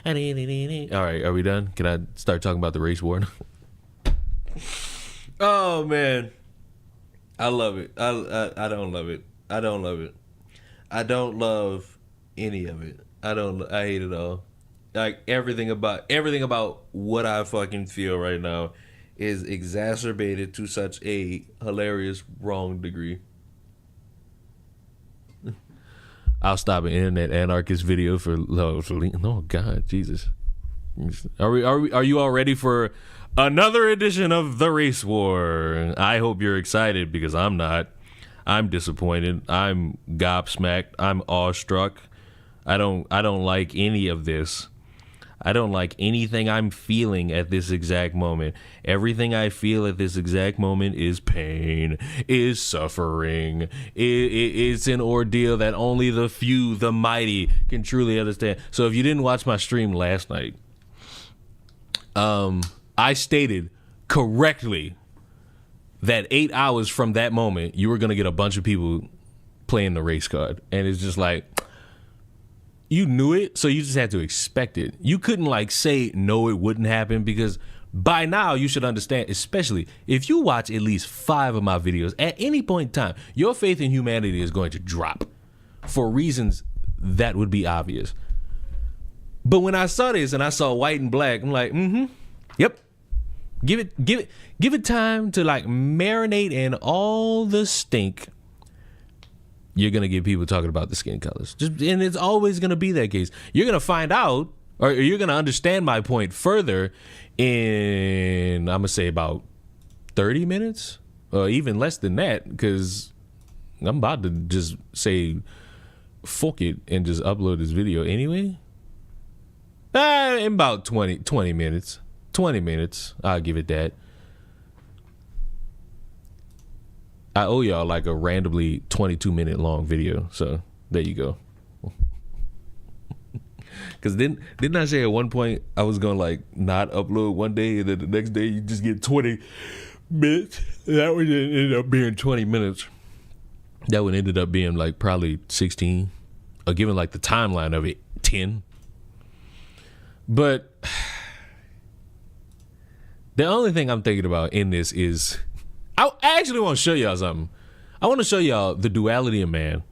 All right, are we done? Can I start talking about the race war? Oh man, I love it. I don't love it. I don't love it. I don't love any of it. I hate it all. Like everything about what I fucking feel right now is exacerbated to such a hilarious wrong degree. I'll stop an internet anarchist video for oh God, Jesus. Are you all ready for another edition of the race war? I hope you're excited because I'm not. I'm disappointed. I'm gobsmacked. I'm awestruck. I don't like any of this. I don't like anything I'm feeling at this exact moment. Everything I feel at this exact moment is pain, is suffering. It's an ordeal that only the few, the mighty, can truly understand. So if you didn't watch my stream last night, I stated correctly that 8 hours from that moment, you were going to get a bunch of people playing the race card. And it's just like, you knew it, so you just had to expect it. You couldn't like say, no, it wouldn't happen, because by now you should understand, especially if you watch at least 5 of my videos, at any point in time, your faith in humanity is going to drop for reasons that would be obvious. But when I saw this and I saw white and black, I'm like, yep. Give it time to like marinate in all the stink. You're going to get people talking about the skin colors. And it's always going to be that case. You're going to find out, or you're going to understand my point further in, I'm going to say about 30 minutes, or even less than that, because I'm about to just say, fuck it, and just upload this video anyway. In about 20 minutes. 20 minutes, I'll give it that. I owe y'all like a randomly 22-minute long video, so there you go. Because didn't I say at one point I was gonna like not upload one day and then the next day you just get 20 minutes? That would end up being 20 minutes. That would ended up being like probably 16, or given like the timeline of it, 10. But the only thing I'm thinking about in this is, I actually want to show y'all something. I want to show y'all the duality of man.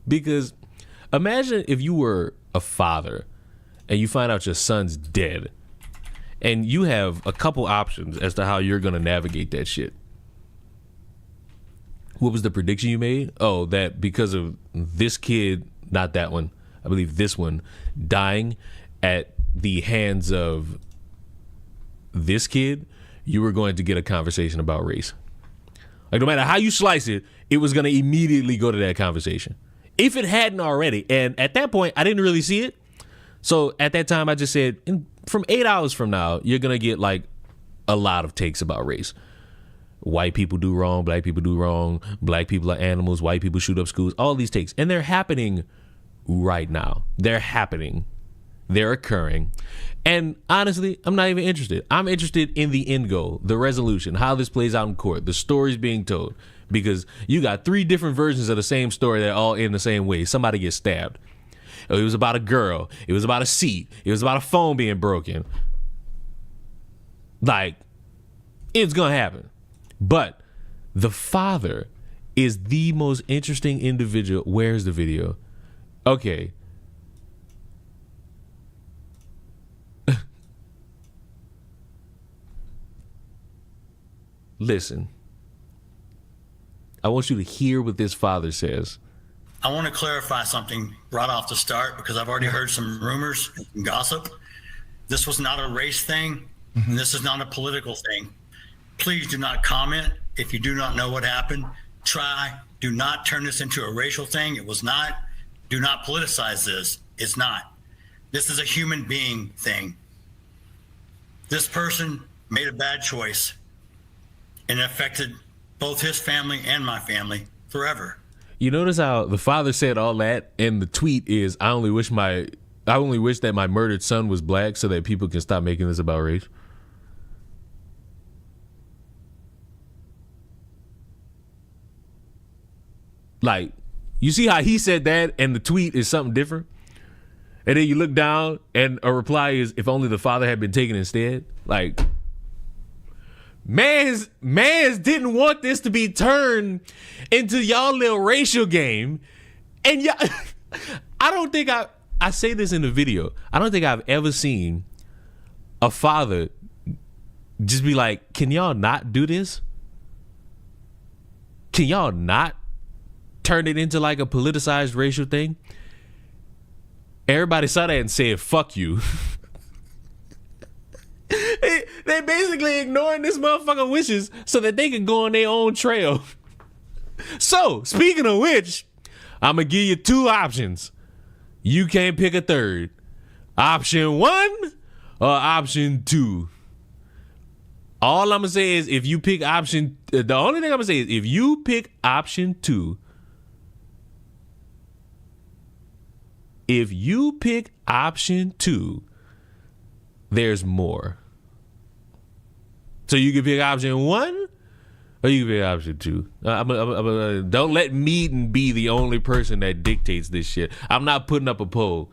Because imagine if you were a father and you find out your son's dead, and you have a couple options as to how you're going to navigate that shit. What was the prediction you made? Oh, that because of this kid, not that one, I believe this one, dying at the hands of this kid, you were going to get a conversation about race. Like no matter how you slice it, it was going to immediately go to that conversation. If it hadn't already. And at that point, I didn't really see it. So at that time, I just said, from 8 hours from now, you're going to get like a lot of takes about race. White people do wrong, black people do wrong, black people are animals, white people shoot up schools, all these takes. And they're happening right now. They're happening. They're occurring. And honestly, I'm not even interested. I'm interested in the end goal, the resolution, how this plays out in court, the stories being told. Because you got 3 different versions of the same story that all end the same way. Somebody gets stabbed. It was about a girl. It was about a seat. It was about a phone being broken. Like, it's going to happen. But the father is the most interesting individual. Where's the video? Okay. listen. I want you to hear what this father says. I want to clarify something right off the start because I've already heard some rumors and gossip. This was not a race thing, and this is not a political thing. Please do not comment if you do not know what happened. Do not turn this into a racial thing. It was not. Do not politicize this. It's not. This is a human being thing. This person made a bad choice, and it affected both his family and my family forever. You notice how the father said all that, and the tweet is, I only wish that my murdered son was black so that people can stop making this about race. Like, you see how he said that and the tweet is something different? And then you look down and a reply is, if only the father had been taken instead. Like, mans didn't want this to be turned into y'all little racial game. And y'all, I don't think I say this in the video. I don't think I've ever seen a father just be like, can y'all not do this? Can y'all not turn it into like a politicized racial thing? Everybody saw that and said, fuck you. They basically ignoring this motherfucker wishes so that they can go on their own trail. So, speaking of which, I'm going to give you two options. You can't pick a third. Option 1 or option 2. All I'm going to say is if you pick the only thing I'm going to say is if you pick option 2, there's more. So you can pick option 1 or you can pick option 2. Don't let Meaden be the only person that dictates this shit. I'm not putting up a poll.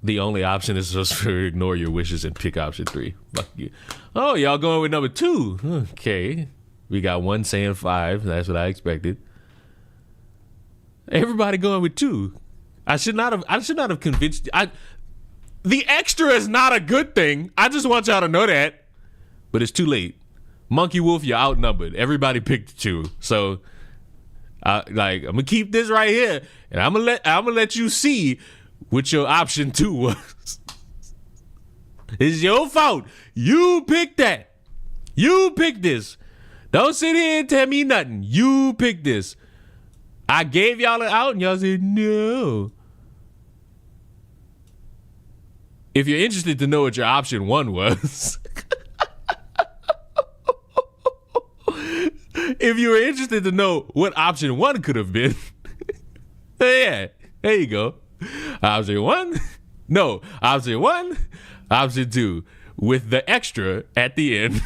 The only option is just to ignore your wishes and pick option 3. Fuck you. Oh, y'all going with number 2. Okay. We got 1 saying 5. That's what I expected. Everybody going with 2. I should not have convinced you. The extra is not a good thing. I just want y'all to know that. But it's too late. Monkey Wolf, you're outnumbered. Everybody picked 2. So I'm gonna keep this right here and I'm gonna let you see what your option 2 was. It's your fault. You picked that. You picked this. Don't sit here and tell me nothing. You picked this. I gave y'all an out and y'all said no. If you're interested to know what your option 1 was, if you were interested to know what option 1 could have been, yeah, there you go. Option 1, no, option 1, option 2, with the extra at the end.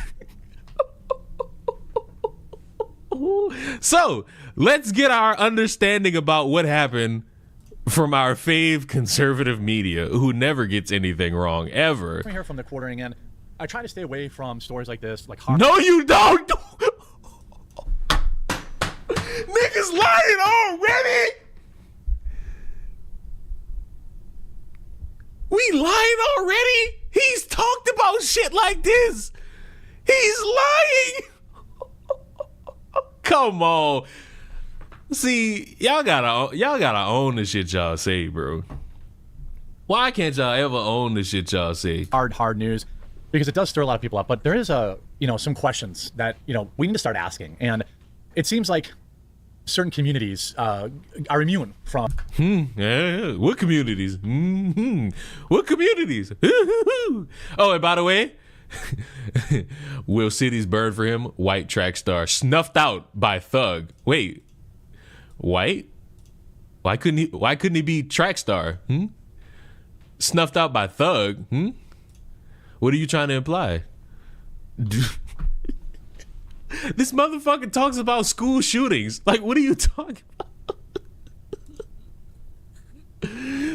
So let's get our understanding about what happened from our fave conservative media, who never gets anything wrong ever. I'm here from the quartering end. I try to stay away from stories like this, like no, you don't. Niggas lying already. We lying already? He's talked about shit like this. He's lying. Come on. See, y'all gotta own the shit y'all say, bro. Why can't y'all ever own the shit y'all say? Hard news, because it does stir a lot of people up. But there is some questions that we need to start asking, and it seems like certain communities are immune from. Yeah. What communities? What communities? Oh, and by the way, will cities burn for him? White track star snuffed out by thug. Wait. White? Why couldn't he be track star? Snuffed out by thug? What are you trying to imply? This motherfucker talks about school shootings. Like, what are you talking about?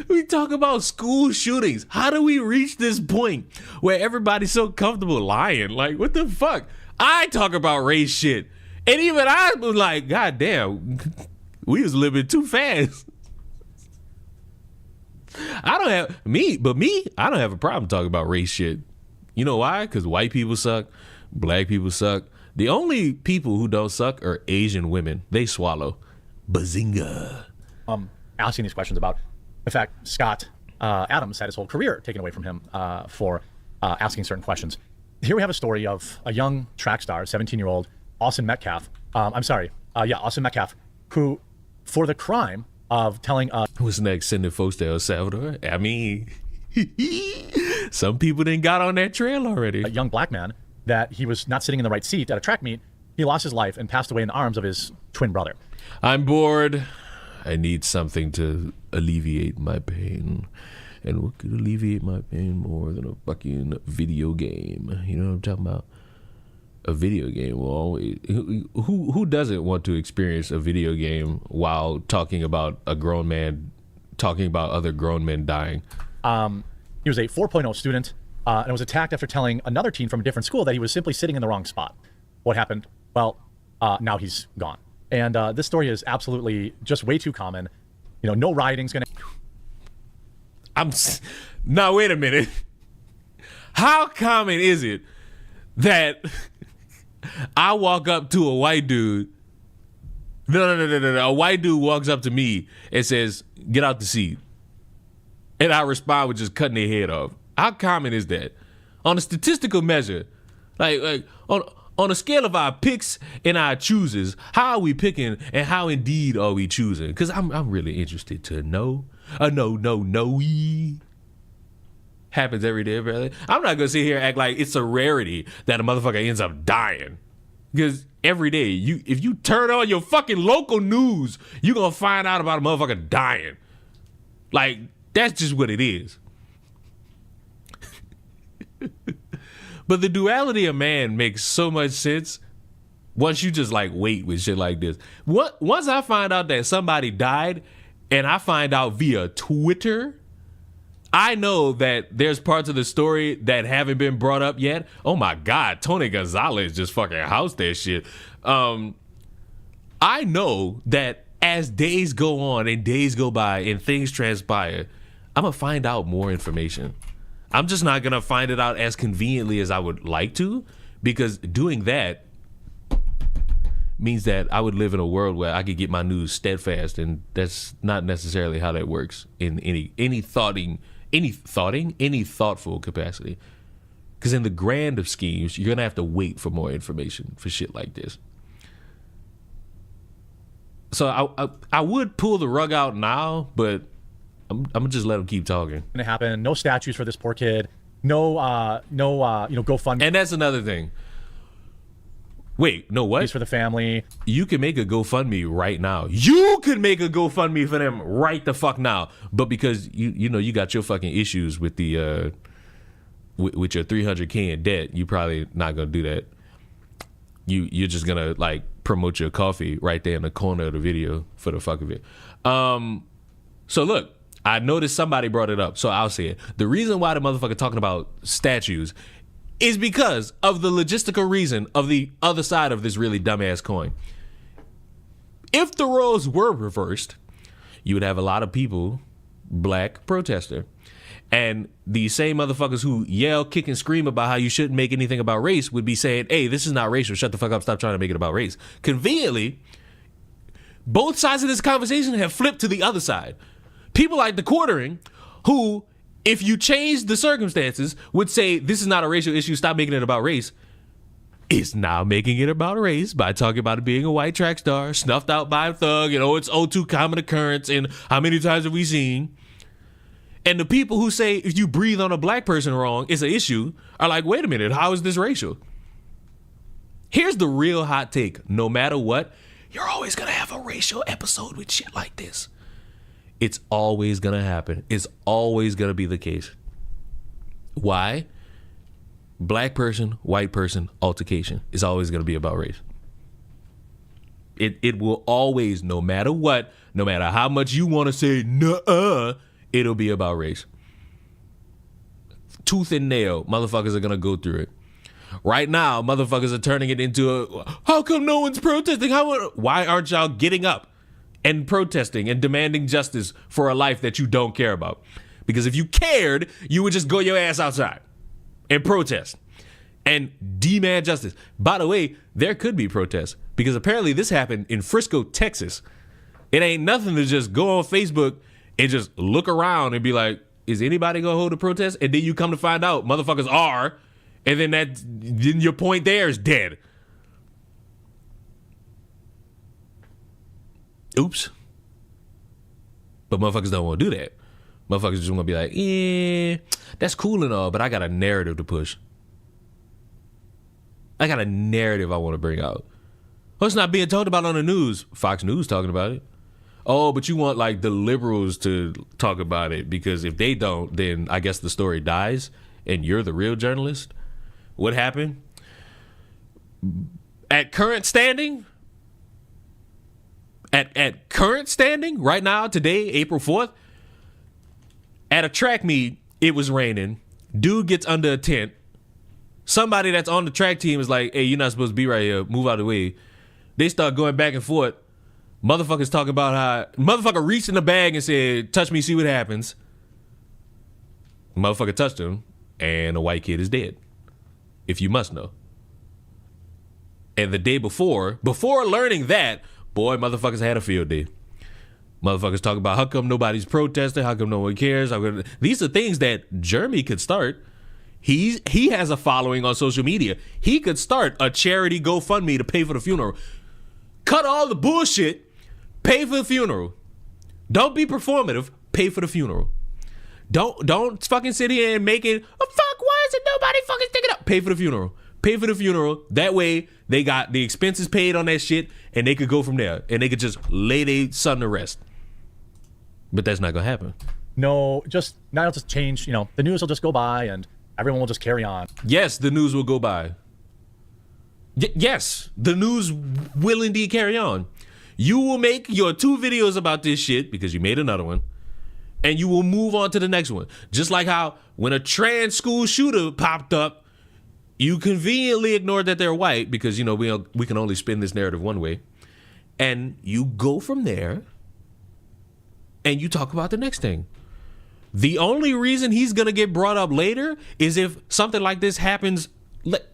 We talk about school shootings. How do we reach this point where everybody's so comfortable lying? Like, what the fuck? I talk about race shit. And even I was like, God damn, we was living too fast. I don't have a problem talking about race shit. You know why? Because white people suck, black people suck. The only people who don't suck are Asian women. They swallow. Bazinga. Asking these questions about, in fact, Scott Adams had his whole career taken away from him for asking certain questions. Here we have a story of a young track star, 17-year-old Austin Metcalf. Austin Metcalf, who, for the crime of telling what's next? Sending folks to El Salvador? I mean, some people didn't got on that trail already. A young black man that he was not sitting in the right seat at a track meet. He lost his life and passed away in the arms of his twin brother. I'm bored. I need something to alleviate my pain. And what could alleviate my pain more than a fucking video game? You know what I'm talking about? A video game will always... Who doesn't want to experience a video game while talking about a grown man, talking about other grown men dying? He was a 4.0 student and was attacked after telling another teen from a different school that he was simply sitting in the wrong spot. What happened? Well, now he's gone. And this story is absolutely just way too common. You know, no rioting's gonna... Now, wait a minute. How common is it that I walk up to a white dude? No. A white dude walks up to me and says, "Get out the seat." And I respond with just cutting their head off. How common is that? On a statistical measure, like on a scale of our picks and our chooses, how are we picking and how indeed are we choosing? Because I'm really interested to know. No. Happens every day, brother. I'm not gonna sit here and act like it's a rarity that a motherfucker ends up dying. Because every day, if you turn on your fucking local news, you're gonna find out about a motherfucker dying. Like, that's just what it is. But the duality of man makes so much sense once you just like wait with shit like this. Once I find out that somebody died and I find out via Twitter, I know that there's parts of the story that haven't been brought up yet. Oh my God, Tony Gonzalez just fucking housed that shit. I know that as days go on and days go by and things transpire, I'm gonna find out more information. I'm just not gonna find it out as conveniently as I would like to, because doing that means that I would live in a world where I could get my news steadfast, and that's not necessarily how that works in any thoughtful capacity. Because in the grand of schemes, you're gonna have to wait for more information for shit like this. So I would pull the rug out now, but I'm gonna just let them keep talking. Gonna happen. No statues for this poor kid. No, GoFundMe. And that's another thing. Wait, no, what? For the family. You can make a GoFundMe right now. You could make a GoFundMe for them right the fuck now. But because you got your fucking issues with the with your $300K in debt, you probably not gonna do that. You're just gonna like promote your coffee right there in the corner of the video for the fuck of it. So look, I noticed somebody brought it up, so I'll say it. The reason why the motherfucker talking about statues is because of the logistical reason of the other side of this really dumbass coin. If the roles were reversed, you would have a lot of people, black protester. And the same motherfuckers who yell, kick, and scream about how you shouldn't make anything about race would be saying, hey, this is not racial. Shut the fuck up. Stop trying to make it about race. Conveniently, both sides of this conversation have flipped to the other side. People like the Quartering, who, if you change the circumstances, would say this is not a racial issue, stop making it about race, is now making it about race by talking about it being a white track star, snuffed out by a thug, and it's too common occurrence, and how many times have we seen? And the people who say if you breathe on a black person wrong, it's an issue, are like, wait a minute, how is this racial? Here's the real hot take. No matter what, you're always going to have a racial episode with shit like this. It's always going to happen. It's always going to be the case. Why? Black person, white person, altercation is always going to be about race. It will always, no matter what, no matter how much you want to say, nuh-uh, it'll be about race. Tooth and nail, motherfuckers are going to go through it. Right now, motherfuckers are turning it into how come no one's protesting? Why aren't y'all getting up and protesting and demanding justice for a life that you don't care about? Because if you cared, you would just go your ass outside. and protest and demand justice. By the way, there could be protests because apparently this happened in Frisco, Texas. It ain't nothing to just go on Facebook and just look around and be like, is anybody gonna hold a protest? And then you come to find out motherfuckers are, and then your point there is dead. Oops. But motherfuckers don't want to do that. Motherfuckers just want to be like, that's cool and all, but I got a narrative to push. I got a narrative I want to bring out. Oh, it's not being talked about on the news. Fox News talking about it. Oh, but you want like the liberals to talk about it because if they don't, then I guess the story dies and you're the real journalist. What happened? At current standing, right now, today, April 4th, at a track meet, it was raining. Dude gets under a tent. Somebody that's on the track team is like, hey, you're not supposed to be right here. Move out of the way. They start going back and forth. Motherfuckers talking about how... Motherfucker reached in the bag and said, touch me, see what happens. Motherfucker touched him, and a white kid is dead. If you must know. And the day before learning that, boy, motherfuckers had a field day. Motherfuckers talk about how come nobody's protesting, how come no one cares. These are things that Jeremy could start. He has a following on social media. He could start a charity GoFundMe to pay for the funeral. Cut all the bullshit. Pay for the funeral. Don't be performative. Pay for the funeral. Don't fucking sit here and make it, oh fuck, why isn't nobody fucking sticking up? Pay for the funeral. Pay for the funeral. That way they got the expenses paid on that shit and they could go from there. And they could just lay their son to rest. But that's not gonna happen. No, now it'll just change, the news will just go by and everyone will just carry on. Yes, the news will go by. Yes, the news will indeed carry on. You will make your 2 videos about this shit because you made another one, and you will move on to the next one. Just like how when a trans school shooter popped up, you conveniently ignored that they're white because, we can only spin this narrative one way. And you go from there and you talk about the next thing. The only reason he's going to get brought up later is if something like this happens.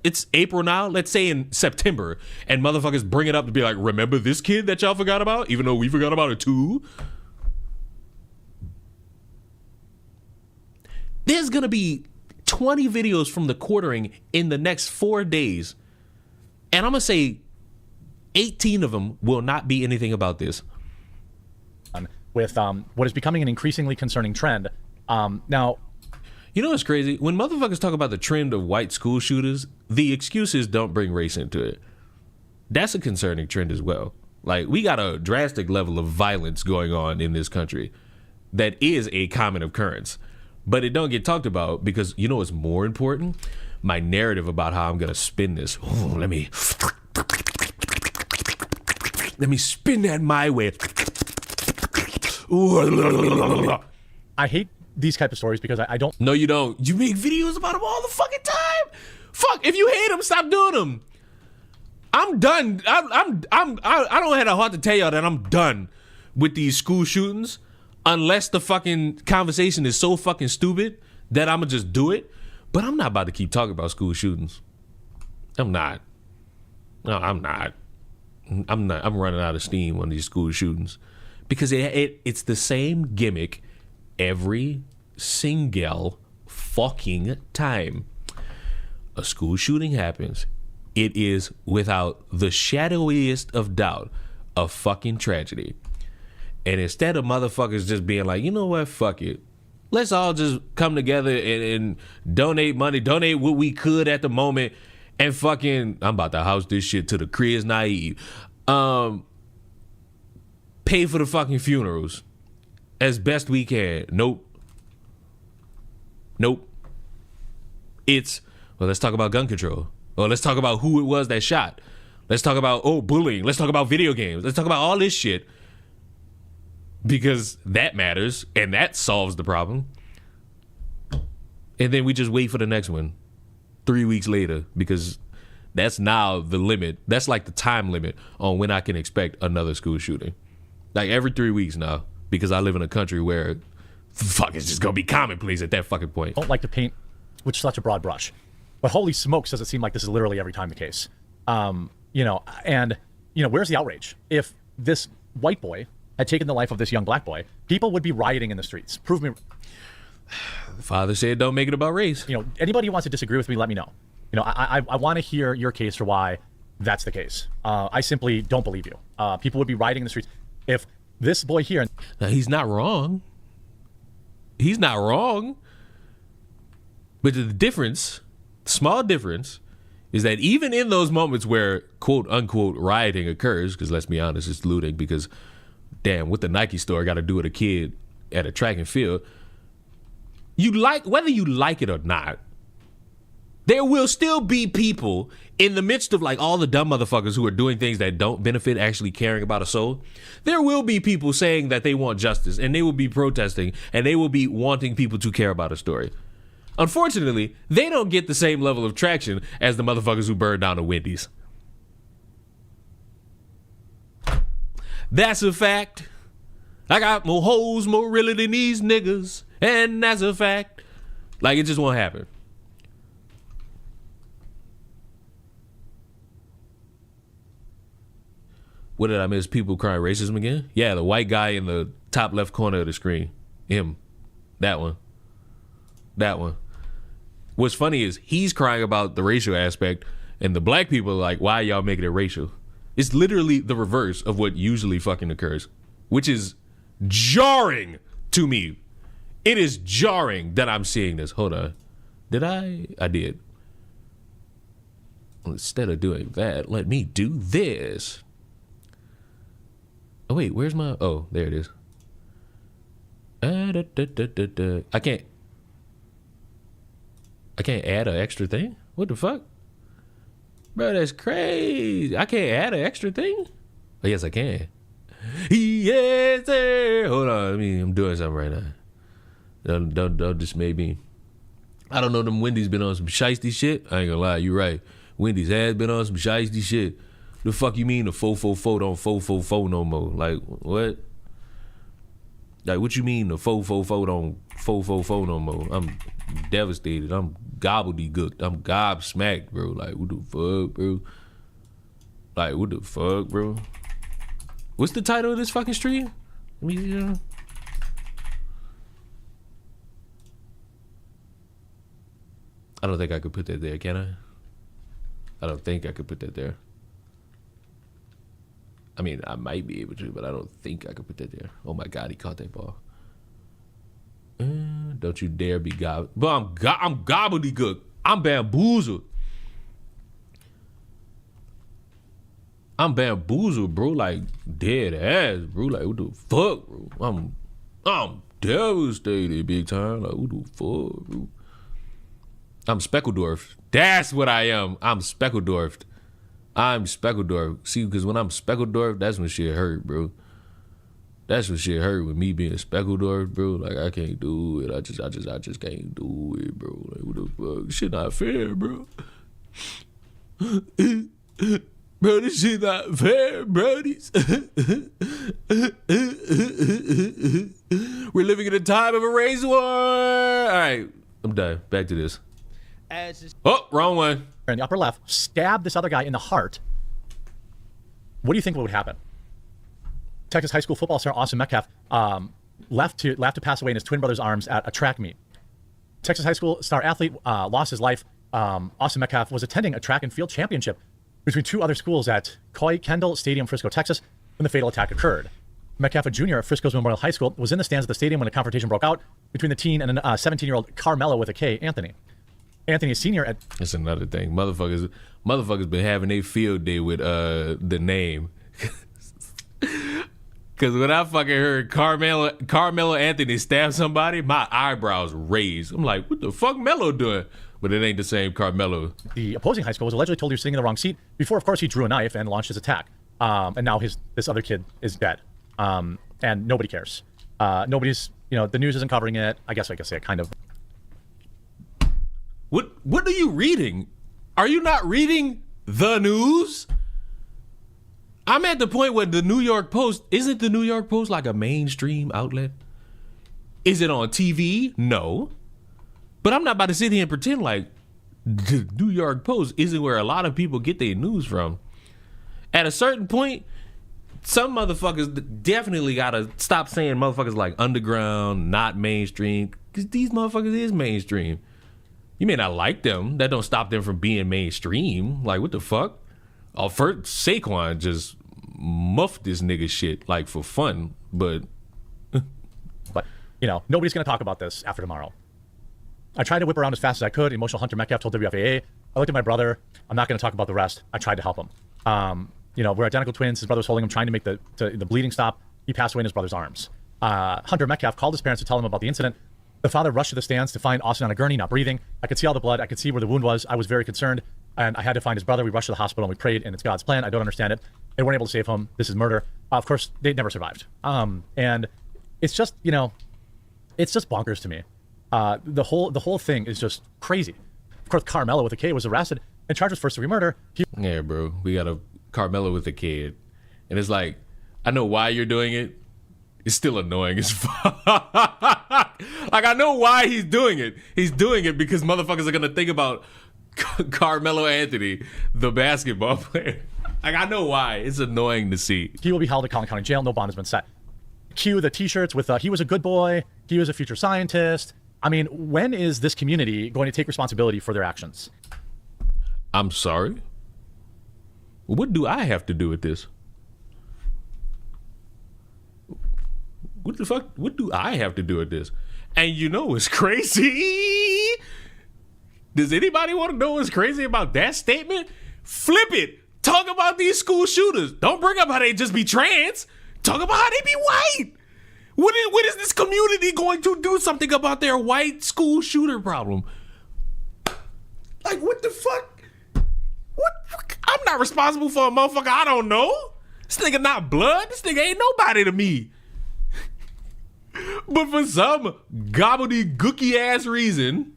It's April now, let's say in September, and motherfuckers bring it up to be like, remember this kid that y'all forgot about, even though we forgot about it too? There's gonna be 20 videos from the quartering in the next 4 days, and I'm gonna say 18 of them will not be anything about this. With what is becoming an increasingly concerning trend. Now, you know what's crazy? When motherfuckers talk about the trend of white school shooters, the excuses don't bring race into it. That's a concerning trend as well. Like, we got a drastic level of violence going on in this country that is a common occurrence. But it don't get talked about because, you know what's more important? My narrative about how I'm going to spin this. Ooh, let me spin that my way. Ooh. I hate these type of stories because I don't. No, you don't. You make videos about them all the fucking time. Fuck, if you hate them, stop doing them. I'm done. I don't have a heart to tell y'all that I'm done with these school shootings unless the fucking conversation is so fucking stupid that I'm gonna just do it. But I'm not about to keep talking about school shootings. I'm not. No, I'm not. I'm running out of steam on these school shootings because it's the same gimmick every single fucking time a school shooting happens. It is without the shadowiest of doubt a fucking tragedy. And instead of motherfuckers just being like, you know what, fuck it, let's all just come together and donate money, donate what we could at the moment, and fucking, I'm about to house this shit to the crib's naive. Pay for the fucking funerals as best we can. Nope. It's, well, let's talk about gun control. Or let's talk about who it was that shot. Let's talk about, bullying. Let's talk about video games. Let's talk about all this shit. Because that matters and that solves the problem. And then we just wait for the next one 3 weeks later because that's now the limit. That's like the time limit on when I can expect another school shooting. Like every 3 weeks now, because I live in a country where fuck, it's just gonna be commonplace at that fucking point. I don't like to paint with such a broad brush. But holy smokes, does it seem like this is literally every time the case. Where's the outrage? If this white boy had taken the life of this young black boy, people would be rioting in the streets. Prove me. The father said, "Don't make it about race." Anybody who wants to disagree with me, let me know. I want to hear your case for why that's the case. I simply don't believe you. People would be rioting in the streets if this boy here. Now, he's not wrong. He's not wrong. But the difference, small difference, is that even in those moments where quote unquote rioting occurs, because let's be honest, it's looting, because damn, what the Nike store got to do with a kid at a track and field, whether you like it or not, there will still be people in the midst of like all the dumb motherfuckers who are doing things that don't benefit actually caring about a soul. There will be people saying that they want justice, and they will be protesting, and they will be wanting people to care about a story. Unfortunately, they don't get the same level of traction as the motherfuckers who burned down the Wendy's. That's a fact. I got more hoes more realer than these niggas, and that's a fact. Like, it just won't happen. What did I miss? People crying racism again? Yeah, the white guy in the top left corner of the screen. Him. That one. What's funny is he's crying about the racial aspect, and the black people are like, why y'all making it racial? It's literally the reverse of what usually fucking occurs, which is jarring to me. It is jarring that I'm seeing this. Hold on. Did I? I did. Instead of doing that, let me do this. Oh, wait, where's my... Oh, there it is. I can't add an extra thing? What the fuck? Bro, that's crazy. I can't add an extra thing? Oh, yes, I can. Yes, sir. Hold on. I'm doing something right now. Don't dismay me. I don't know, them Wendy's been on some shiesty shit. I ain't gonna lie, you right. Wendy's has been on some shiesty shit. The fuck you mean the 444 don't 444 no more? Like, what? Like, what you mean the 444 don't 444 no more? I'm devastated. I'm gobbledygooked. I'm gobsmacked, bro. Like, what the fuck, bro? Like, what the fuck, bro? What's the title of this fucking stream? Let me see. I don't think I could put that there, can I? I don't think I could put that there. I mean, I might be able to, but I don't think I could put that there. Oh my God, he caught that ball. Don't you dare be gobbledygook. But I'm gobbledygook. I'm bamboozled. I'm bamboozled, bro. Like, dead ass, bro. Like, what the fuck, bro? I'm devastated big time. Like, what the fuck, bro? I'm Speckledorf. That's what I am. I'm Speckledorf. I'm Speckledorf. See, because when I'm Speckledorf, that's when shit hurt, bro. That's when shit hurt with me being Speckledorf, bro. Like, I can't do it. I just can't do it, bro. Like, what the fuck? Shit not fair, bro. Bro, this shit not fair, brodies. We're living in a time of a race war. All right, I'm done. Back to this. Oh, wrong one. In the upper left, stabbed this other guy in the heart. What do you think would happen? Texas high school football star Austin Metcalf left to pass away in his twin brother's arms at a track meet. Texas high school star athlete lost his life. Austin Metcalf was attending a track and field championship between two other schools at Coy Kendall Stadium, Frisco, Texas, when the fatal attack occurred. Metcalf, a junior at Frisco's Memorial High School, was in the stands at the stadium when a confrontation broke out between the teen and a 17-year-old Carmelo with a K, Anthony. Anthony, a senior at... That's another thing. Motherfuckers been having a field day with the name. Because when I fucking heard Carmelo Anthony stab somebody, my eyebrows raised. I'm like, what the fuck Melo doing? But it ain't the same Carmelo. The opposing high school was allegedly told he was sitting in the wrong seat before, of course, he drew a knife and launched his attack. And now this other kid is dead. And nobody cares. Nobody's, the news isn't covering it. I guess it kind of... What are you reading? Are you not reading the news? I'm at the point where the New York Post, isn't the New York Post like a mainstream outlet? Is it on TV? No. But I'm not about to sit here and pretend like the New York Post isn't where a lot of people get their news from. At a certain point, some motherfuckers definitely gotta stop saying motherfuckers like underground, not mainstream, because these motherfuckers is mainstream. You may not like them. That don't stop them from being mainstream. Like, what the fuck? Oh, first, Saquon just muffed this nigga shit, like, for fun, but... But, you know, nobody's going to talk about this after tomorrow. I tried to whip around as fast as I could. Emotional Hunter Metcalf told WFAA. I looked at my brother. I'm not going to talk about the rest. I tried to help him. You know, we're identical twins. His brother was holding him, trying to make the bleeding stop. He passed away in his brother's arms. Hunter Metcalf called his parents to tell them about the incident. The father rushed to the stands to find Austin on a gurney, not breathing. I could see all the blood. I could see where the wound was. I was very concerned, and I had to find his brother. We rushed to the hospital, and we prayed, and it's God's plan. I don't understand it. They weren't able to save him. This is murder. Of course, they never survived. And it's just, you know, it's just bonkers to me. The whole thing is just crazy. Of course, Carmelo with a K was arrested and charged with first-degree murder. Yeah, bro. We got a Carmelo with a kid. And it's like, I know why you're doing it. It's still annoying as fuck. Like, I know why he's doing it. He's doing it because motherfuckers are going to think about Carmelo Anthony, the basketball player. Like, I know why. It's annoying to see. He will be held at Collin County Jail. No bond has been set. Cue the t-shirts with, he was a good boy. He was a future scientist. I mean, when is this community going to take responsibility for their actions? I'm sorry? What do I have to do with this? What the fuck? What do I have to do with this? And you know what's crazy? Does anybody want to know what's crazy about that statement? Flip it. Talk about these school shooters. Don't bring up how they just be trans. Talk about how they be white. When is this community going to do something about their white school shooter problem? Like, what the fuck? What? I'm not responsible for a motherfucker I don't know. This nigga not blood. This nigga ain't nobody to me. But for some gobbledygooky ass reason,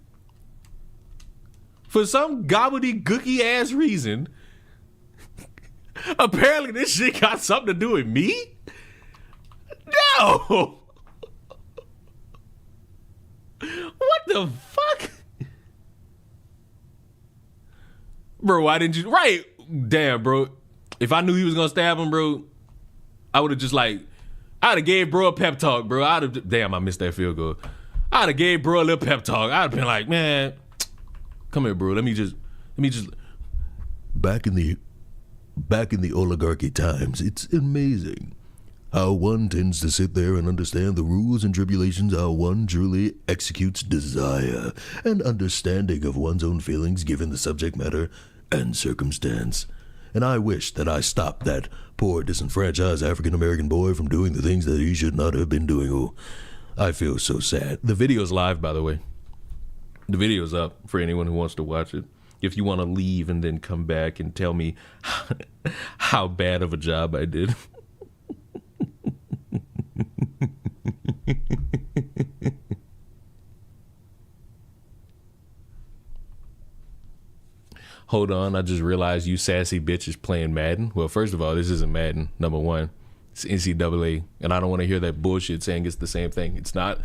apparently this shit got something to do with me? No! What the fuck? Bro, why didn't you? Right. Damn, bro. If I knew he was gonna stab him, bro, I would have just like, I'd have gave bro a pep talk, bro. Damn, I missed that field goal. I'd have gave bro a little pep talk. I'd have been like, man, come here, bro. Let me just. Back in the oligarchy times, it's amazing how one tends to sit there and understand the rules and tribulations, how one truly executes desire and understanding of one's own feelings given the subject matter and circumstance. And I wish that I stopped that poor disenfranchised African-American boy from doing the things that he should not have been doing. Oh, I feel so sad. The video's live, by the way. The video's up for anyone who wants to watch it. If you want to leave and then come back and tell me how bad of a job I did. Hold on, I just realized you sassy bitch is playing Madden. Well, first of all, this isn't Madden, number one. It's NCAA, and I don't want to hear that bullshit saying it's the same thing. It's not.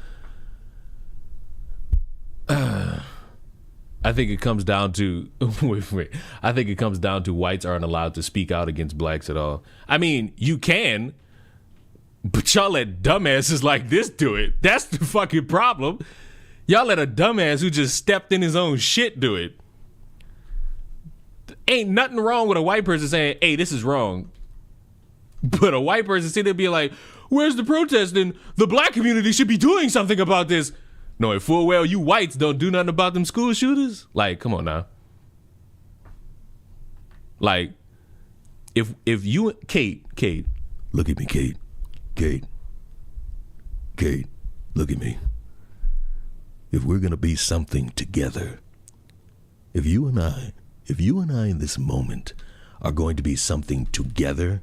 I think it comes down to wait. I think it comes down to whites aren't allowed to speak out against blacks at all. I mean, you can, but y'all let dumbasses like this do it. That's the fucking problem. Y'all let a dumbass who just stepped in his own shit do it. Ain't nothing wrong with a white person saying, hey, this is wrong. But a white person sitting there being like, where's the protest? And the black community should be doing something about this. Knowing full well you whites don't do nothing about them school shooters. Like, come on now. Like, if you, Kate. Look at me, Kate, look at me. If we're gonna be something together, if you and I in this moment are going to be something together,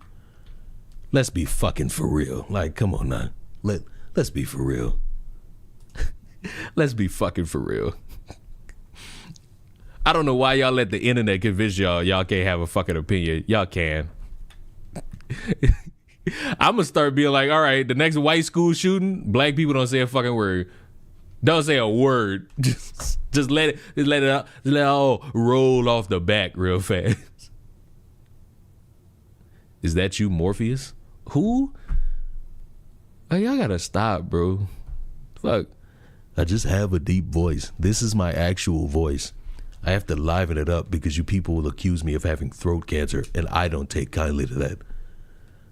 let's be fucking for real. Like, come on now. Let's be for real. Let's be fucking for real. I don't know why y'all let the internet convince y'all can't have a fucking opinion. Y'all can. I'm gonna start being like, all right, the next white school shooting, black people don't say a fucking word. Don't say a word. Just let it all roll off the back real fast. Is that you, Morpheus? Who? Hey, y'all gotta stop, bro. Fuck. I just have a deep voice. This is my actual voice. I have to liven it up because you people will accuse me of having throat cancer, and I don't take kindly to that.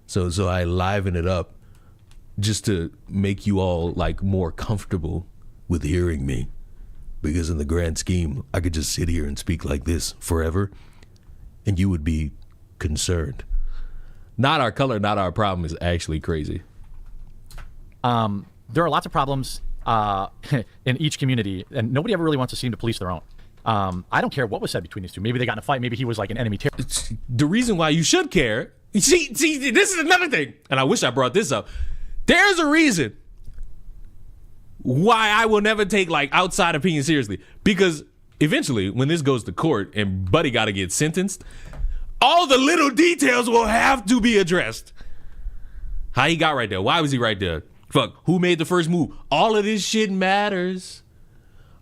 So I liven it up just to make you all like more comfortable with hearing me. Because in the grand scheme, I could just sit here and speak like this forever, and you would be concerned. Not our color, not our problem is actually crazy. There are lots of problems in each community, and nobody ever really wants to seem to police their own. I don't care what was said between these two. Maybe they got in a fight. Maybe he was like an enemy terrorist. The reason why you should care, see, this is another thing, and I wish I brought this up. There's a reason why I will never take like outside opinion seriously, because eventually when this goes to court and Buddy got to get sentenced, all the little details will have to be addressed. How he got right there? Why was he right there? Fuck, who made the first move? All of this shit matters.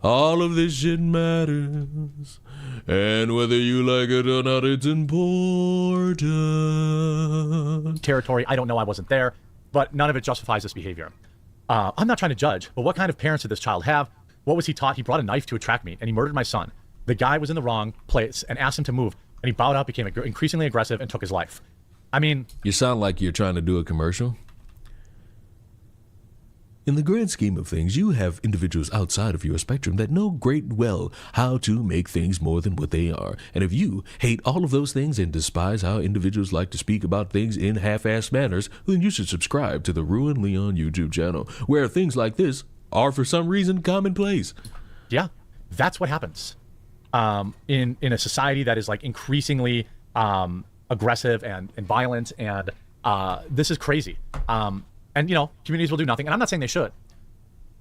All of this shit matters. And whether you like it or not, it's important. Territory. I don't know. I wasn't there, but none of it justifies this behavior. I'm not trying to judge, but what kind of parents did this child have? What was he taught? He brought a knife to attract me, and he murdered my son. The guy was in the wrong place and asked him to move, and he bowed out, became increasingly aggressive, and took his life. I mean... You sound like you're trying to do a commercial. In the grand scheme of things, you have individuals outside of your spectrum that know great well how to make things more than what they are. And if you hate all of those things and despise how individuals like to speak about things in half-assed manners, then you should subscribe to the Ruin Leon YouTube channel, where things like this are for some reason commonplace. Yeah, that's what happens in a society that is like increasingly aggressive and violent, and this is crazy. And, you know, communities will do nothing. And I'm not saying they should.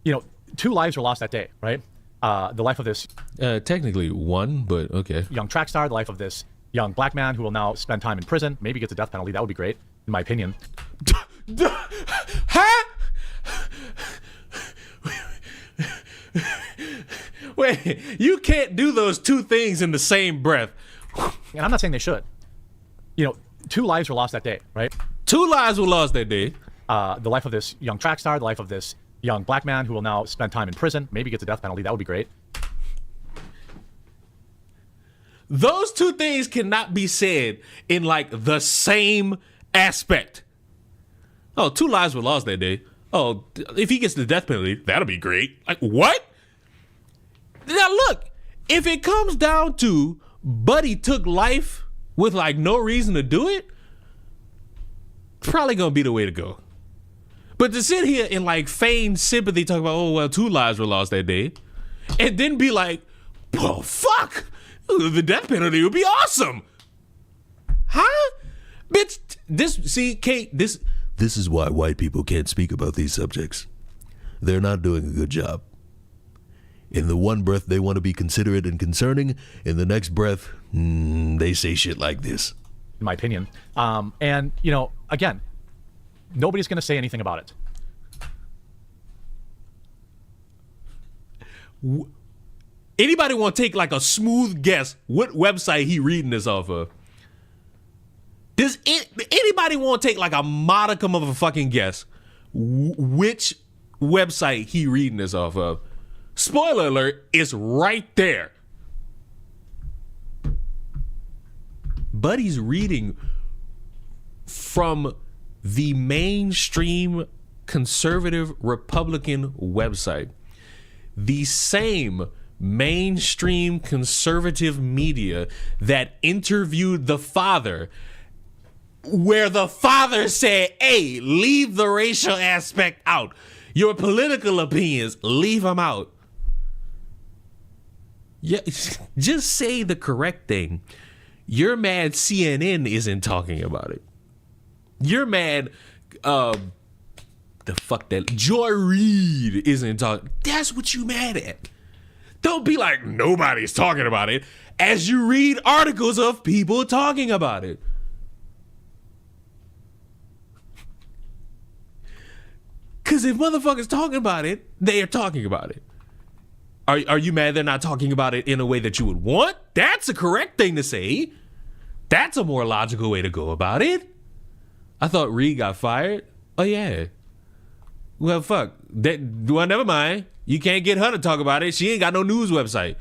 You know, 2 lives were lost that day, right? The life of this... technically 1, but okay. ...young track star, the life of this young black man who will now spend time in prison, maybe gets a death penalty. That would be great, in my opinion. Huh? Wait, you can't do those 2 things in the same breath. And I'm not saying they should. You know, 2 lives were lost that day, right? 2 lives were lost that day. The life of this young track star, the life of this young black man who will now spend time in prison, maybe gets a death penalty. That would be great. Those 2 things cannot be said in like the same aspect. Oh, 2 lives were lost that day. Oh, if he gets the death penalty, that'll be great. Like, what? Now look, if it comes down to Buddy took life with like no reason to do it, it's probably gonna be the way to go. But to sit here and like feign sympathy, talk about, oh, well, 2 lives were lost that day, and then be like, well, fuck, the death penalty would be awesome. Huh? Bitch, Kate, this is why white people can't speak about these subjects. They're not doing a good job. In the one breath, they want to be considerate and concerning. In the next breath, they say shit like this. In my opinion. And, you know, again, nobody's going to say anything about it. Anybody want to take like a smooth guess what website he reading this off of? Does anybody want to take like a modicum of a fucking guess which website he reading this off of? Spoiler alert, it's right there. Buddy's reading from the mainstream conservative Republican website. The same mainstream conservative media that interviewed the father, where the father said, hey, leave the racial aspect out. Your political opinions, leave them out. Yeah, just say the correct thing. You're mad CNN isn't talking about it. You're mad the fuck that Joy Reid isn't talking. That's what you mad at. Don't be like nobody's talking about it as you read articles of people talking about it. Cause if motherfuckers talking about it, they are talking about it. Are you mad they're not talking about it in a way that you would want? That's a correct thing to say. That's a more logical way to go about it. I thought Reed got fired. Oh, yeah. Well, fuck. Well, never mind. You can't get her to talk about it. She ain't got no news website.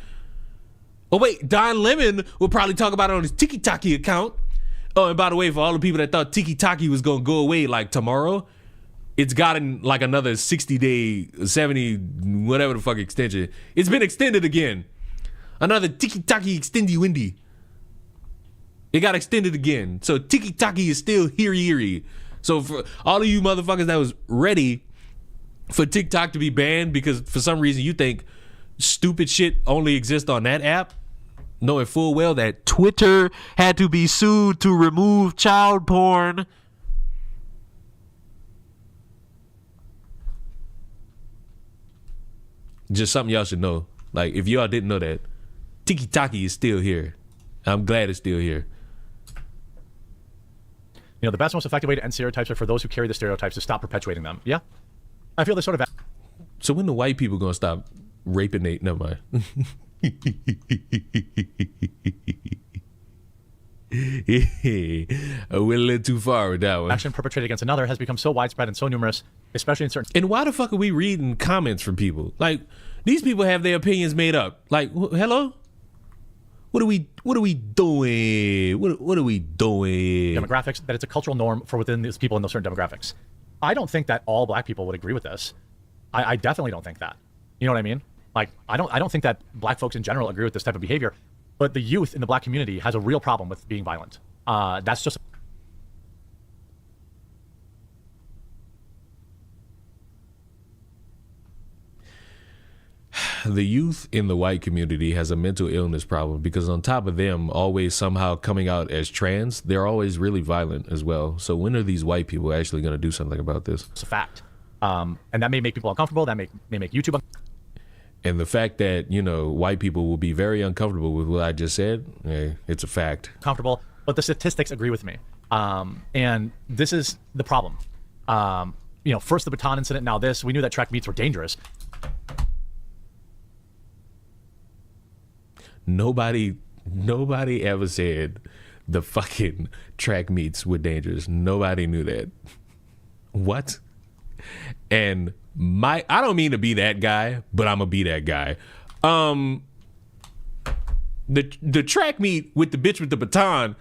Oh, wait. Don Lemon will probably talk about it on his Tiki-Taki account. Oh, and by the way, for all the people that thought Tiki-Taki was going to go away like tomorrow, it's gotten like another 60-day, 70, whatever the fuck extension. It's been extended again. Another Tiki-Taki extendy windy. It got extended again. So Tiki-Taki is still here. So for all of you motherfuckers that was ready for TikTok to be banned because for some reason you think stupid shit only exists on that app, knowing full well that Twitter had to be sued to remove child porn. Just something y'all should know. Like, if y'all didn't know that, Tiki-Taki is still here. I'm glad it's still here. You know, the best, most effective way to end stereotypes are for those who carry the stereotypes to stop perpetuating them. Yeah? I feel this sort of... So when the white people gonna stop raping Nate? Never mind. I went a little too far with that one. Action perpetrated against another has become so widespread and so numerous, especially in certain... And why the fuck are we reading comments from people? Like, these people have their opinions made up. Like, hello? What are we doing? What are we doing? Demographics, that it's a cultural norm for within these people in those certain demographics. I don't think that all black people would agree with this. I definitely don't think that. You know what I mean? Like, I don't think that black folks in general agree with this type of behavior, but the youth in the black community has a real problem with being violent. That's just... The youth in the white community has a mental illness problem because on top of them always somehow coming out as trans, they're always really violent as well. So when are these white people actually going to do something about this? It's a fact. And that may make people uncomfortable. That may make YouTube And the fact that, you know, white people will be very uncomfortable with what I just said, it's a fact. Comfortable, but the statistics agree with me. And this is the problem. You know, first the baton incident, now this. We knew that track meets were dangerous. Nobody ever said the fucking track meets were dangerous. Nobody knew that. What? And I don't mean to be that guy, but I'm gonna be that guy. The track meet with the bitch with the baton,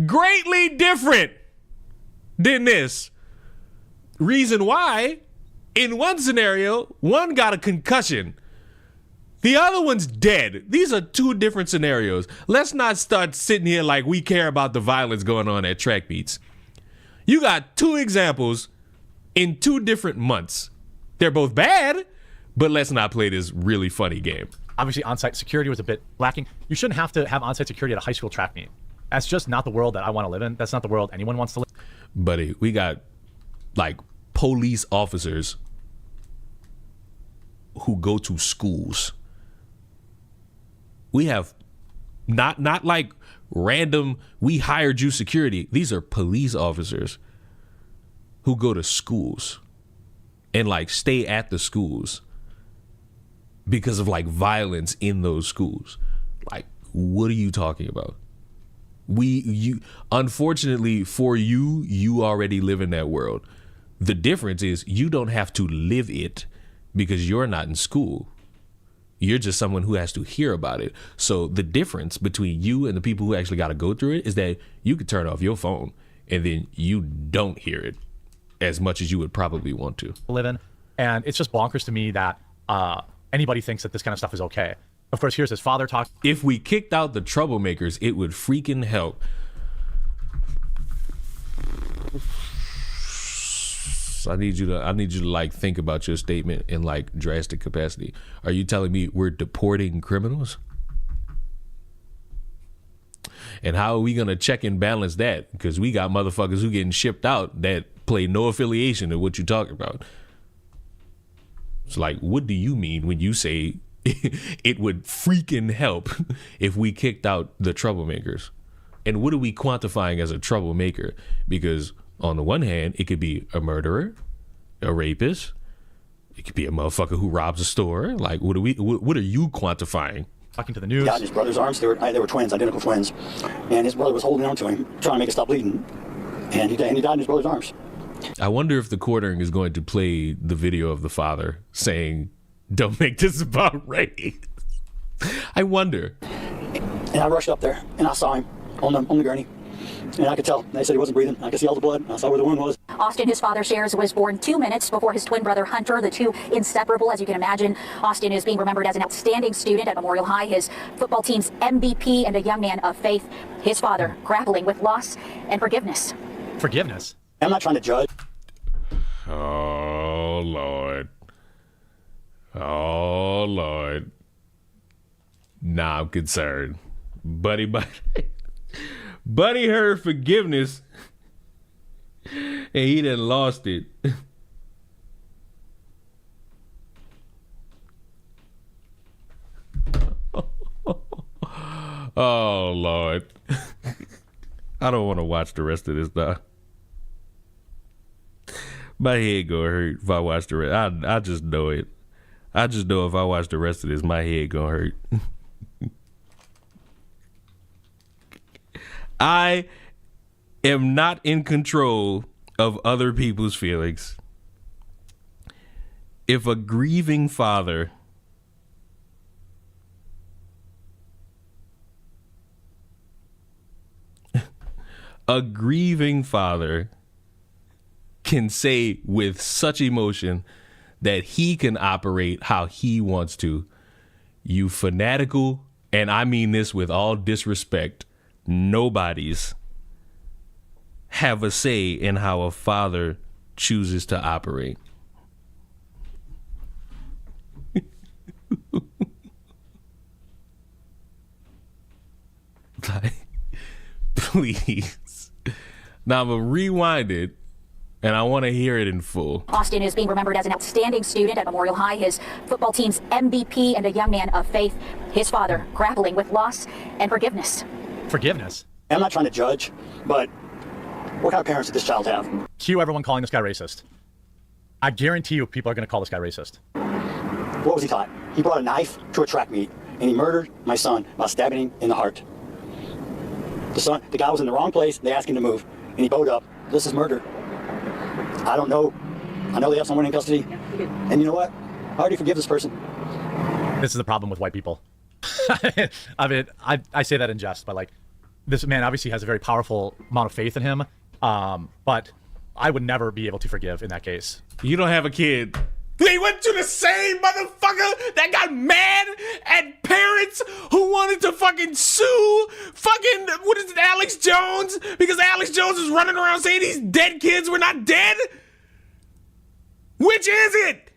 greatly different than this. Reason why, in one scenario, one got a concussion. The other one's dead. These are two different scenarios. Let's not start sitting here like we care about the violence going on at track meets. You got two examples in 2 different months. They're both bad, but let's not play this really funny game. Obviously, on-site security was a bit lacking. You shouldn't have to have on-site security at a high school track meet. That's just not the world that I want to live in. That's not the world anyone wants to live in. Buddy, we got like police officers who go to schools. We have not like random, we hired you security. These are police officers who go to schools and like stay at the schools because of like violence in those schools. Like, what are you talking about? Unfortunately for you, you already live in that world. The difference is you don't have to live it because you're not in school. You're just someone who has to hear about it. So the difference between you and the people who actually got to go through it is that you could turn off your phone and then you don't hear it as much as you would probably want to. Live in. And it's just bonkers to me that anybody thinks that this kind of stuff is okay. Of course, here's his father talk. If we kicked out the troublemakers, it would freaking help. I need you to like think about your statement in like drastic capacity. Are you telling me we're deporting criminals? And how are we gonna check and balance that? Because we got motherfuckers who getting shipped out that play no affiliation to what you're talking about. It's like, what do you mean when you say it would freaking help if we kicked out the troublemakers? And what are we quantifying as a troublemaker? Because on the one hand, it could be a murderer, a rapist, It could be a motherfucker who robs a store. Like, what are you quantifying? Talking to the news. He got in his brother's arms. They were twins, identical twins. And his brother was holding on to him, trying to make it stop bleeding. And he died in his brother's arms. I wonder if the court hearing is going to play the video of the father saying, "Don't make this about race." I wonder. And I rushed up there, and I saw him on the gurney. And I could tell. They said he wasn't breathing. I could see all the blood. I saw where the wound was. Austin, his father shares, was born 2 minutes before his twin brother Hunter, the two inseparable, as you can imagine. Austin is being remembered as an outstanding student at Memorial High, his football team's MVP, and a young man of faith. His father grappling with loss and forgiveness. Forgiveness? I'm not trying to judge. Oh, Lord. Oh, Lord. Nah, I'm concerned. Buddy heard forgiveness, and he done lost it. Oh, Lord. I don't want to watch the rest of this now. My head gonna hurt if I watch the rest. I just know it. I just know if I watch the rest of this, my head gonna hurt. I am not in control of other people's feelings. If a grieving father can say with such emotion that he can operate how he wants to, you fanatical, and I mean this with all disrespect, nobodies have a say in how a father chooses to operate. Like, please. Now I'm gonna rewind it, and I want to hear it in full. Austin is being remembered as an outstanding student at Memorial High, his football team's MVP, and a young man of faith. His father grappling with loss and forgiveness. Forgiveness? I'm not trying to judge, but what kind of parents did this child have? Cue everyone calling this guy racist. I guarantee you people are going to call this guy racist. What was he taught? He brought a knife to a track meet, and he murdered my son by stabbing him in the heart. The guy was in the wrong place. They asked him to move, and he bowed up. This is murder. I don't know. I know they have someone in custody. And you know what? I already forgive this person. This is the problem with white people. I mean, I say that in jest, but like, this man obviously has a very powerful amount of faith in him. But I would never be able to forgive in that case. You don't have a kid. They went to the same motherfucker that got mad at parents who wanted to fucking sue fucking, what is it, Alex Jones? Because Alex Jones is running around saying these dead kids were not dead? Which is it?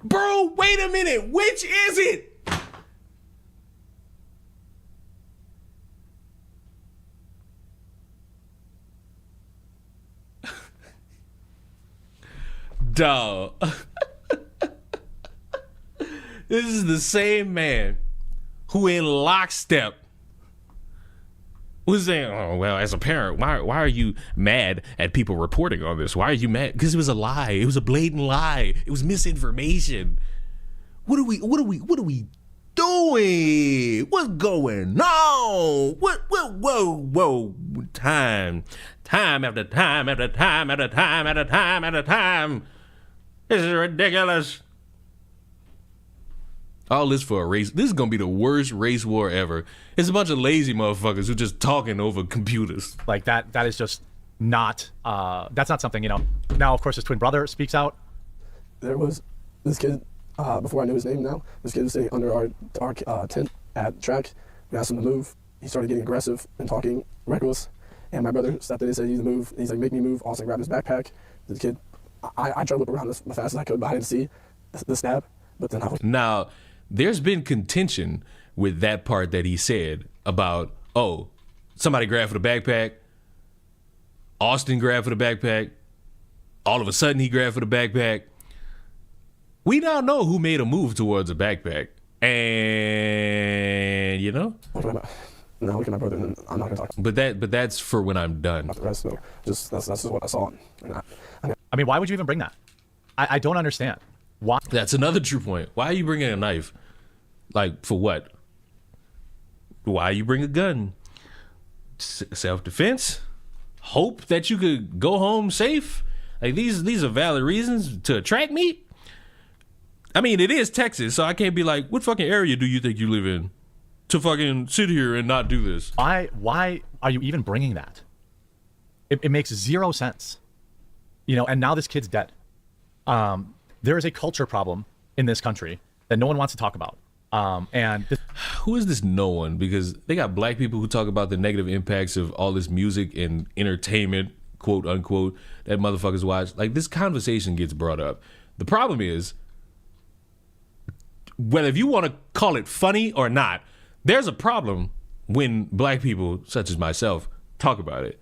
Bro, wait a minute. Which is it? Dog. This is the same man who in lockstep was saying, oh, well, as a parent, why are you mad at people reporting on this? Why are you mad? Because it was a lie. It was a blatant lie. It was misinformation. What are we doing? What's going on? Whoa. Time after time after time after time after time after time. This is ridiculous. All this for a race. This is going to be the worst race war ever. It's a bunch of lazy motherfuckers who just talking over computers. Like that is just not, that's not something, you know. Now, of course, his twin brother speaks out. There was this kid, before I knew his name now, this kid was sitting under our tent at the track. We asked him to move. He started getting aggressive and talking reckless. And my brother stepped in and said, he needs to move. And he's like, make me move. Austin grabbed his backpack. The kid, I tried to whip around as fast as I could, but I didn't see the stab. But then I was... Now, there's been contention with that part that he said about, oh, somebody grabbed for the backpack. Austin grabbed for the backpack. All of a sudden, he grabbed for the backpack. We now know who made a move towards a backpack. And, you know? Now look at my brother, and I'm not gonna talk. But that's for when I'm done. About the rest, so that's just what I saw. And I mean, why would you even bring that? I don't understand why. That's another true point. Why are you bringing a knife? Like, for what? Why you bring a gun? Self-defense? Hope that you could go home safe? Like, these are valid reasons to attract me? I mean, it is Texas, so I can't be like, what fucking area do you think you live in to fucking sit here and not do this? Why are you even bringing that? It makes zero sense. You know, and now this kid's dead. There is a culture problem in this country that no one wants to talk about. Who is this no one? Because they got black people who talk about the negative impacts of all this music and entertainment, quote unquote, that motherfuckers watch. Like, this conversation gets brought up. The problem is, whether if you want to call it funny or not, there's a problem when black people, such as myself, talk about it.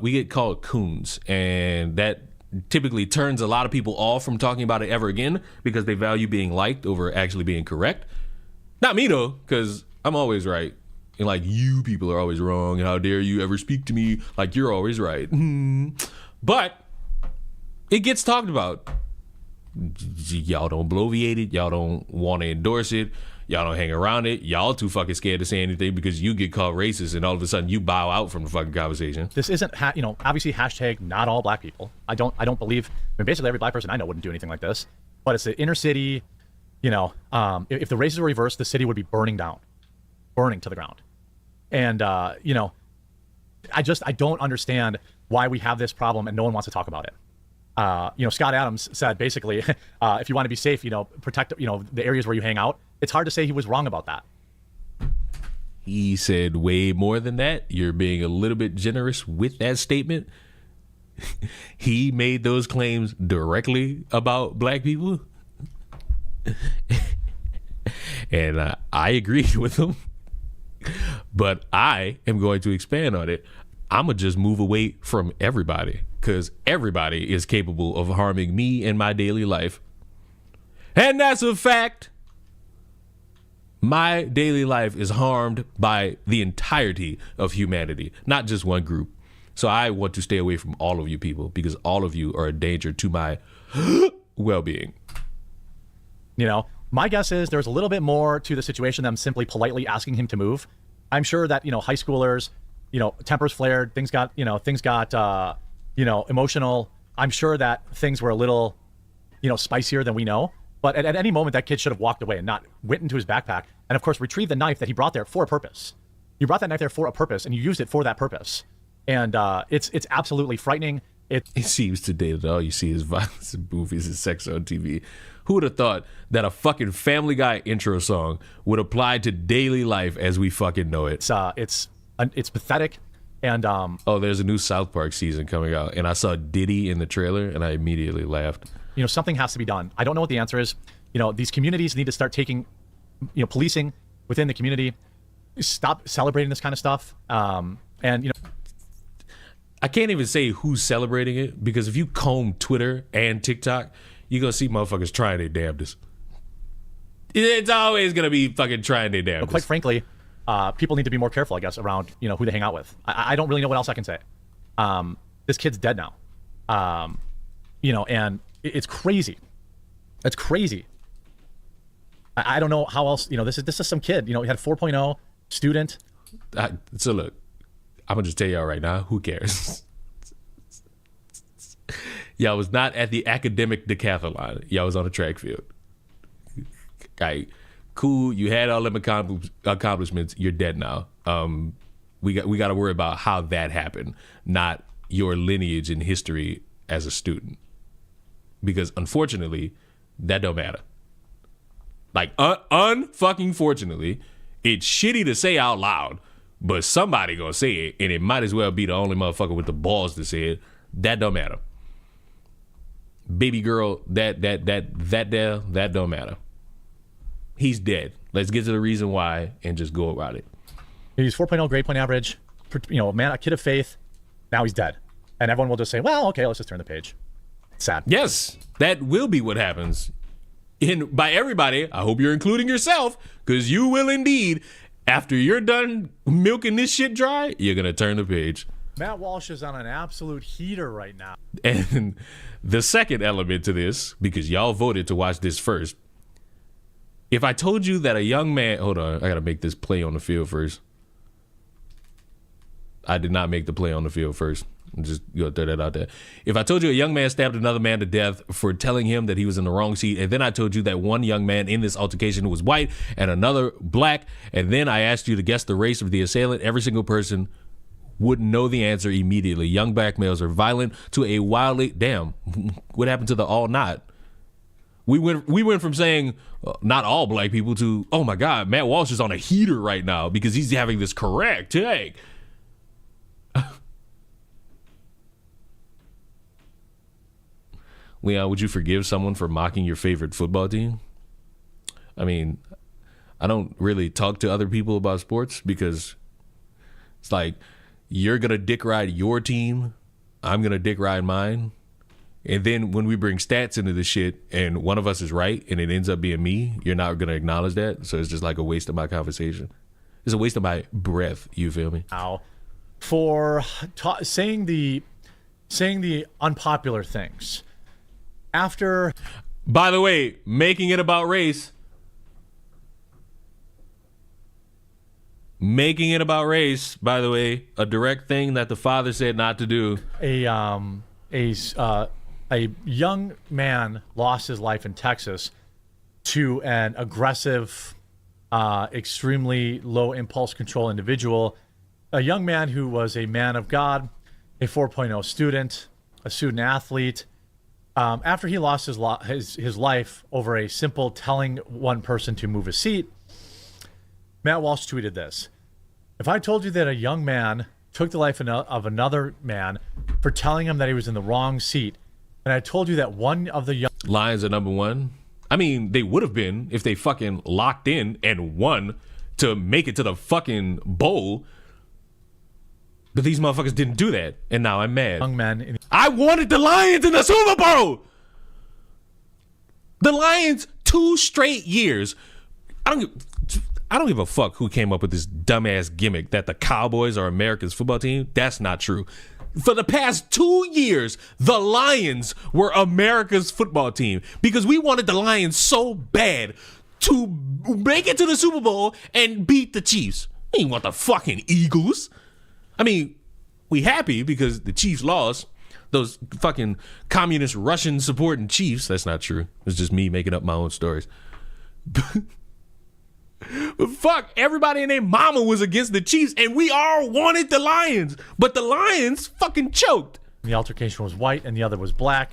We get called coons, and that typically turns a lot of people off from talking about it ever again because they value being liked over actually being correct. Not me, though, because I'm always right. And, like, you people are always wrong. And how dare you ever speak to me like you're always right. But it gets talked about. Y'all don't bloviate it. Y'all don't want to endorse it. Y'all don't hang around it. Y'all too fucking scared to say anything because you get called racist and all of a sudden you bow out from the fucking conversation. This isn't, obviously hashtag not all black people. I don't believe, basically every black person I know wouldn't do anything like this. But it's the inner city, if the races were reversed, the city would be burning to the ground. And, I don't understand why we have this problem and no one wants to talk about it. Scott Adams said basically, if you want to be safe, protect, the areas where you hang out. It's hard to say he was wrong about that. He said way more than that. You're being a little bit generous with that statement. He made those claims directly about black people. And I agree with him. But I am going to expand on it. I'm going to just move away from everybody because everybody is capable of harming me in my daily life. And that's a fact. My daily life is harmed by the entirety of humanity, not just one group. So I want to stay away from all of you people because all of you are a danger to my well-being. My guess is there's a little bit more to the situation than simply politely asking him to move. I'm sure that, high schoolers, tempers flared, things got emotional. I'm sure that things were a little, spicier than we know. But at any moment, that kid should have walked away and not went into his backpack and, of course, retrieved the knife that he brought there for a purpose. You brought that knife there for a purpose, and you used it for that purpose. And it's absolutely frightening. It seems today that all you see is violence in movies and sex on TV. Who would have thought that a fucking Family Guy intro song would apply to daily life as we fucking know it? It's pathetic. And there's a new South Park season coming out, and I saw Diddy in the trailer, and I immediately laughed. Something has to be done. I don't know what the answer is. These communities need to start taking, policing within the community. Stop celebrating this kind of stuff. I can't even say who's celebrating it because if you comb Twitter and TikTok, you're going to see motherfuckers trying their damnedest. It's always going to be fucking trying their damnedest. But quite frankly, people need to be more careful, I guess, around, who they hang out with. I don't really know what else I can say. This kid's dead now. And it's crazy. It's crazy. I don't know how else, this is some kid, he had a 4.0 student. So look, I'm going to just tell y'all right now, who cares? Y'all was not at the academic decathlon. Y'all was on a track field. Right. Cool. You had all them accomplishments. You're dead now. We got to worry about how that happened, not your lineage and history as a student. Because unfortunately, that don't matter. Like, unfucking fortunately, it's shitty to say out loud, but somebody gonna say it, and it might as well be the only motherfucker with the balls to say it. That don't matter. Baby girl, that don't matter. He's dead. Let's get to the reason why and just go about it. He's 4.0 grade point average, a kid of faith. Now he's dead. And everyone will just say, well, okay, let's just turn the page. Sad. Yes, that will be what happens. And by everybody, I hope you're including yourself, because you will indeed, after you're done milking this shit dry, you're going to turn the page. Matt Walsh is on an absolute heater right now. And the second element to this, because y'all voted to watch this first, if I told you that a young man, hold on, I gotta make this play on the field first. I did not make the play on the field first. I'm just gonna throw that out there. If I told you a young man stabbed another man to death for telling him that he was in the wrong seat, and then I told you that one young man in this altercation was white and another black, and then I asked you to guess the race of the assailant, every single person would know the answer immediately. Young black males are violent to a wildly, damn, what happened to the all not? We went from saying not all black people to, oh my God, Matt Walsh is on a heater right now because he's having this correct take. Leon, would you forgive someone for mocking your favorite football team? I mean, I don't really talk to other people about sports because it's like, you're going to dick ride your team, I'm going to dick ride mine. And then when we bring stats into the shit and one of us is right and it ends up being me, you're not going to acknowledge that. So it's just like a waste of my conversation. It's a waste of my breath. You feel me? Now, for saying the unpopular things. After, by the way, making it about race. Making it about race, by the way, a direct thing that the father said not to do. A young man lost his life in Texas to an aggressive, extremely low impulse control individual. A young man who was a man of God, a 4.0 student, a student athlete. After he lost his life over a simple telling one person to move a seat, Matt Walsh tweeted this: "If I told you that a young man took the life of another man for telling him that he was in the wrong seat, and I told you that one of the young..." Lions are number one. I mean, they would have been if they fucking locked in and won to make it to the fucking bowl. But these motherfuckers didn't do that, and now I'm mad. Young men. I wanted the Lions in the Super Bowl. The Lions 2 straight years. I don't give a fuck who came up with this dumbass gimmick that the Cowboys are America's football team. That's not true. For the past 2 years, the Lions were America's football team because we wanted the Lions so bad to make it to the Super Bowl and beat the Chiefs. We didn't want the fucking Eagles. I mean, we happy because the Chiefs lost. Those fucking communist Russian supporting Chiefs. That's not true. It's just me making up my own stories. But fuck, everybody and their mama was against the Chiefs, and we all wanted the Lions. But the Lions fucking choked. The altercation was white and the other was black.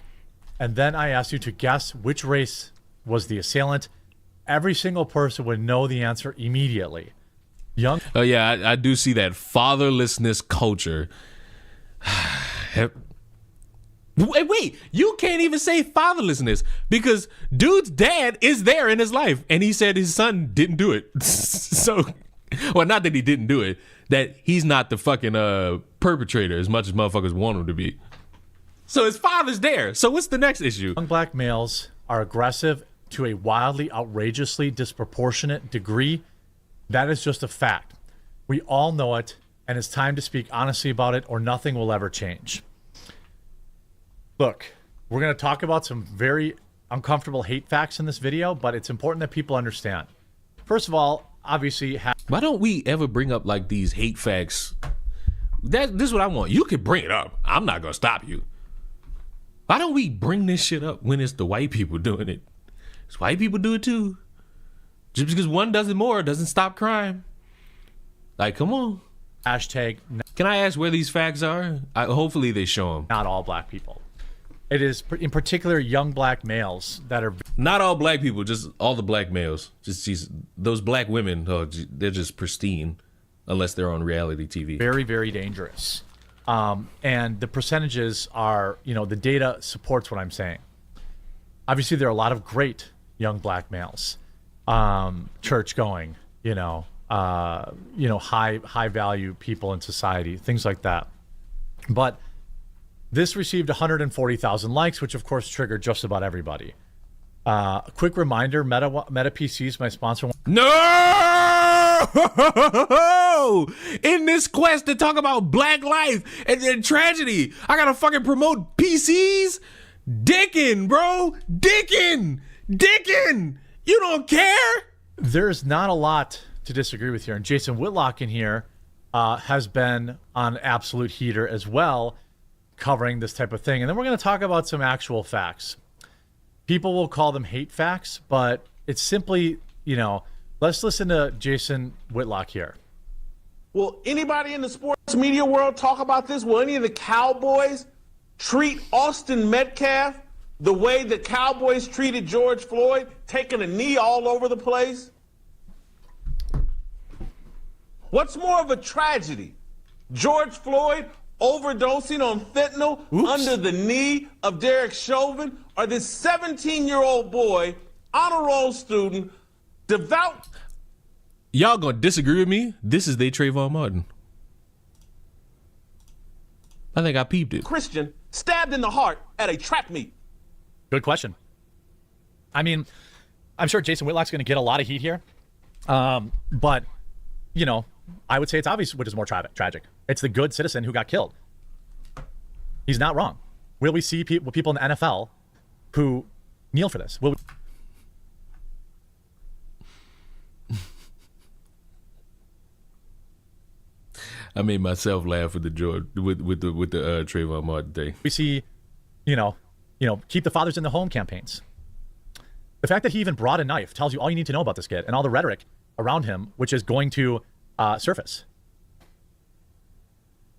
And then I asked you to guess which race was the assailant. Every single person would know the answer immediately. Oh yeah, I do see that fatherlessness culture. Wait, you can't even say fatherlessness because dude's dad is there in his life, and he said his son didn't do it. So, well, not that he didn't do it, that he's not the fucking perpetrator as much as motherfuckers want him to be. So his father's there. So what's the next issue? Young black males are aggressive to a wildly, outrageously disproportionate degree. That is just a fact. We all know it, and it's time to speak honestly about it, or nothing will ever change. Look, we're going to talk about some very uncomfortable hate facts in this video, but it's important that people understand. First of all, obviously... Why don't we ever bring up, like, these hate facts? This is what I want. You can bring it up. I'm not going to stop you. Why don't we bring this shit up when it's the white people doing it? Because white people do it, too. Just because one does it more doesn't stop crime. Like, come on. Hashtag... Can I ask where these facts are? Hopefully they show them. Not all black people. It is, in particular, young black males that are... Not all black people, just all the black males. Just those black women, they're just pristine, unless they're on reality TV. Very, very dangerous. And the percentages are, the data supports what I'm saying. Obviously, there are a lot of great young black males. Church-going, high value people in society, things like that. But this received 140,000 likes, which of course triggered just about everybody. A quick reminder: Meta PCs, my sponsor. No! bro, in this quest to talk about black life and tragedy, I gotta fucking promote PCs? Dickin', bro. Dickin'. You don't care? There's not a lot to disagree with here. And Jason Whitlock in here has been on absolute heater as well, covering this type of thing. And then we're going to talk about some actual facts. People will call them hate facts, but it's simply, let's listen to Jason Whitlock here. Will anybody in the sports media world talk about this? Will any of the Cowboys treat Austin Metcalf the way the Cowboys treated George Floyd, taking a knee all over the place? What's more of a tragedy? George Floyd overdosing on fentanyl under the knee of Derek Chauvin, or this 17-year-old boy, honor roll student, devout... Y'all gonna disagree with me? This is they Trayvon Martin. I think I peeped it. Christian stabbed in the heart at a track meet. Good question. I mean, I'm sure Jason Whitlock's going to get a lot of heat here. But, I would say it's obvious which is more tragic. It's the good citizen who got killed. He's not wrong. Will we see people in the NFL who kneel for this? Will we... I made myself laugh with the Trayvon Martin thing. We see, keep the fathers in the home campaigns. The fact that he even brought a knife tells you all you need to know about this kid and all the rhetoric around him, which is going to surface.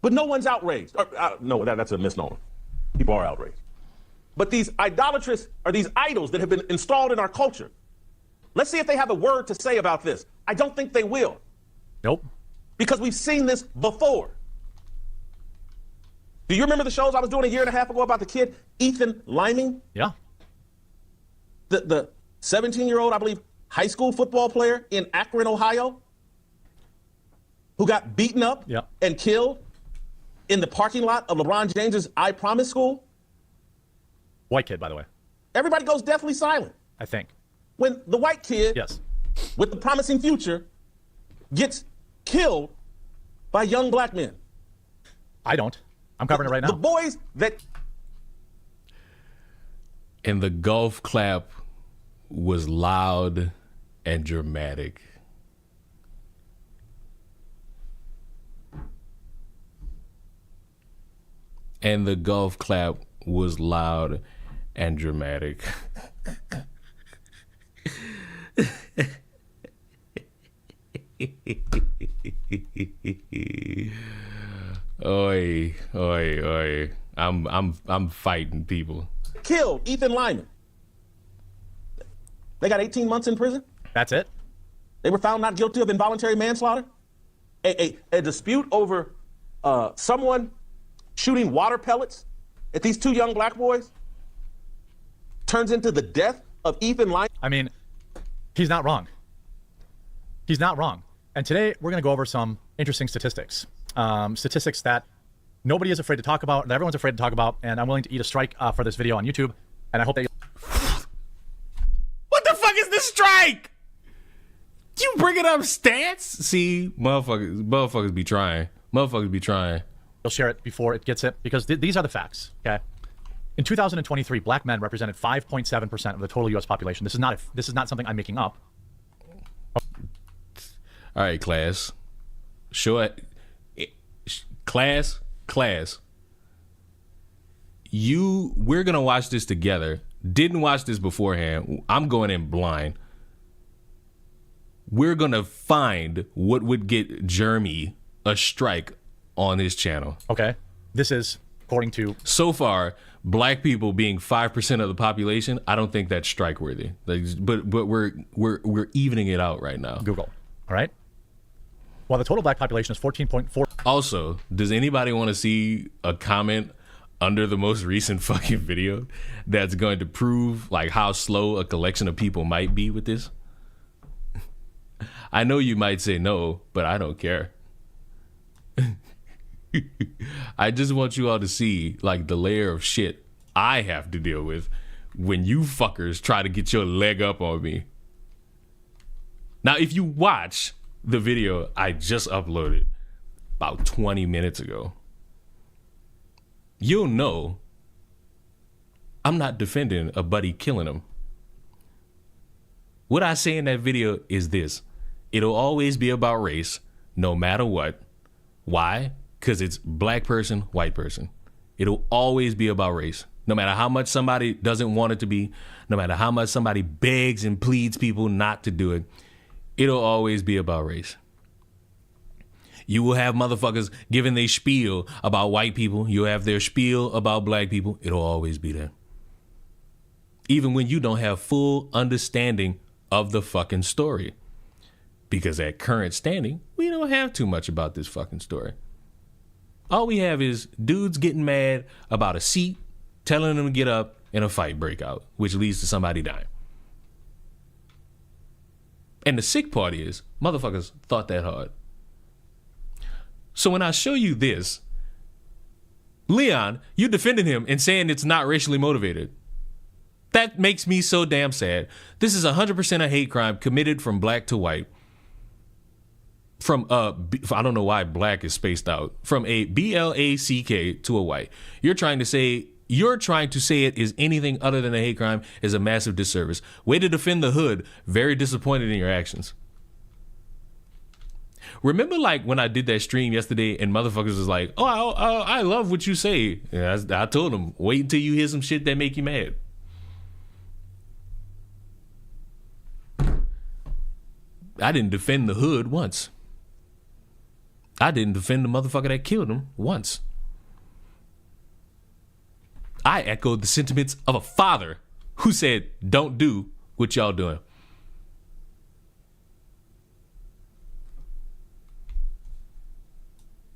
But no one's outraged. No, that's a misnomer. People are outraged. But these idolatrous are these idols that have been installed in our culture. Let's see if they have a word to say about this. I don't think they will. Nope. Because we've seen this before. Do you remember the shows I was doing a year and a half ago about the kid, Ethan Liming? Yeah. The 17-year-old, I believe, high school football player in Akron, Ohio, who got beaten up and killed in the parking lot of LeBron James's I Promise school. White kid, by the way. Everybody goes deathly silent. I think. When the white kid, yes, with the promising future, gets killed by young black men. I don't. I'm covering it right now. The boys that... And the golf clap was loud and dramatic. And the golf clap was loud and dramatic. Oi, oi, oi. I'm fighting people. Killed Ethan Lyman. They got 18 months in prison. That's it? They were found not guilty of involuntary manslaughter. A dispute over someone shooting water pellets at these two young black boys turns into the death of Ethan Lyman. I mean, he's not wrong. He's not wrong. And today we're going to go over some interesting statistics. Statistics that nobody is afraid to talk about, that everyone's afraid to talk about, and I'm willing to eat a strike for this video on YouTube, and I hope that you... What the fuck is this strike? You bringing up stats? See, motherfuckers be trying. Motherfuckers be trying. You'll share it before it gets it, because these are the facts, okay? In 2023, black men represented 5.7% of the total U.S. population. This is not something I'm making up. All right, class. Show it. Class. We're going to watch this together. Didn't watch this beforehand. I'm going in blind. We're going to find what would get Jeremy a strike on his channel. Okay. This is according to... So far, black people being 5% of the population, I don't think that's strike worthy. But we're evening it out right now. Google. All right. While the total black population is 14.4. Also, does anybody want to see a comment under the most recent fucking video that's going to prove like how slow a collection of people might be with this? I know you might say no, but I don't care. I just want you all to see like the layer of shit I have to deal with when you fuckers try to get your leg up on me. Now, if you watch the video I just uploaded about 20 minutes ago, you'll know I'm not defending a buddy killing him. What I say in that video is this: it'll always be about race, no matter what. Why? Because it's black person, white person. It'll always be about race. No matter how much somebody doesn't want it to be, no matter how much somebody begs and pleads people not to do it, it'll always be about race. You will have motherfuckers giving their spiel about white people. You'll have their spiel about black people. It'll always be there. Even when you don't have full understanding of the fucking story. Because at current standing, we don't have too much about this fucking story. All we have is dudes getting mad about a seat, telling them to get up, and a fight break out, which leads to somebody dying. And the sick part is, motherfuckers thought that hard. So when I show you this, Leon, you defending him and saying it's not racially motivated. That makes me so damn sad. This is 100% a hate crime committed from black to white. From I don't know why black is spaced out. From a BLACK to a white. You're trying to say it is anything other than a hate crime is a massive disservice. Way to defend the hood. Very disappointed in your actions. Remember, like, when I did that stream yesterday and motherfuckers was like, oh, I love what you say. Yeah, I told them, wait until you hear some shit that make you mad. I didn't defend the hood once. I didn't defend the motherfucker that killed him once. I echoed the sentiments of a father who said, don't do what y'all doing.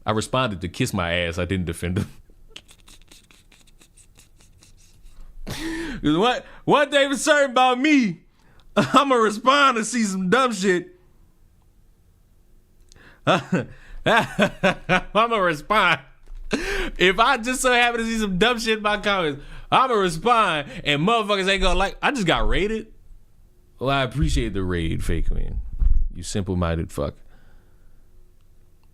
I responded to kiss my ass. I didn't defend him. What they was certain about me, I'ma respond to see some dumb shit. I'ma respond. If I just so happen to see some dumb shit in my comments, I'ma respond, and motherfuckers ain't gonna like. I just got raided. Well, I appreciate the raid, fake queen. You simple-minded fuck.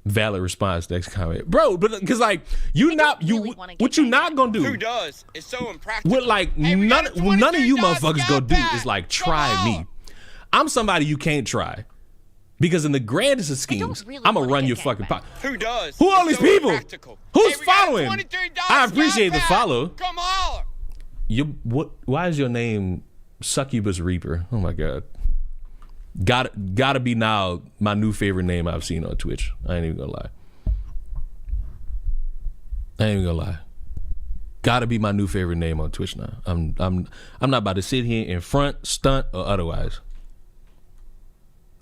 Valid response. Next comment, bro. But because like you not you what you not gonna do? Who does? It's so impractical. What like hey, none of you motherfuckers gonna do is like try me. I'm somebody you can't try. Because in the grandest of schemes, really I'm gonna run your fucking pot. Who does? Who are all these people? Who's following? I appreciate the follow. Come holler. Why is your name Succubus Reaper? Oh my god. Gotta be now my new favorite name I've seen on Twitch. I ain't even gonna lie. Gotta be my new favorite name on Twitch now. I'm not about to sit here in front, stunt, or otherwise.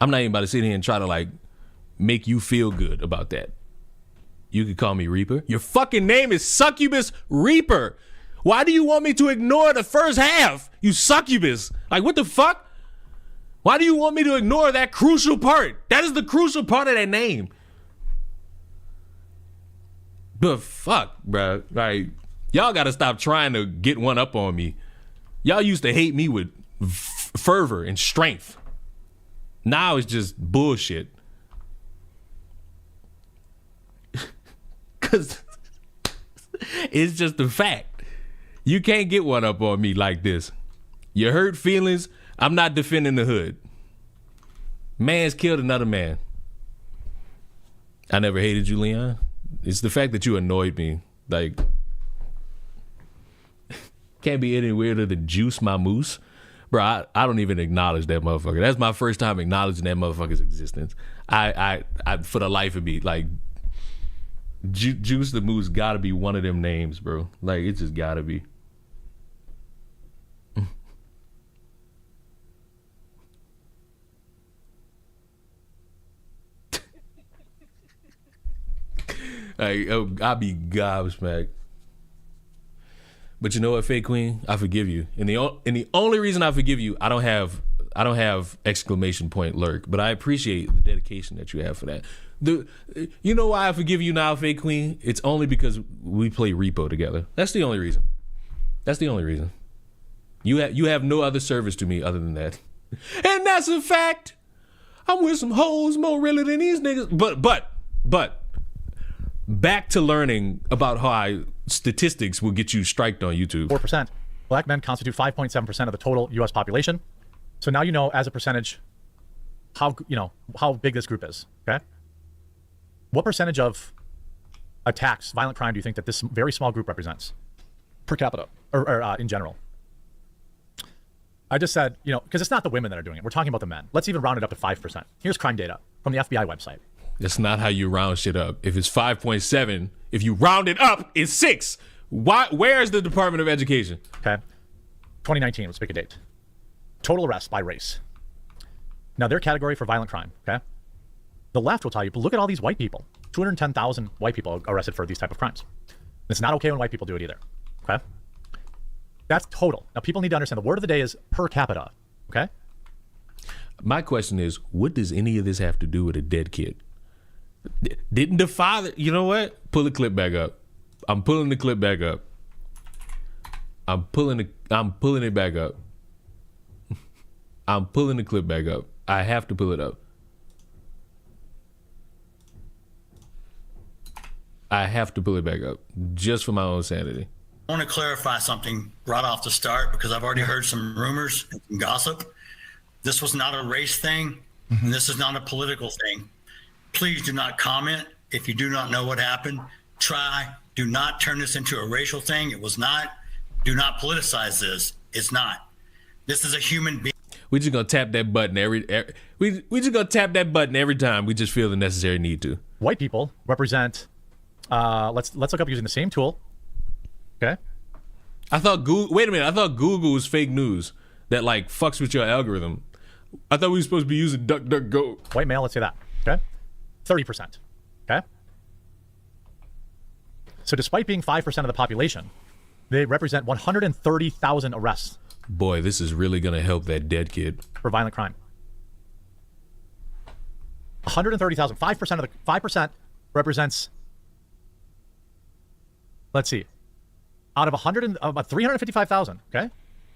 I'm not even about to sit here and try to like make you feel good about that. You could call me Reaper. Your fucking name is Succubus Reaper. Why do you want me to ignore the first half? You succubus. Like what the fuck? Why do you want me to ignore that crucial part? That is the crucial part of that name. But fuck, bro. Like y'all gotta stop trying to get one up on me. Y'all used to hate me with fervor and strength. Now it's just bullshit. Cause it's just a fact. You can't get one up on me like this. You hurt feelings. I'm not defending the hood. Man's killed another man. I never hated you, Leon. It's the fact that you annoyed me. Like, can't be any weirder than Juice My Moose. Bro, I don't even acknowledge that motherfucker. That's my first time acknowledging that motherfucker's existence. I for the life of me, like, Juice the Moose gotta be one of them names, bro. Like, it just gotta be. Like, I'll be gobsmacked. But you know what, Fake Queen? I forgive you. And the only reason I forgive you, I don't have exclamation point lurk, but I appreciate the dedication that you have for that. You know why I forgive you now, Fake Queen? It's only because we play Repo together. That's the only reason. That's the only reason. You have no other service to me other than that. And that's a fact. I'm with some hoes more really than these niggas. But back to learning about how statistics will get you striked on YouTube. 4%. Black men constitute 5.7% of the total U.S. population. So now you know as a percentage how big this group is. Okay. What percentage of attacks, violent crime, do you think that this very small group represents per capita or in general? I just said, because it's not the women that are doing it. We're talking about the men. Let's even round it up to 5%. Here's crime data from the FBI website. That's not how you round shit up. If it's 5.7, if you round it up, it's 6. Where is the Department of Education? Okay. 2019, let's pick a date. Total arrests by race. Now, their category for violent crime, okay? The left will tell you, but look at all these white people. 210,000 white people arrested for these type of crimes. It's not okay when white people do it either, okay? That's total. Now, people need to understand the word of the day is per capita, okay? My question is, what does any of this have to do with a dead kid? Didn't the father... You know what? Pull the clip back up. I'm pulling the clip back up. I'm pulling it back up. I'm pulling the clip back up. I have to pull it up. I have to pull it back up just for my own sanity. I want to clarify something right off the start because I've already heard some rumors and some gossip. This was not a race thing, and this is not a political thing. Please do not comment if you do not know what happened. Do not turn this into a racial thing. It was not. Do not politicize this. It's not. This is a human being. We just gonna tap that button we just gonna tap that button every time we just feel the necessary need to. White people represent. Let's look up using the same tool. Okay. I thought Google was fake news that like fucks with your algorithm. I thought we were supposed to be using DuckDuckGo. White male, let's say that. Okay. 30%. Okay. So despite being 5% of the population, they represent 130,000 arrests. Boy, this is really gonna help that dead kid for violent crime. 130,000. 5% represents. Let's see. Out of 355,000. Okay,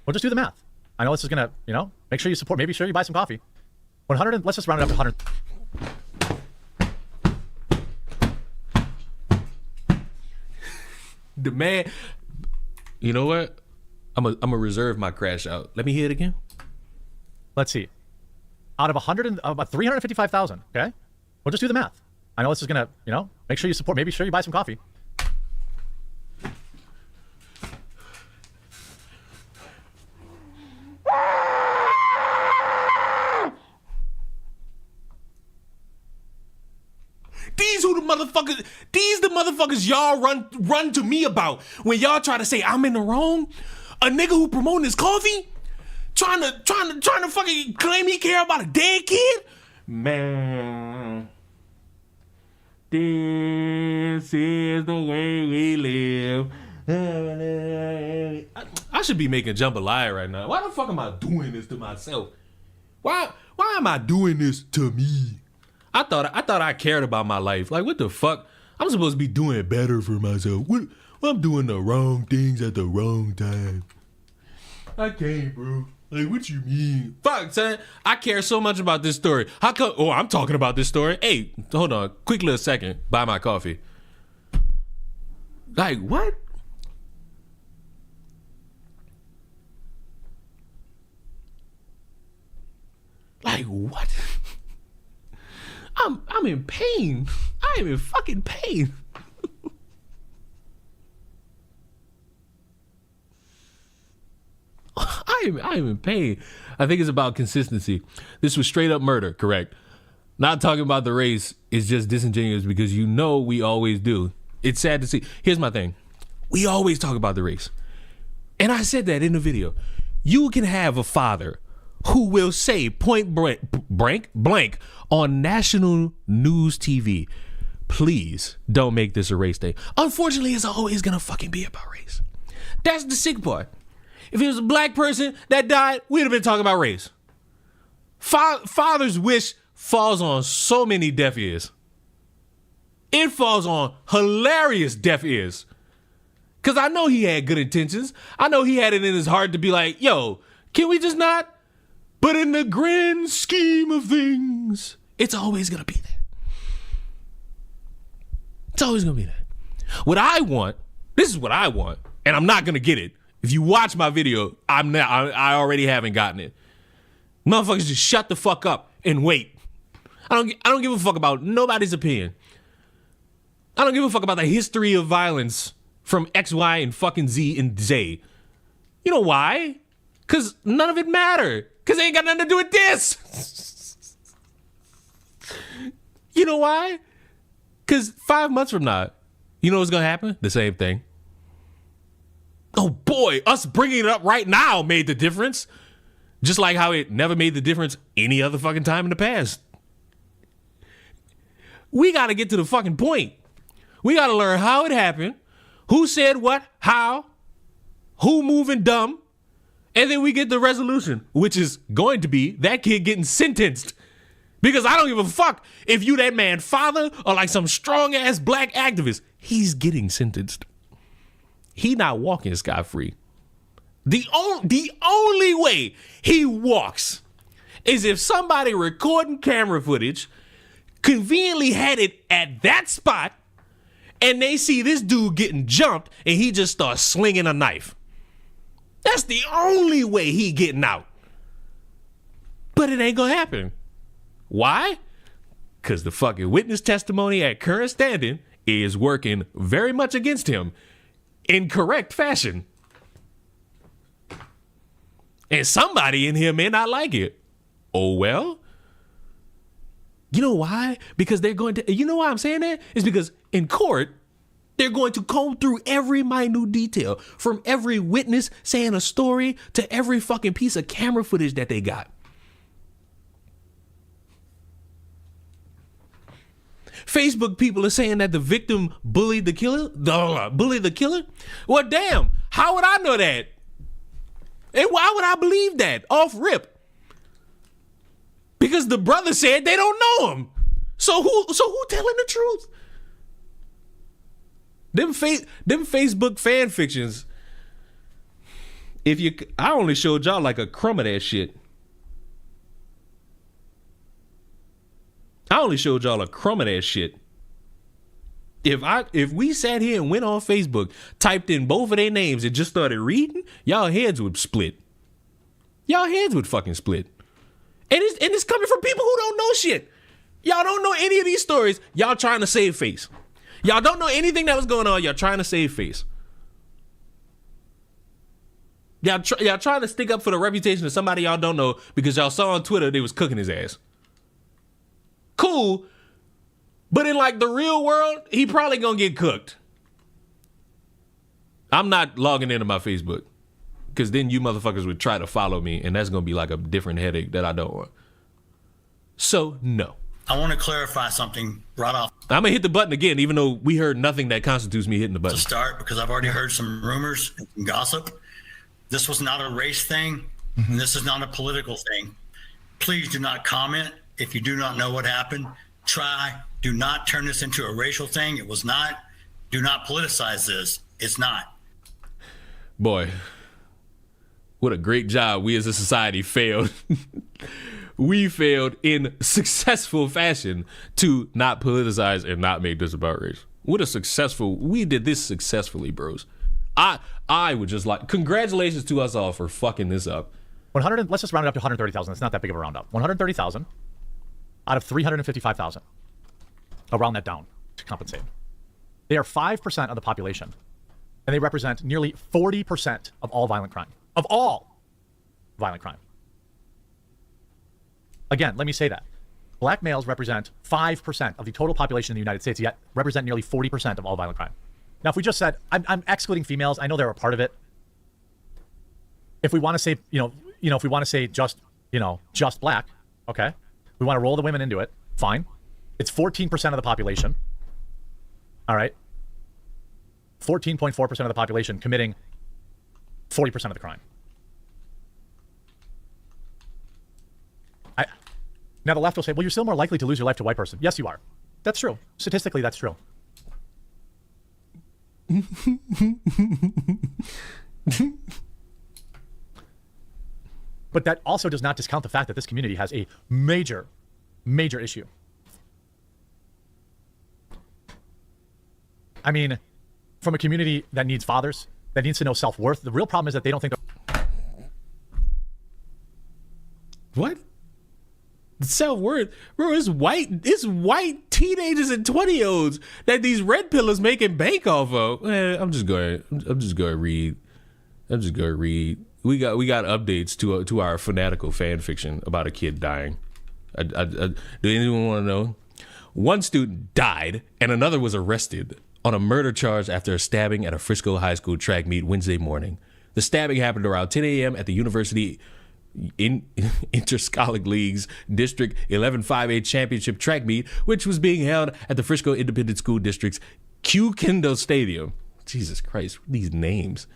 we'll just do the math. I know this is gonna, make sure you support. Maybe sure you buy some coffee. 100. Let's just round it up to 100. The man. You know what? I'm gonna reserve my crash out. Let me hear it again. Let's see. Out of 355,000. Okay, we'll just do the math. I know this is gonna, make sure you support. Maybe sure you buy some coffee. These the motherfuckers y'all run to me about when y'all try to say I'm in the wrong. A nigga who promoting his coffee, trying to fucking claim he care about a dead kid. Man, this is the way we live. I should be making jambalaya right now. Why the fuck am I doing this to myself? Why am I doing this to me? I thought I cared about my life. Like, what the fuck? I'm supposed to be doing better for myself. What I'm doing the wrong things at the wrong time. I can't, bro. Like, what you mean? Fuck, son. I care so much about this story. How come? Oh, I'm talking about this story. Hey, hold on. Quick little second. Buy my coffee. Like, what? Like, what? I'm in pain. I am in fucking pain. I am in pain. I think it's about consistency. This was straight up murder, correct? Not talking about the race is just disingenuous because we always do. It's sad to see. Here's my thing. We always talk about the race. And I said that in the video. You can have a father who will say point blank on national news TV, please don't make this a race thing. Unfortunately, it's always gonna fucking be about race. That's the sick part. If it was a black person that died, we'd have been talking about race. Father's wish falls on so many deaf ears. It falls on hilarious deaf ears. Because I know he had good intentions. I know he had it in his heart to be like, yo, can we just not? But in the grand scheme of things, it's always going to be there. It's always going to be there. What I want, this is what I want, and I'm not going to get it. If you watch my video, I already haven't gotten it. Motherfuckers just shut the fuck up and wait. I don't give a fuck about nobody's opinion. I don't give a fuck about the history of violence from X, Y, and fucking Z and Z. You know why? Because none of it matter. Because it ain't got nothing to do with this. You know why? Because 5 months from now, you know what's going to happen? The same thing. Oh boy, us bringing it up right now made the difference. Just like how it never made the difference any other fucking time in the past. We got to get to the fucking point. We got to learn how it happened, who said what, how, who moving dumb, and then we get the resolution, which is going to be that kid getting sentenced. Because I don't give a fuck if you that man father or like some strong ass black activist. He's getting sentenced. He not walking scot-free. The only way he walks is if somebody recording camera footage conveniently had it at that spot and they see this dude getting jumped and he just starts slinging a knife. That's the only way he getting out. But it ain't gonna happen. Why? Because the fucking witness testimony at current standing is working very much against him in correct fashion. And somebody in here may not like it. Oh, well. You know why? Because they're going to, you know why I'm saying that? It's because in court, they're going to comb through every minute detail from every witness saying a story to every fucking piece of camera footage that they got. Facebook people are saying that the victim bullied the killer. Well, damn, how would I know that? And why would I believe that off rip? Because the brother said they don't know him. So who telling the truth? Them Facebook fan fictions. I only showed y'all like a crumb of that shit. I only showed y'all a crumb of that shit. If we sat here and went on Facebook, typed in both of their names and just started reading, y'all heads would split. Y'all heads would fucking split. And it's coming from people who don't know shit. Y'all don't know any of these stories. Y'all trying to save face. Y'all don't know anything that was going on. Y'all trying to save face. Y'all trying to stick up for the reputation of somebody y'all don't know because y'all saw on Twitter they was cooking his ass. Cool. But in like the real world, he probably gonna get cooked. I'm not logging into my Facebook because then you motherfuckers would try to follow me and that's gonna be like a different headache that I don't want. So no. I want to clarify something right off. I'm gonna hit the button again, even though we heard nothing that constitutes me hitting the button. To start, because I've already heard some rumors and some gossip. This was not a race thing, and this is not a political thing. Please do not comment if you do not know what happened. Do not turn this into a racial thing. It was not. Do not politicize this. It's not. Boy, what a great job we as a society failed. We failed in successful fashion to not politicize and not make this about race. We did this successfully, bros. I would just like, congratulations to us all for fucking this up. Let's just round it up to 130,000. It's not that big of a round up. 130,000 out of 355,000. I'll round that down to compensate. They are 5% of the population, and they represent nearly 40% of all violent crime. Of all violent crime. Again, let me say that. Black males represent 5% of the total population in the United States, yet represent nearly 40% of all violent crime. Now, if we just said, I'm excluding females, I know they're a part of it. If we want to say, if we want to say just black, okay. We want to roll the women into it, fine. It's 14% of the population. All right. 14.4% of the population committing 40% of the crime. Now the left will say, well, you're still more likely to lose your life to a white person. Yes, you are. That's true. Statistically, that's true. But that also does not discount the fact that this community has a major, major issue. I mean, from a community that needs fathers, that needs to know self-worth, the real problem is that they don't think... What? Self-worth? Bro, it's white teenagers and 20-year-olds that these red pillars making bank off of. I'm just going to read. We got updates to our fanatical fan fiction about a kid dying. Do anyone want to know? One student died and another was arrested on a murder charge after a stabbing at a Frisco high school track meet Wednesday morning. The stabbing happened around 10 a.m. at the University Interscholastic League's District 11-5A Championship track meet, which was being held at the Frisco Independent School District's Q Kendall Stadium. Jesus Christ, these names.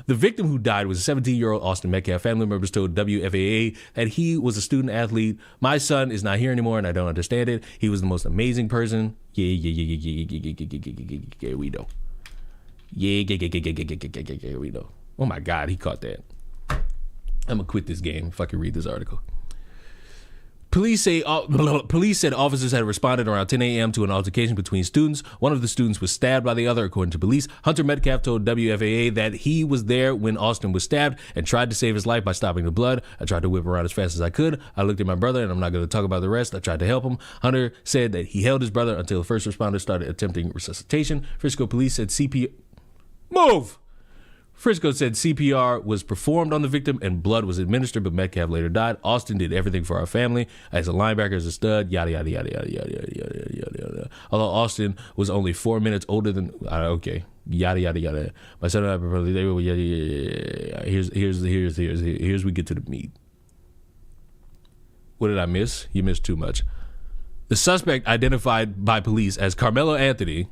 The victim who died was a 17-year-old Austin Metcalf. Family members told WFAA that he was a student athlete. My son is not here anymore, and I don't understand it. He was the most amazing person. Yeah, we know. Yeah, we know. Oh my God, he caught that. I'm gonna quit this game if I can read this article. Police said officers had responded around 10 a.m. to an altercation between students. One of the students was stabbed by the other, according to police. Hunter Metcalf told WFAA that he was there when Austin was stabbed and tried to save his life by stopping the blood. I tried to whip around as fast as I could. I looked at my brother, and I'm not going to talk about the rest. I tried to help him. Hunter said that he held his brother until the first responders started attempting resuscitation. Frisco police said Frisco said CPR was performed on the victim and blood was administered, but Metcalf later died. Austin did everything for our family. As a linebacker, as a stud, yada, yada, yada, yada, yada, yada, yada, yada, yada. Although Austin was only 4 minutes older than, yada, yada, yada. My son and I probably, yada, yada, yada. Here's we get to the meat. What did I miss? You missed too much. The suspect, identified by police as Carmelo Anthony,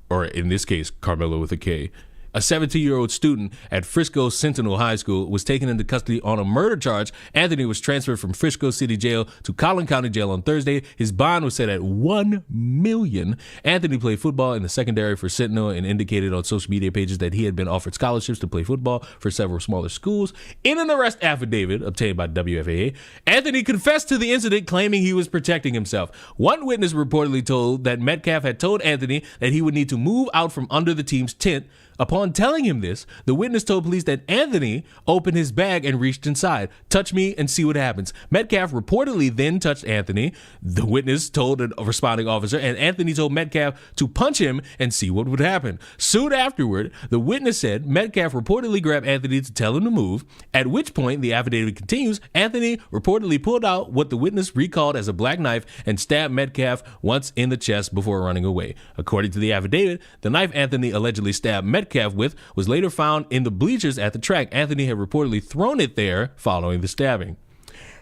or in this case, Carmelo with a K, a 17-year-old student at Frisco Sentinel High School, was taken into custody on a murder charge. Anthony was transferred from Frisco City Jail to Collin County Jail on Thursday. His bond was set at $1 million. Anthony played football in the secondary for Sentinel and indicated on social media pages that he had been offered scholarships to play football for several smaller schools. In an arrest affidavit obtained by WFAA, Anthony confessed to the incident, claiming he was protecting himself. One witness reportedly told that Metcalf had told Anthony that he would need to move out from under the team's tent. Upon telling him this, the witness told police that Anthony opened his bag and reached inside. Touch me and see what happens. Metcalf reportedly then touched Anthony, the witness told a responding officer, and Anthony told Metcalf to punch him and see what would happen. Soon afterward, the witness said Metcalf reportedly grabbed Anthony to tell him to move, at which point, the affidavit continues, Anthony reportedly pulled out what the witness recalled as a black knife and stabbed Metcalf once in the chest before running away. According to the affidavit, the knife Anthony allegedly stabbed Metcalf with was later found in the bleachers at the track. Anthony had reportedly thrown it there following the stabbing.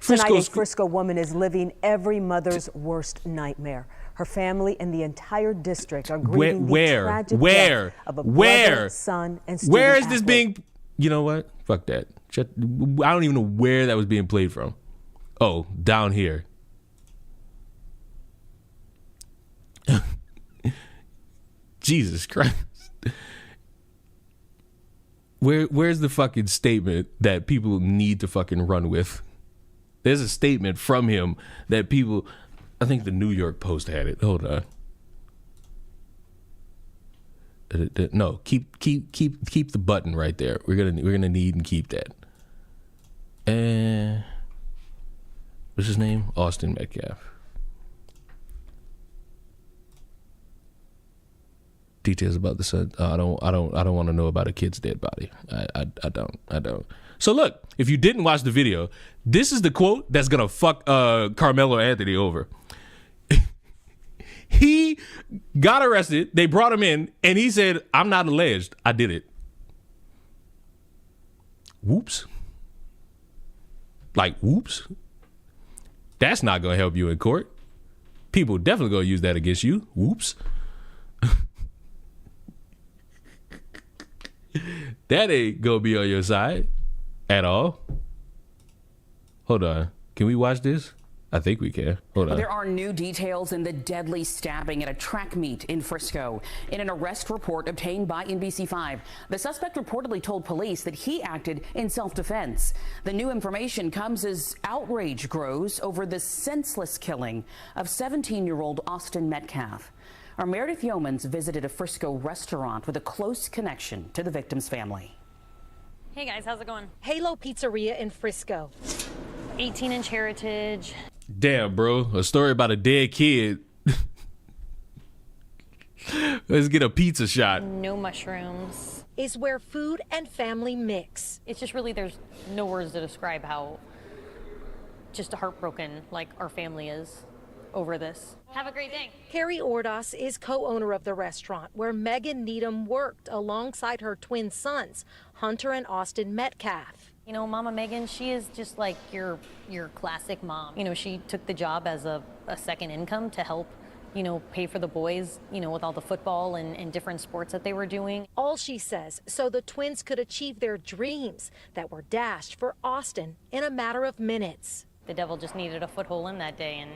Tonight, a Frisco woman is living every mother's worst nightmare. Her family and the entire district are grieving the tragic death of a brother, son, and student Where is this athlete. being... You know what? Fuck that. I don't even know where that was being played from. Oh, down here. Jesus Christ. Where's the fucking statement that people need to fucking run with? There's a statement from him that people, I think the New York Post had it. Hold on. No, keep the button right there. We're gonna need and keep that. And what's his name? Austin Metcalf. Details about the son. I don't want to know about a kid's dead body. I don't. So look, if you didn't watch the video, this is the quote that's gonna fuck Carmelo Anthony over. He got arrested. They brought him in, and he said, "I'm not alleged. I did it." Whoops. Like whoops. That's not gonna help you in court. People definitely gonna use that against you. Whoops. That ain't gonna be on your side at all. Hold on. Can we watch this? I think we can. Hold on. There are new details in the deadly stabbing at a track meet in Frisco. In an arrest report obtained by NBC5, the suspect reportedly told police that he acted in self-defense. The new information comes as outrage grows over the senseless killing of 17-year-old Austin Metcalf. Our Meredith Yeomans visited a Frisco restaurant with a close connection to the victim's family. Hey guys, how's it going? Halo Pizzeria in Frisco. 18-inch heritage. Damn, bro. A story about a dead kid. Let's get a pizza shot. No mushrooms. Is where food and family mix. It's just really, there's no words to describe how just heartbroken like our family is over this. Have a great day. Carrie Ordas is co-owner of the restaurant where Megan Needham worked alongside her twin sons, Hunter and Austin Metcalf. You know, Mama Megan, she is just like your classic mom. You know, she took the job as a second income to help, you know, pay for the boys, you know, with all the football and different sports that they were doing. All she says, so the twins could achieve their dreams that were dashed for Austin in a matter of minutes. The devil just needed a foothold in that day, and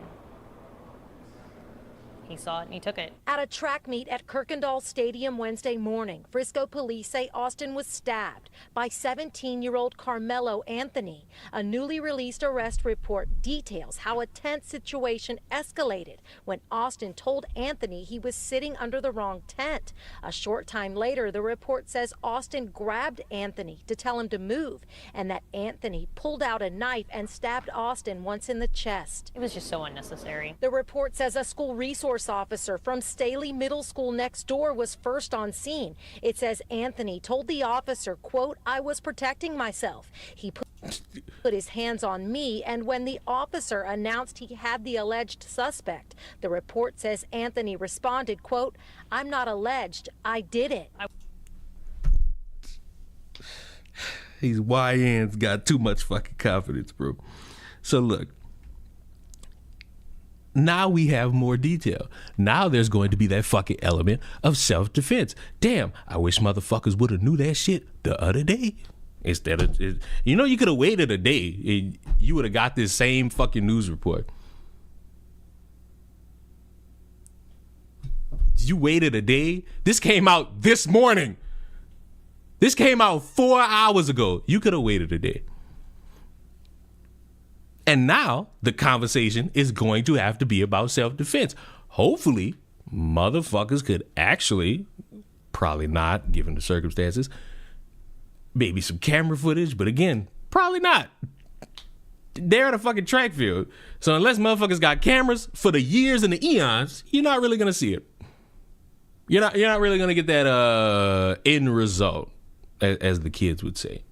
he saw it and he took it. At a track meet at Kirkendall Stadium Wednesday morning, Frisco police say Austin was stabbed by 17-year-old Carmelo Anthony. A newly released arrest report details how a tense situation escalated when Austin told Anthony he was sitting under the wrong tent. A short time later, the report says Austin grabbed Anthony to tell him to move, and that Anthony pulled out a knife and stabbed Austin once in the chest. It was just so unnecessary. The report says a school resource officer from Staley Middle School next door was first on scene. It says Anthony told the officer, quote, "I was protecting myself. He put his hands on me," and when the officer announced he had the alleged suspect, the report says Anthony responded, quote, "I'm not alleged, I did it." These YNs got too much fucking confidence, bro. So look, now we have more detail. Now there's going to be that fucking element of self-defense. Damn, I wish motherfuckers would have knew that shit the other day. Instead of, you know, you could have waited a day and you would have got this same fucking news report. You waited a day? This came out this morning. This came out 4 hours ago. You could have waited a day. And now the conversation is going to have to be about self-defense. Hopefully, motherfuckers could actually, probably not given the circumstances, maybe some camera footage, but again, probably not. They're at a fucking track field. So unless motherfuckers got cameras for the years and the eons, you're not really gonna see it. You're not really gonna get that end result, as the kids would say.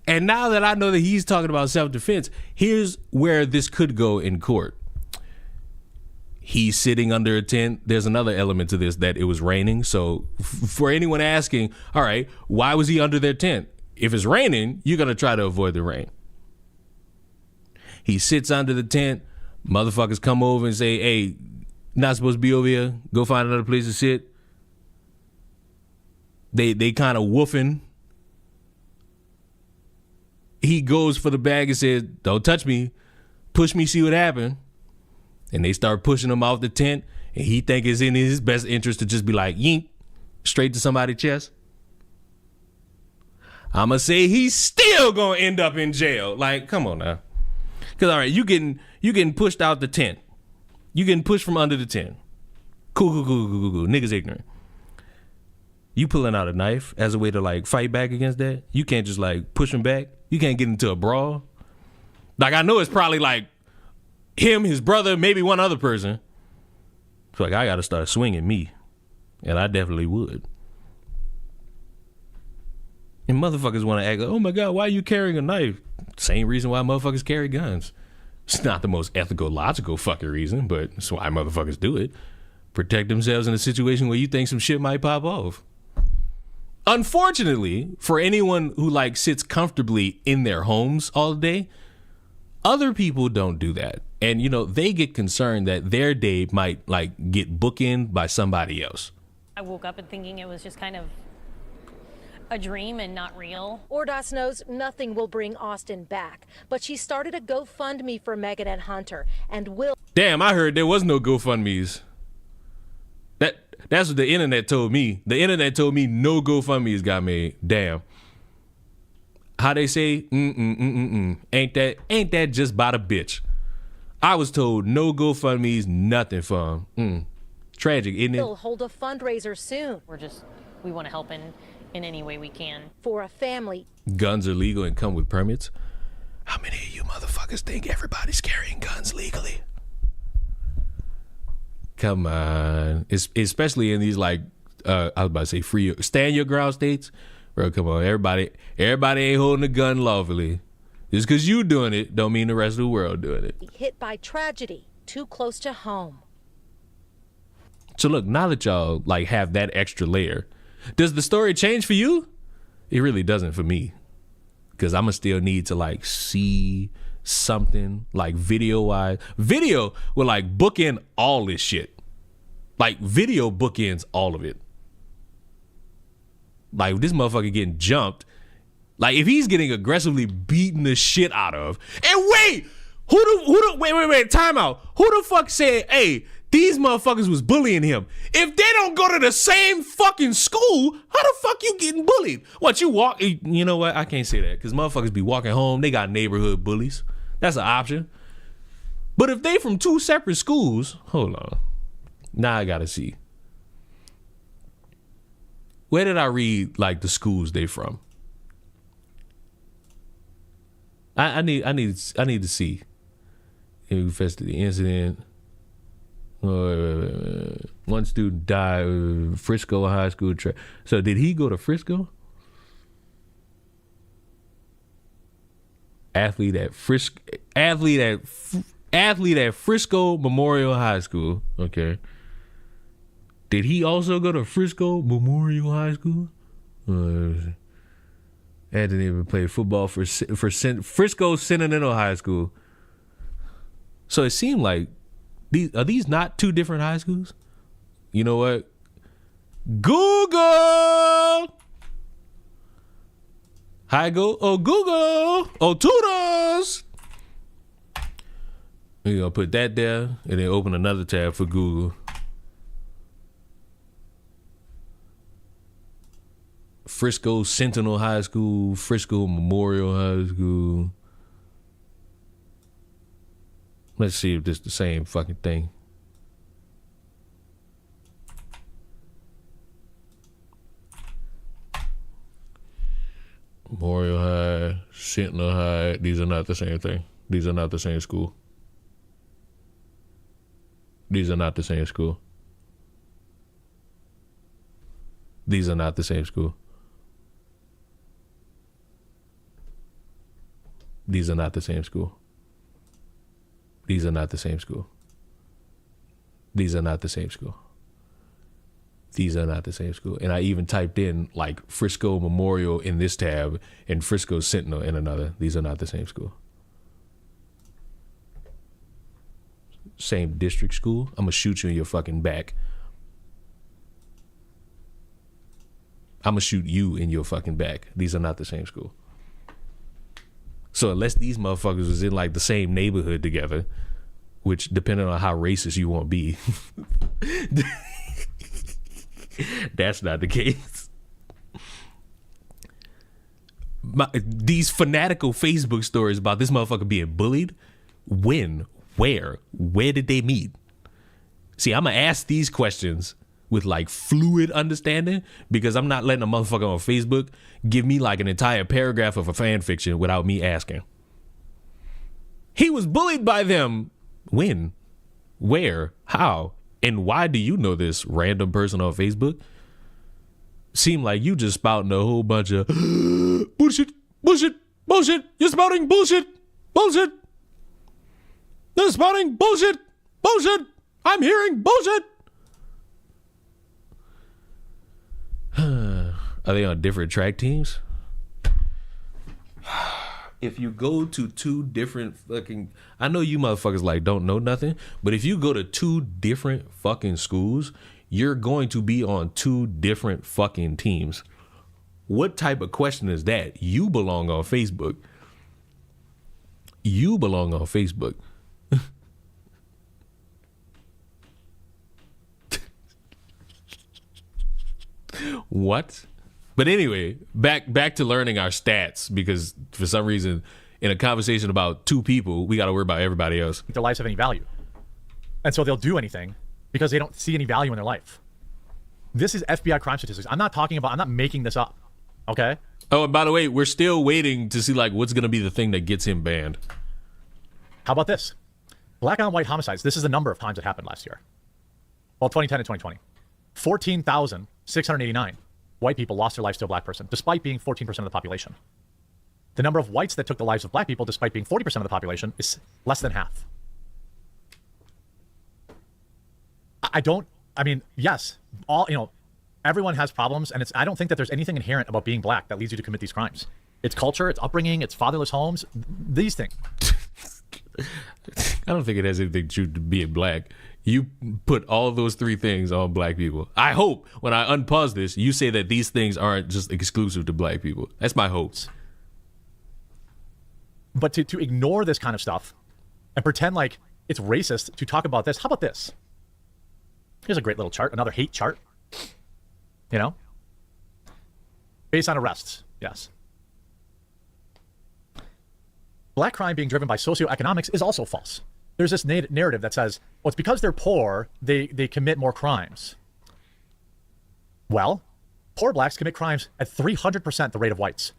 And now that I know that he's talking about self-defense, here's where this could go in court. He's sitting under a tent. There's another element to this, that it was raining. So for anyone asking, all right, why was he under their tent? If it's raining, you're going to try to avoid the rain. He sits under the tent. Motherfuckers come over and say, hey, not supposed to be over here. Go find another place to sit. They kind of woofing. He goes for the bag and says, don't touch me. Push me, see what happened. And they start pushing him off the tent. And he think it's in his best interest to just be like, yink, straight to somebody's chest. I'ma say he's still gonna end up in jail. Like, come on now. Cause all right, you getting pushed out the tent. You getting pushed from under the tent. Cool. Niggas ignorant. You pulling out a knife as a way to like fight back against that. You can't just like push him back. You can't get into a brawl. Like, I know it's probably like him, his brother, maybe one other person. It's like, I got to start swinging me. And I definitely would. And motherfuckers want to act like, oh my God, why are you carrying a knife? Same reason why motherfuckers carry guns. It's not the most ethical, logical fucking reason, but it's why motherfuckers do it. Protect themselves in a situation where you think some shit might pop off. Unfortunately, for anyone who like sits comfortably in their homes all day, other people don't do that. And, you know, they get concerned that their day might like get bookended by somebody else. I woke up and thinking it was just kind of a dream and not real. Ordas knows nothing will bring Austin back, but she started a GoFundMe for Megan and Hunter and will. Damn, I heard there was no GoFundMes. That's what the internet told me. The internet told me no GoFundMes got made. Damn. How they say, ain't that just by the bitch? I was told no GoFundMes, nothing for them. Tragic, isn't it? We'll hold a fundraiser soon. We want to help in any way we can. For a family. Guns are legal and come with permits. How many of you motherfuckers think everybody's carrying guns legally? Come on. Especially in these, like, I was about to say free, stand your ground states. Bro, come on. Everybody ain't holding a gun lawfully. Just because you doing it don't mean the rest of the world doing it. Hit by tragedy, too close to home. So look, now that y'all like have that extra layer, does the story change for you? It really doesn't for me. Because I'm going to still need to like see something like video-wise. Video will like bookend all this shit. Like video bookends all of it. Like this motherfucker getting jumped. Like if he's getting aggressively beaten the shit out of. And wait, wait, time out. Who the fuck said, hey, these motherfuckers was bullying him? If they don't go to the same fucking school, how the fuck you getting bullied? What, you walk, you know what? I can't say that because motherfuckers be walking home. They got neighborhood bullies. That's an option. But if they from two separate schools, hold on. Now I gotta see. Where did I read like the schools they from? I need to see. Infested the incident. One student died. Frisco High School. So did he go to Frisco? Athlete at Frisco Memorial High School. Okay. Did he also go to Frisco Memorial High School? Anthony even played football for Frisco Centennial High School. So it seemed like are these not two different high schools? You know what? Google. Google. Oh, tutors. We're gonna put that there and then open another tab for Google. Frisco Sentinel High School, Frisco Memorial High School. Let's see if this is the same fucking thing. Memorial High, Sentinel High. These are not the same thing. These are not the same school. These are not the same school. These are not the same school. These are not the same school. These are not the same school. These are not the same school. These are not the same school. And I even typed in like Frisco Memorial in this tab and Frisco Sentinel in another. These are not the same school. Same district school. I'm gonna shoot you in your fucking back. I'm gonna shoot you in your fucking back. These are not the same school. So unless these motherfuckers was in like the same neighborhood together, which depending on how racist you want to be, that's not the case. These fanatical Facebook stories about this motherfucker being bullied, when, where did they meet? See, I'm gonna ask these questions with like fluid understanding because I'm not letting a motherfucker on Facebook give me like an entire paragraph of a fan fiction without me asking. He was bullied by them. When? Where? How? And why do you know this, random person on Facebook? Seem like you just spouting a whole bunch of bullshit. You're spouting bullshit. You're spouting bullshit. I'm hearing bullshit. Are they on different track teams? If you go to two different fucking, I know you motherfuckers like don't know nothing, but if you go to two different fucking schools, you're going to be on two different fucking teams. What type of question is that? You belong on Facebook. You belong on Facebook. What? But anyway, back to learning our stats, because for some reason in a conversation about two people, we got to worry about everybody else. Their lives have any value. And so they'll do anything because they don't see any value in their life. This is FBI crime statistics. I'm not making this up. Okay? Oh, and by the way, we're still waiting to see like what's going to be the thing that gets him banned. How about this? Black on white homicides. This is the number of times it happened last year. Well, 2010 and 2020. 14,689 white people lost their lives to a black person, despite being 14% of the population. The number of whites that took the lives of black people, despite being 40% of the population, is less than half. Yes, everyone has problems, and I don't think that there's anything inherent about being black that leads you to commit these crimes. It's culture, it's upbringing, it's fatherless homes, these things. I don't think it has anything to do with being black. You put all of those three things on black people. I hope when I unpause this, you say that these things aren't just exclusive to black people. That's my hopes. But to ignore this kind of stuff and pretend like it's racist to talk about this, how about this? Here's a great little chart, another hate chart. Based on arrests, yes. Black crime being driven by socioeconomics is also false. There's this narrative that says, well, it's because they're poor, they commit more crimes. Well, poor blacks commit crimes at 300% the rate of whites.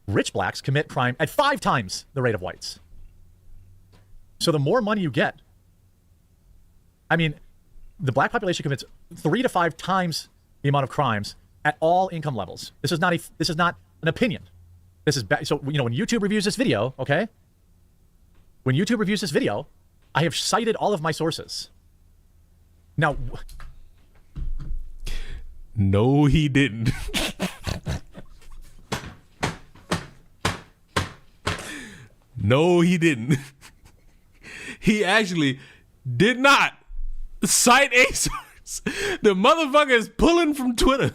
Rich blacks commit crime at 5 times the rate of whites. So the more money you get, the black population commits 3 to 5 times the amount of crimes at all income levels. This is not an opinion. This is so when YouTube reviews this video, okay? When YouTube reviews this video, I have cited all of my sources. Now, no, he didn't. No, he didn't. He actually did not cite a source. The motherfucker is pulling from Twitter.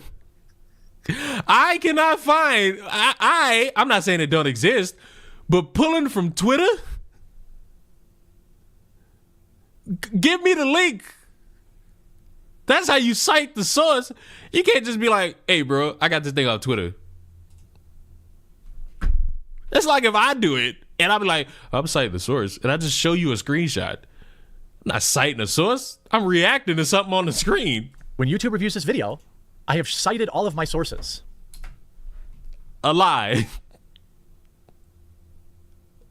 I cannot find, I'm not saying it don't exist, but pulling from Twitter? Give me the link. That's how you cite the source. You can't just be like, hey, bro, I got this thing on Twitter. It's like if I do it and I'll be like, I'm citing the source, and I just show you a screenshot. I'm not citing a source. I'm reacting to something on the screen. When YouTube reviews this video, I have cited all of my sources. A lie.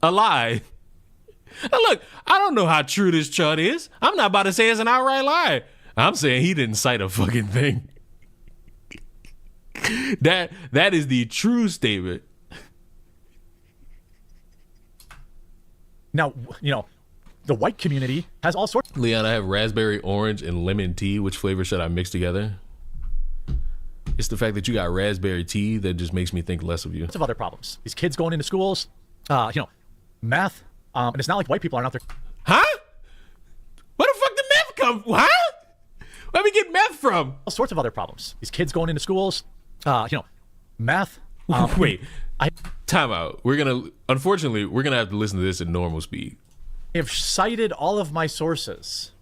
A lie. Now look, I don't know how true this chart is. I'm not about to say it's an outright lie. I'm saying he didn't cite a fucking thing. That is the true statement. Now, the white community has all sorts. Leon, I have raspberry, orange, and lemon tea. Which flavor should I mix together? It's the fact that you got raspberry tea that just makes me think less of you. Lots of other problems. These kids going into schools, math, and it's not like white people are not there. Huh? Where the fuck did meth come from? Huh? Where we get meth from? All sorts of other problems. These kids going into schools, math. Wait, time out. Unfortunately, we're gonna have to listen to this at normal speed. I've cited all of my sources.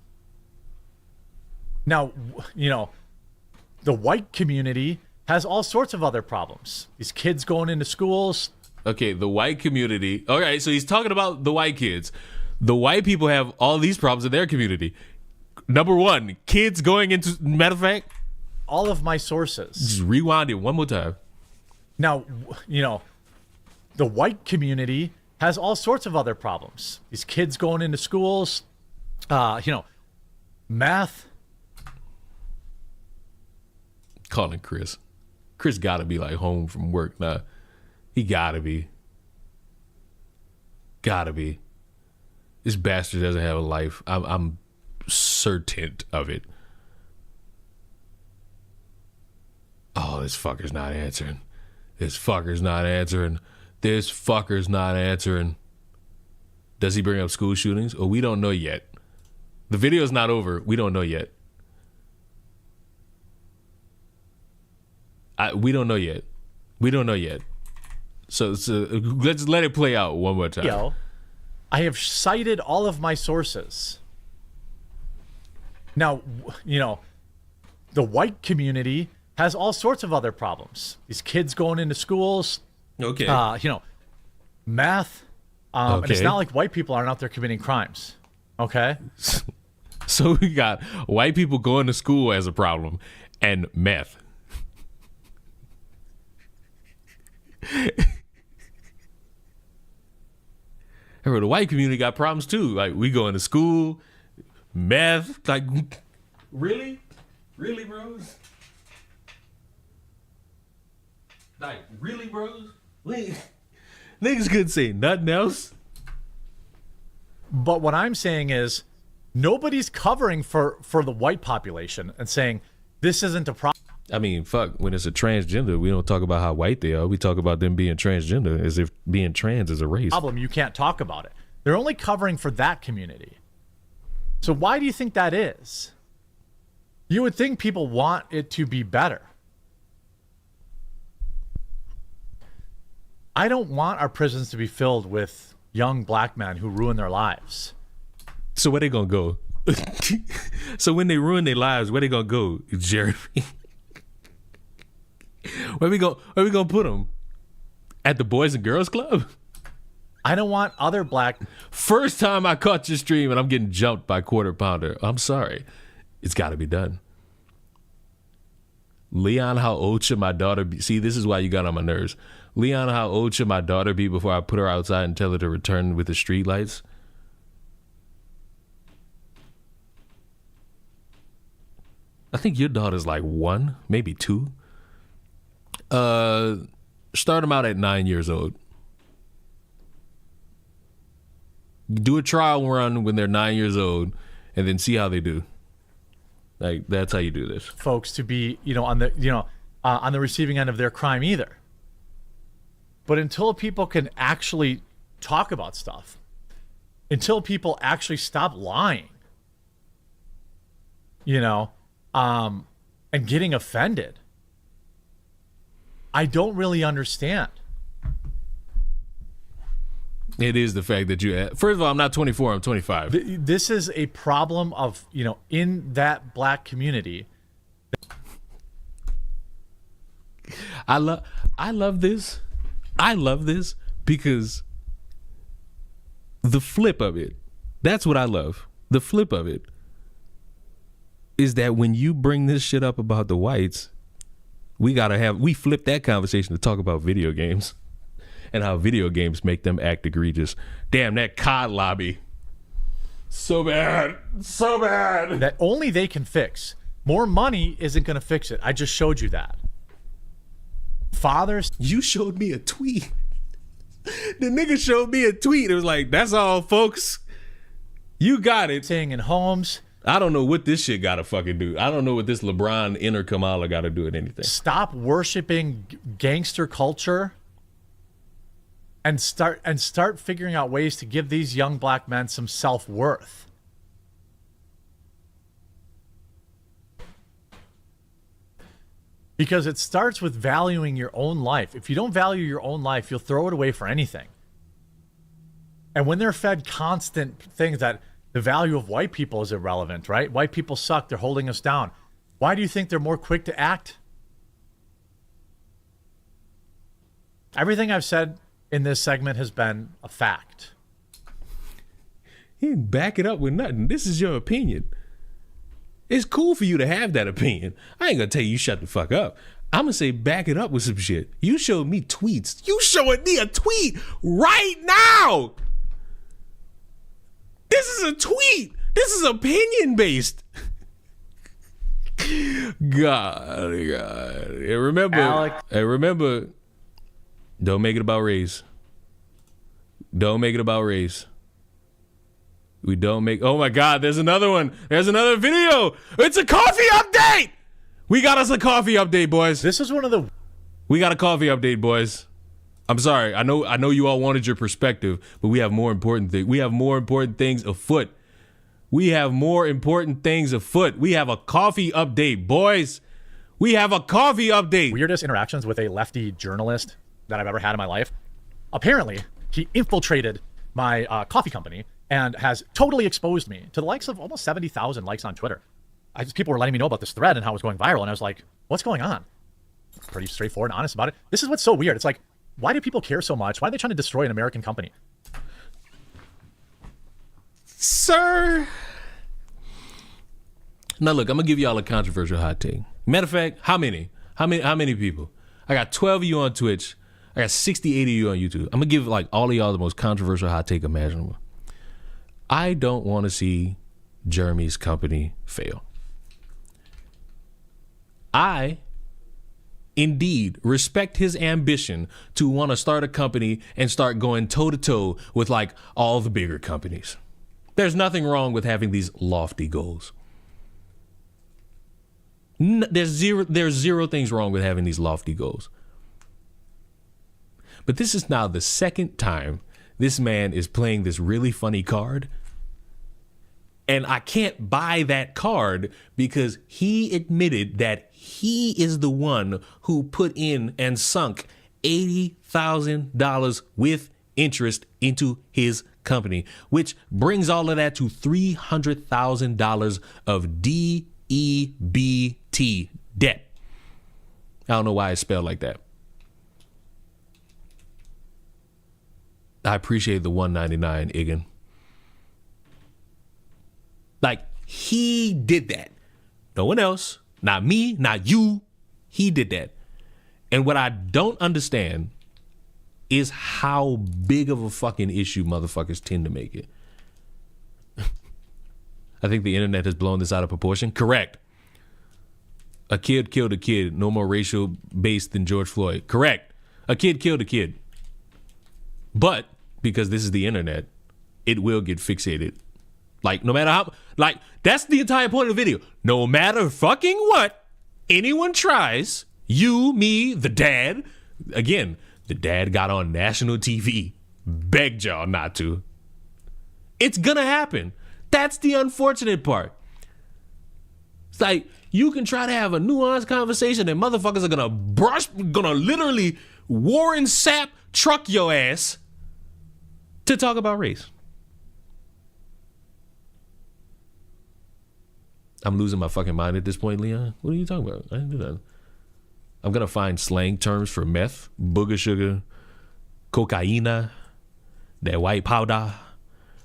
Now, the white community has all sorts of other problems. These kids going into schools. Okay, the white community. All right, so he's talking about the white kids. The white people have all these problems in their community. Number one, kids going into, matter of fact, all of my sources. Just rewind it one more time. Now, the white community has all sorts of other problems. These kids going into schools, math. Calling Chris. Chris gotta be like home from work now. He gotta be. Gotta be. This bastard doesn't have a life. I'm certain of it. Oh, this fucker's not answering. This fucker's not answering. This fucker's not answering. Does he bring up school shootings? Oh, we don't know yet. The video's not over. We don't know yet. We don't know yet. We don't know yet. So let's let it play out one more time. I have cited all of my sources. Now, the white community has all sorts of other problems. These kids going into schools. Okay. Meth. And it's not like white people aren't out there committing crimes. Okay. So we got white people going to school as a problem and meth. The white community got problems too. Like, we going to school, meth. Like, really? Really, bros? Like, really, bros? Niggas couldn't say nothing else. But what I'm saying is nobody's covering for the white population and saying this isn't a problem. I mean, fuck, when it's a transgender, we don't talk about how white they are. We talk about them being transgender as if being trans is a race. Problem, you can't talk about it. They're only covering for that community. So why do you think that is? You would think people want it to be better. I don't want our prisons to be filled with young black men who ruin their lives. So where they gonna go? So when they ruin their lives, where they gonna go, Jeremy? Where we gonna put them? At the Boys and Girls Club? I don't want other black... First time I caught your stream and I'm getting jumped by Quarter Pounder. I'm sorry. It's got to be done. Leon, how old should my daughter be? See, this is why you got on my nerves. Leon, how old should my daughter be before I put her outside and tell her to return with the street lights? I think your daughter's like 1, maybe 2. Start them out at 9 years old. Do a trial run when they're 9 years old, and then see how they do. Like, that's how you do this. Folks to be, on the receiving end of their crime either. But until people can actually talk about stuff, until people actually stop lying, and getting offended, I don't really understand. It is the fact that first of all, I'm not 24, I'm 25. This is a problem of, in that black community. I love this. I love this because the flip of it, that's what I love. The flip of it is that when you bring this shit up about the whites, we flip that conversation to talk about video games. And how video games make them act egregious. Damn, that COD lobby. So bad. So bad. That only they can fix. More money isn't going to fix it. I just showed you that. Fathers. You showed me a tweet. The nigga showed me a tweet. It was like, that's all, folks. You got it. Staying in homes. I don't know what this shit got to fucking do. I don't know what this LeBron inner Kamala got to do with anything. Stop worshiping gangster culture. And start figuring out ways to give these young black men some self-worth. Because it starts with valuing your own life. If you don't value your own life, you'll throw it away for anything. And when they're fed constant things that the value of white people is irrelevant, right? White people suck. They're holding us down. Why do you think they're more quick to act? Everything I've said in this segment has been a fact. He didn't back it up with nothing. This is your opinion. It's cool for you to have that opinion. I ain't gonna tell you shut the fuck up. I'm gonna say back it up with some shit. You showed me tweets. You showing me a tweet right now. This is a tweet. This is opinion based. God. And remember, don't make it about race. Don't make it about race. We don't make... Oh, my God. There's another one. There's another video. It's a coffee update. We got us a coffee update, boys. This is one of the... We got a coffee update, boys. I'm sorry. I know you all wanted your perspective, but we have more important things. We have more important things afoot. We have more important things afoot. We have a coffee update, boys. We have a coffee update. Weirdest interactions with a lefty journalist that I've ever had in my life. Apparently, he infiltrated my coffee company and has totally exposed me to the likes of almost 70,000 likes on Twitter. People were letting me know about this thread and how it was going viral, and I was like, what's going on? Pretty straightforward and honest about it. This is what's so weird. It's like, why do people care so much? Why are they trying to destroy an American company? Sir. Now look, I'm gonna give y'all a controversial hot take. Matter of fact, how many people? I got 12 of you on Twitch. I got 68 of you on YouTube. I'm gonna give like all of y'all the most controversial hot take imaginable. I don't want to see Jeremy's company fail. I indeed respect his ambition to want to start a company and start going toe to toe with like all the bigger companies. There's nothing wrong with having these lofty goals. There's zero things wrong with having these lofty goals. But this is now the second time this man is playing this really funny card. And I can't buy that card because he admitted that he is the one who put in and sunk $80,000 with interest into his company, which brings all of that to $300,000 of DEBT, debt. I don't know why it's spelled like that. I appreciate the $199, Igan. Like, he did that. No one else, not me, not you. He did that. And what I don't understand is how big of a fucking issue motherfuckers tend to make it. I think the internet has blown this out of proportion. Correct. A kid killed a kid. No more racial based than George Floyd. Correct. A kid killed a kid. But because this is the internet, it will get fixated. Like, no matter how, like, that's the entire point of the video. No matter fucking what anyone tries, you, me, the dad, again, the dad got on national TV, begged y'all not to. It's gonna happen. That's the unfortunate part. It's like, you can try to have a nuanced conversation and motherfuckers are gonna literally Warren Sapp truck your ass to talk about race. I'm losing my fucking mind at this point, Leon. What are you talking about? I didn't do that. I'm going to find slang terms for meth, booger sugar, cocaina, that white powder.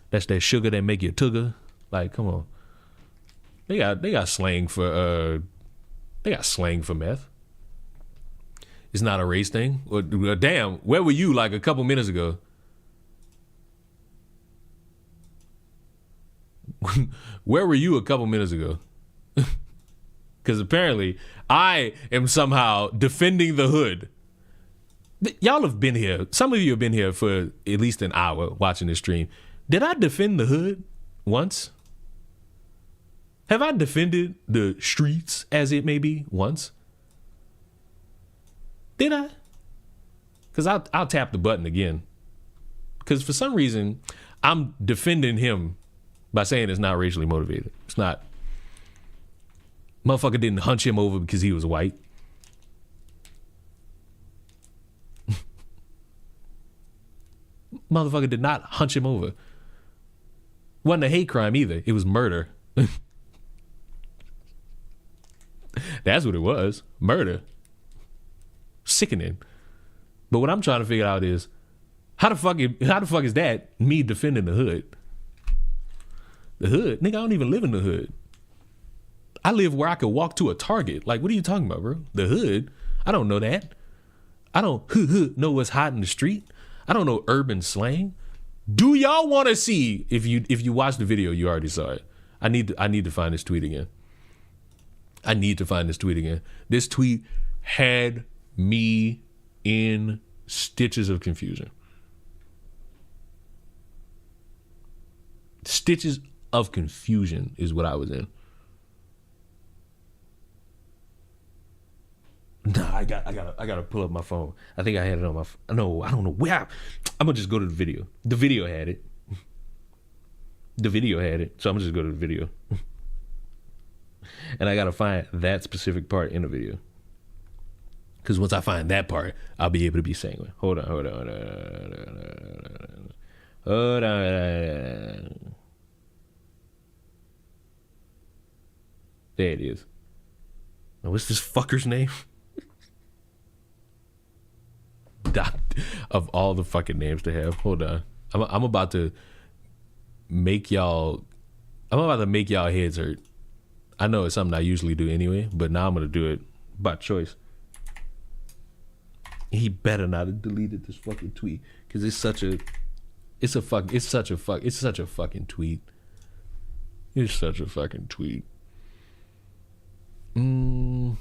That's that sugar that make you tugger. Like, come on. They got slang for meth. It's not a race thing. Well, damn, where were you like a couple minutes ago? Where were you a couple minutes ago? Because apparently I am somehow defending the hood. Y'all have been here. Some of you have been here for at least an hour watching this stream. Did I defend the hood once? Have I defended the streets, as it may be, once? Did I? Because I'll tap the button again. Because for some reason, I'm defending him by saying it's not racially motivated. It's not. Motherfucker didn't hunch him over because he was white. Motherfucker did not hunch him over. Wasn't a hate crime either. It was murder. That's what it was. Murder. Sickening. But what I'm trying to figure out is how the fuck is that me defending the hood? The hood? Nigga, I don't even live in the hood. I live where I could walk to a Target. Like, what are you talking about, bro? The hood? I don't know that. I don't know what's hot in the street. I don't know urban slang. Do y'all want to see? If you watched the video, you already saw it. I need to find this tweet again. This tweet had me in stitches of confusion. Stitches of confusion is what I was in. Nah, I gotta pull up my phone. I think I had it on my no, I don't know where. I'm gonna just go to the video. The video had it. So I'm gonna just go to the video. And I gotta find that specific part in the video. Because once I find that part, I'll be able to be sanguine. Hold on. There it is. Now, what's this fucker's name? Of all the fucking names to have. Hold on. I'm about to make y'all heads hurt. I know it's something I usually do anyway, but now I'm gonna do it by choice. He better not have deleted this fucking tweet, because it's such a fucking tweet. It's such a fucking tweet. Come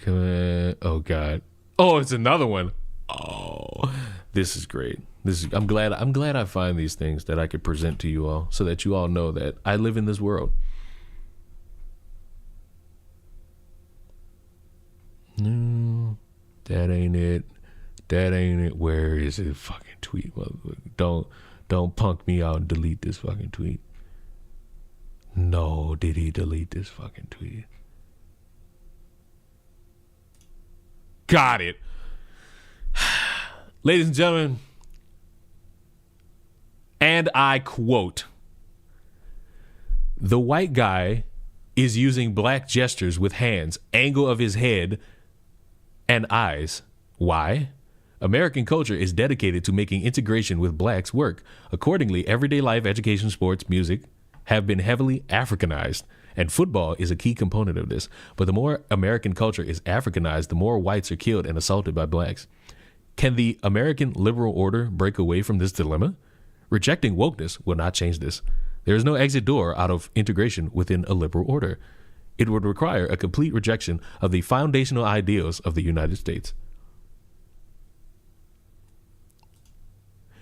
on. Oh God. Oh, it's another one. Oh, this is great. I'm glad I find these things that I could present to you all, so that you all know that I live in this world. No, that ain't it. Where is it? Fucking tweet. Don't punk me out and delete this fucking tweet. No, did he delete this fucking tweet? Got it. Ladies and gentlemen, and I quote, "The white guy is using black gestures with hands, angle of his head, and eyes. Why? American culture is dedicated to making integration with blacks work. Accordingly, everyday life, education, sports, music have been heavily Africanized, and football is a key component of this. But the more American culture is Africanized, the more whites are killed and assaulted by blacks. Can the American liberal order break away from this dilemma? Rejecting wokeness will not change this. There is no exit door out of integration within a liberal order. It would require a complete rejection of the foundational ideals of the United States.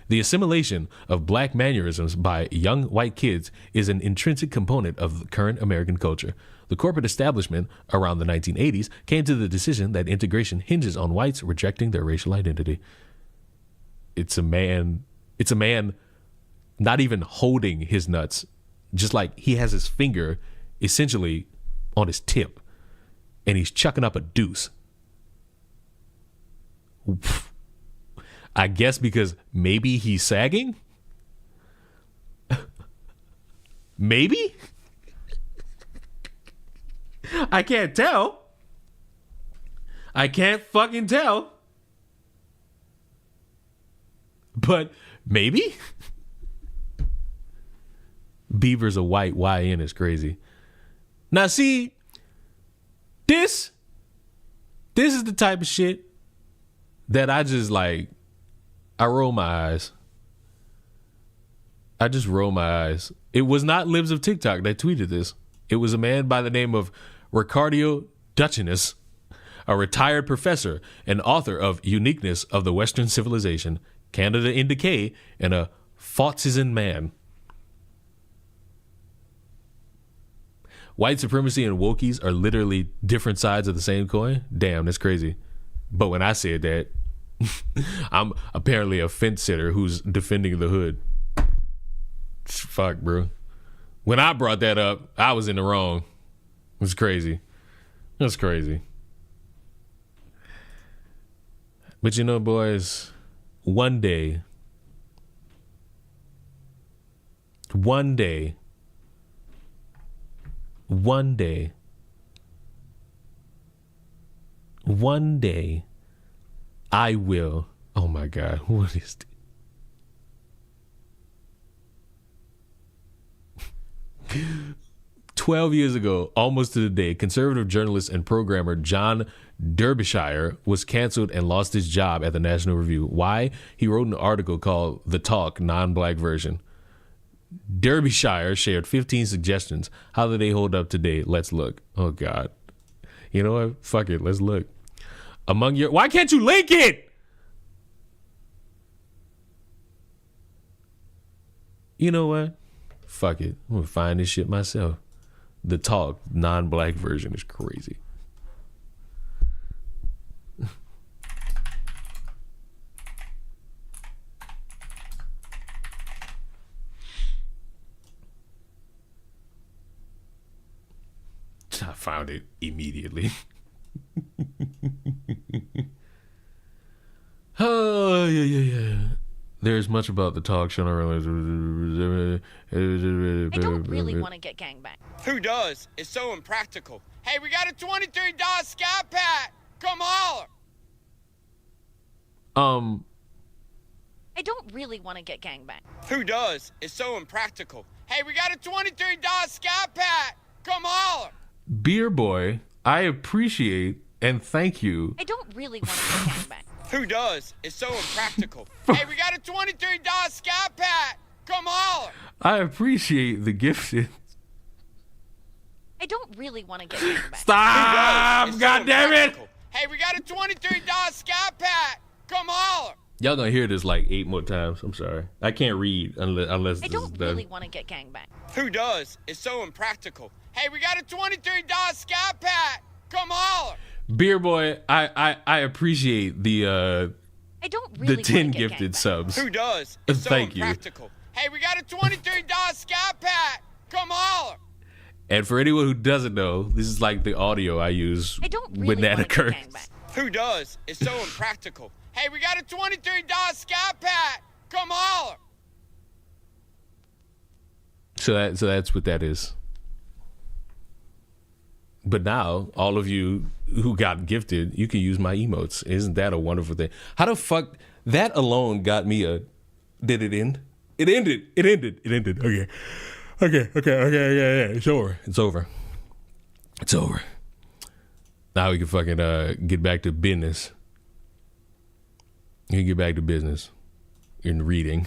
The assimilation of black mannerisms by young white kids is an intrinsic component of current American culture. The corporate establishment around the 1980s came to the decision that integration hinges on whites rejecting their racial identity." It's a man not even holding his nuts, just like he has his finger essentially on his tip, and he's chucking up a deuce. I guess because maybe he's sagging? Maybe? I can't tell. I can't fucking tell. But maybe? Beaver's a white YN is crazy. Now see, this is the type of shit that I just like, I roll my eyes. I just roll my eyes. It was not Libs of TikTok that tweeted this. It was a man by the name of Ricardo Duchenis, a retired professor and author of Uniqueness of the Western Civilization, Canada in Decay, and a Faustian man. White supremacy and wokies are literally different sides of the same coin. Damn, that's crazy. But when I said that, I'm apparently a fence sitter who's defending the hood. Fuck, bro. When I brought that up, I was in the wrong. It was crazy. That's crazy. But you know, boys, one day, I will. Oh my God, what is this? 12 years ago, almost to the day, conservative journalist and programmer John Derbyshire was canceled and lost his job at the National Review. Why? He wrote an article called The Talk, Non-Black Version. Derbyshire shared 15 suggestions. How do they hold up today? Let's look. Oh God. You know what? Fuck it. Let's look. Why can't you link it? You know what? Fuck it. I'm gonna find this shit myself. The Talk, non-black version is crazy. found it immediately. Oh, yeah. There's much about the talk show. I don't really want to get gangbanged. Who does? It's so impractical. Hey, we got a $23 Scat Pack. Come holler. I don't really want to get gangbanged. Who does? It's so impractical. Hey, we got a $23 Scat Pack. Come holler. Beer Boy, I appreciate and thank you. I don't really want to get gangbanged. Who does? It's so impractical. Hey, we got a $23 Scat Pack. Come holler. I appreciate the gifted. I don't really want to get gangbanged. Stop! God damn it! Hey, we got a $23 Scat Pack. Come holler. Y'all gonna hear this like 8 more times. I'm sorry. I can't read unless I don't really want to get gangbanged. Who does? It's so impractical. Hey, we got a $23 Scat Pack. Come holler. Beer Boy, I appreciate the I don't really the 10 gifted subs. Who does? It's so Thank impractical. You. Hey, we got a $23 Scat Pack. Come holler. And for anyone who doesn't know, this is like the audio I use when that occurs. Who does? It's so impractical. Hey, we got a $23 Scat Pack. Come holler. So that's what that is. But now, all of you who got gifted, you can use my emotes. Isn't that a wonderful thing? How the fuck? That alone got me a... Did it end? It ended. Okay. Yeah. It's over. Now we can fucking get back to business. You can get back to business in reading.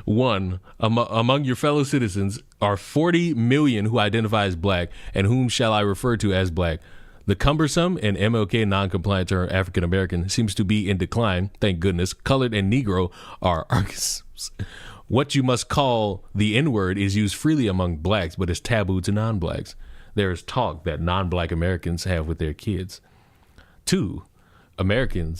One, among your fellow citizens are 40 million who identify as black, and whom shall I refer to as black? The cumbersome and MLK non-compliant term African American seems to be in decline, thank goodness. Colored and Negro are archetypes. What you must call the N-word is used freely among blacks, but is taboo to non-blacks. There is talk that non-black Americans have with their kids. 2, American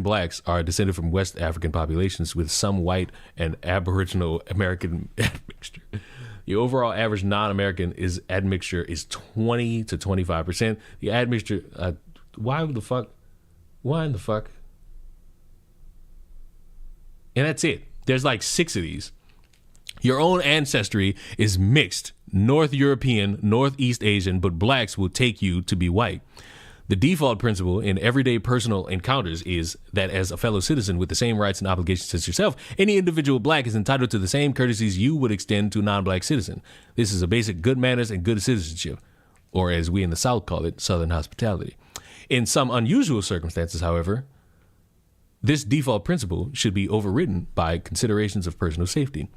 blacks are descended from West African populations with some white and Aboriginal American admixture. The overall average non-American admixture is 20 to 25%. The admixture, why in the fuck? And that's it. There's like 6 of these. Your own ancestry is mixed, North European, Northeast Asian, but blacks will take you to be white. The default principle in everyday personal encounters is that as a fellow citizen with the same rights and obligations as yourself, any individual black is entitled to the same courtesies you would extend to a non-black citizen. This is a basic good manners and good citizenship, or as we in the South call it, Southern hospitality. In some unusual circumstances, however, this default principle should be overridden by considerations of personal safety.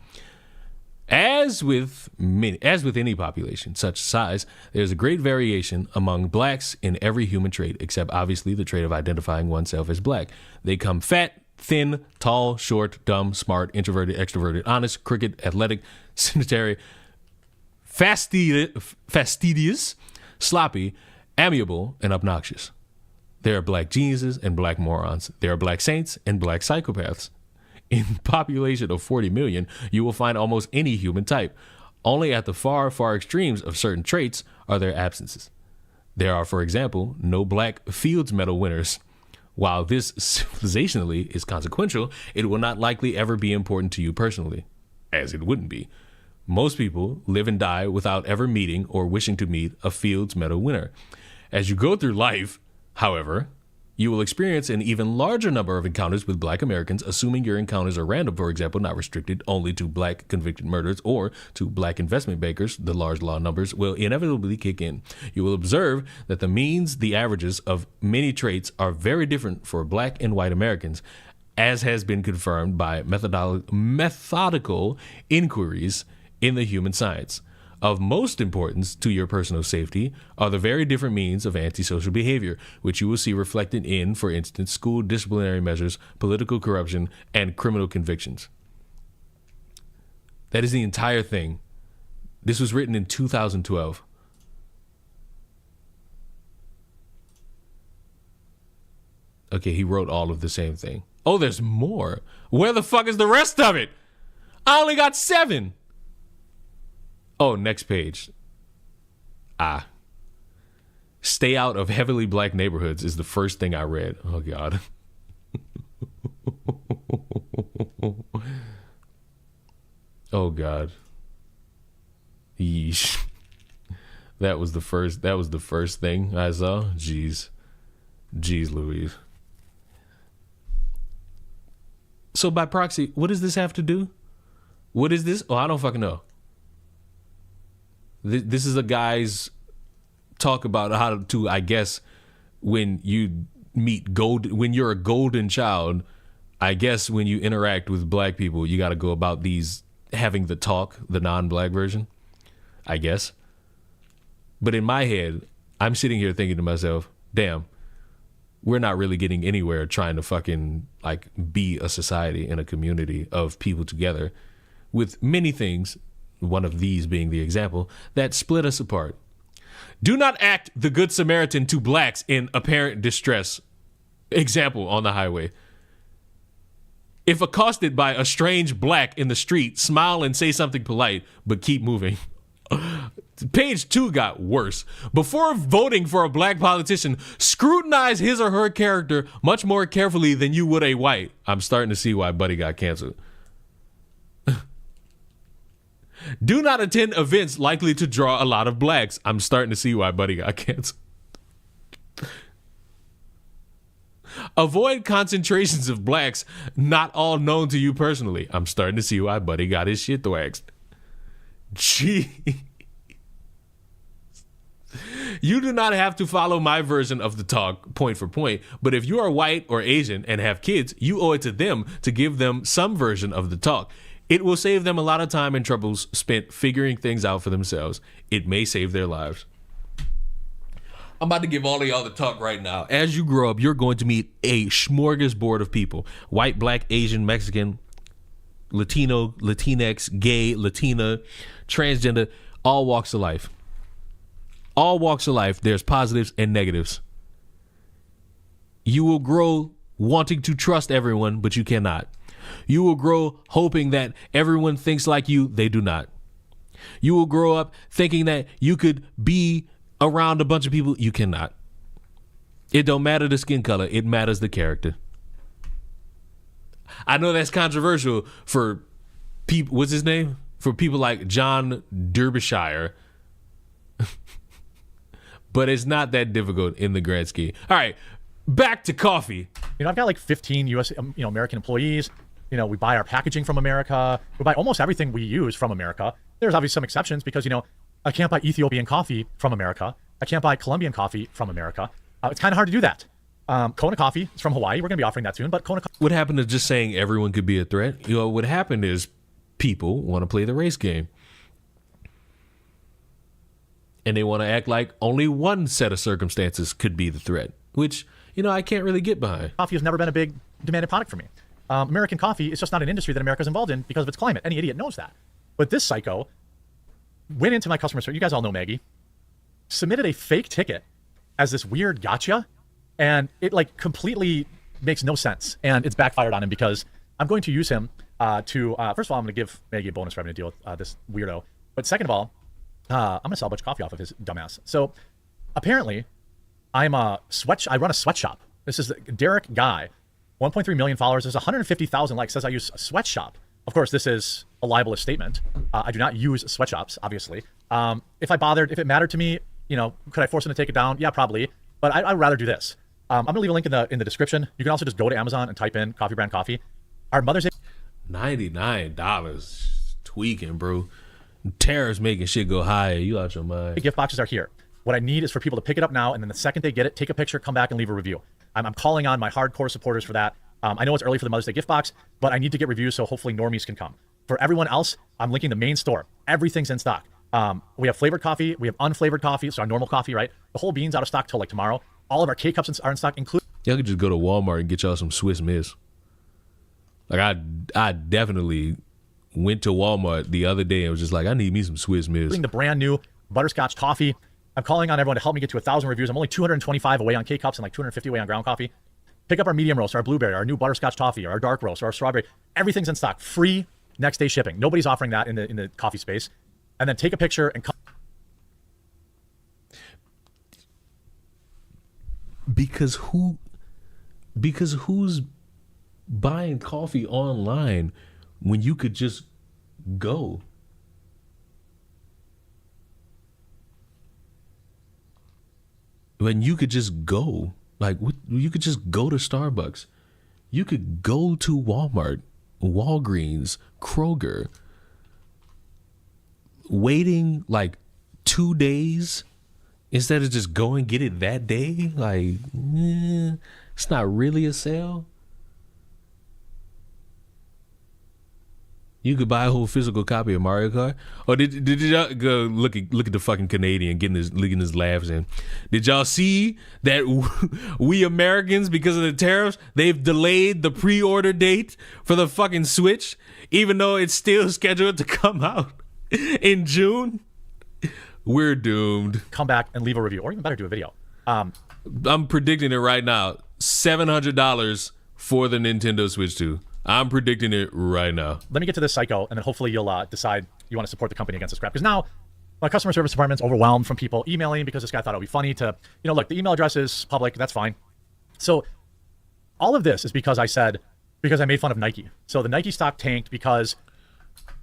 As with any population such size, there's a great variation among blacks in every human trait, except obviously the trait of identifying oneself as black. They come fat, thin, tall, short, dumb, smart, introverted, extroverted, honest, crooked, athletic, sedentary, fastidious, sloppy, amiable, and obnoxious. There are black geniuses and black morons. There are black saints and black psychopaths. In a population of 40 million, you will find almost any human type. Only at the far, far extremes of certain traits are there absences. There are, for example, no black Fields Medal winners. While this civilizationally is consequential, it will not likely ever be important to you personally, as it wouldn't be. Most people live and die without ever meeting or wishing to meet a Fields Medal winner. As you go through life, however, you will experience an even larger number of encounters with black Americans, assuming your encounters are random, for example, not restricted only to black convicted murderers or to black investment bankers. The large law numbers will inevitably kick in. You will observe that the averages of many traits are very different for black and white Americans, as has been confirmed by methodical inquiries in the human science. Of most importance to your personal safety are the very different means of antisocial behavior, which you will see reflected in, for instance, school disciplinary measures, political corruption, and criminal convictions. That is the entire thing. This was written in 2012. Okay, he wrote all of the same thing. Oh, there's more. Where the fuck is the rest of it? I only got 7. Oh, next page. Stay out of heavily black neighborhoods is the first thing I read. Oh, God. Oh, God. Yeesh. That was the first thing I saw. Jeez Louise. So by proxy, what does this have to do? What is this? Oh, I don't fucking know. This is a guy's talk about how to, I guess, when you meet when you're a golden child, I guess when you interact with black people, you got to go about having the talk, the non-black version, I guess. But in my head, I'm sitting here thinking to myself, damn, we're not really getting anywhere trying to fucking like be a society and a community of people together with many things, one of these being the example, that split us apart. Do not act the Good Samaritan to blacks in apparent distress. Example on the highway. If accosted by a strange black in the street, smile and say something polite, but keep moving. Page 2 got worse. Before voting for a black politician, scrutinize his or her character much more carefully than you would a white. I'm starting to see why Buddy got canceled. Do not attend events likely to draw a lot of blacks. I'm starting to see why Buddy got canceled. Avoid concentrations of blacks not all known to you personally. I'm starting to see why Buddy got his shit waxed. Gee. You do not have to follow my version of the talk point for point, but if you are white or Asian and have kids, you owe it to them to give them some version of the talk. It will save them a lot of time and troubles spent figuring things out for themselves. It may save their lives. I'm about to give all of y'all the talk right now. As you grow up, you're going to meet a smorgasbord of people. White, black, Asian, Mexican, Latino, Latinx, gay, Latina, transgender, all walks of life. All walks of life, there's positives and negatives. You will grow wanting to trust everyone, but you cannot. You will grow hoping that everyone thinks like you. They do not. You will grow up thinking that you could be around a bunch of people. You cannot. It don't matter the skin color. It matters the character. I know that's controversial for people. What's his name? For people like John Derbyshire. But it's not that difficult in the grand scheme. All right, back to coffee. You know, I've got like 15 U.S. American employees. You know, we buy our packaging from America. We buy almost everything we use from America. There's obviously some exceptions because, you know, I can't buy Ethiopian coffee from America. I can't buy Colombian coffee from America. It's kind of hard to do that. Kona coffee is from Hawaii. We're going to be offering that soon, but Kona coffee. What happened to just saying everyone could be a threat? You know, what happened is people want to play the race game. And they want to act like only one set of circumstances could be the threat, which, you know, I can't really get behind. Coffee has never been a big demanded product for me. American coffee is just not an industry that America's involved in because of its climate. Any idiot knows that. But this psycho went into my customer service. You guys all know Maggie. Submitted a fake ticket as this weird gotcha. And it like completely makes no sense. And it's backfired on him because I'm going to use him first of all, I'm going to give Maggie a bonus revenue deal with this weirdo. But second of all, I'm going to sell a bunch of coffee off of his dumbass. So apparently I run a sweatshop. This is Derek Guy, 1.3 million followers. There's 150,000 likes. Says I use a sweatshop. Of course, this is a libelous statement. I do not use sweatshops, obviously. If it mattered to me, you know, could I force him to take it down? Yeah, probably. But I'd rather do this. I'm going to leave a link in the description. You can also just go to Amazon and type in coffee brand coffee. Our Mother's Day. $99. Tweaking, bro. Tariffs making shit go higher. You out your mind. Gift boxes are here. What I need is for people to pick it up now, and then the second they get it, take a picture, come back and leave a review. I'm calling on my hardcore supporters for that. I know it's early for the Mother's Day gift box, but I need to get reviews so hopefully normies can come. For everyone else, I'm linking the main store. Everything's in stock. We have flavored coffee. We have unflavored coffee. So our normal coffee, right? The whole bean's out of stock till like tomorrow. All of our K-cups are in stock, including... Y'all could just go to Walmart and get y'all some Swiss Miss. Like I definitely went to Walmart the other day and was just like, I need me some Swiss Miss. The brand new butterscotch coffee. I'm calling on everyone to help me get to 1,000 reviews. I'm only 225 away on K-cups and like 250 away on ground coffee. Pick up our medium roast, our blueberry, our new butterscotch toffee, our dark roast, our strawberry. Everything's in stock. Free next day shipping. Nobody's offering that in the coffee space. And then take a picture and because who's buying coffee online when you could just go? When you could just go, you could just go to Starbucks. You could go to Walmart, Walgreens, Kroger. Waiting like 2 days instead of just go and get it that day. It's not really a sale. You could buy a whole physical copy of Mario Kart. Or did y'all go look at the fucking Canadian licking his laughs in? Did y'all see that we Americans, because of the tariffs, they've delayed the pre-order date for the fucking Switch, even though it's still scheduled to come out in June? We're doomed. Come back and leave a review, or even better, do a video. I'm predicting it right now. $700 for the Nintendo Switch 2. I'm predicting it right now. Let me get to this psycho, and then hopefully you'll decide you want to support the company against this crap. Because now my customer service department's overwhelmed from people emailing because this guy thought it would be funny to, look, the email address is public. That's fine. So all of this is because I made fun of Nike. So the Nike stock tanked because...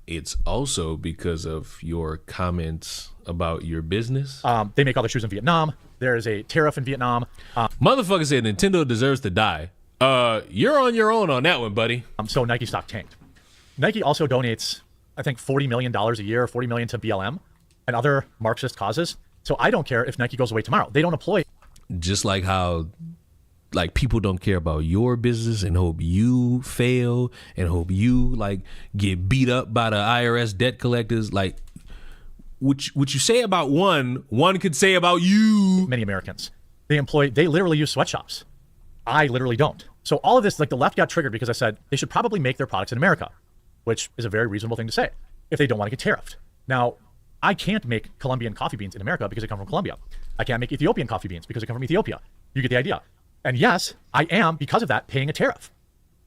It's also because of your comments about your business. They make all the shoes in Vietnam. There is a tariff in Vietnam. Motherfucker said Nintendo deserves to die. You're on your own on that one, buddy. So Nike stock tanked. Nike also donates, I think, $40 million a year, $40 million to BLM and other Marxist causes. So I don't care if Nike goes away tomorrow. They don't employ. Just like how, people don't care about your business and hope you fail and hope you, get beat up by the IRS debt collectors. What you say about one could say about you. Many Americans. They literally use sweatshops. I literally don't. So all of this, the left got triggered because I said they should probably make their products in America, which is a very reasonable thing to say if they don't want to get tariffed. Now, I can't make Colombian coffee beans in America because they come from Colombia. I can't make Ethiopian coffee beans because they come from Ethiopia. You get the idea. And yes, I am, because of that, paying a tariff.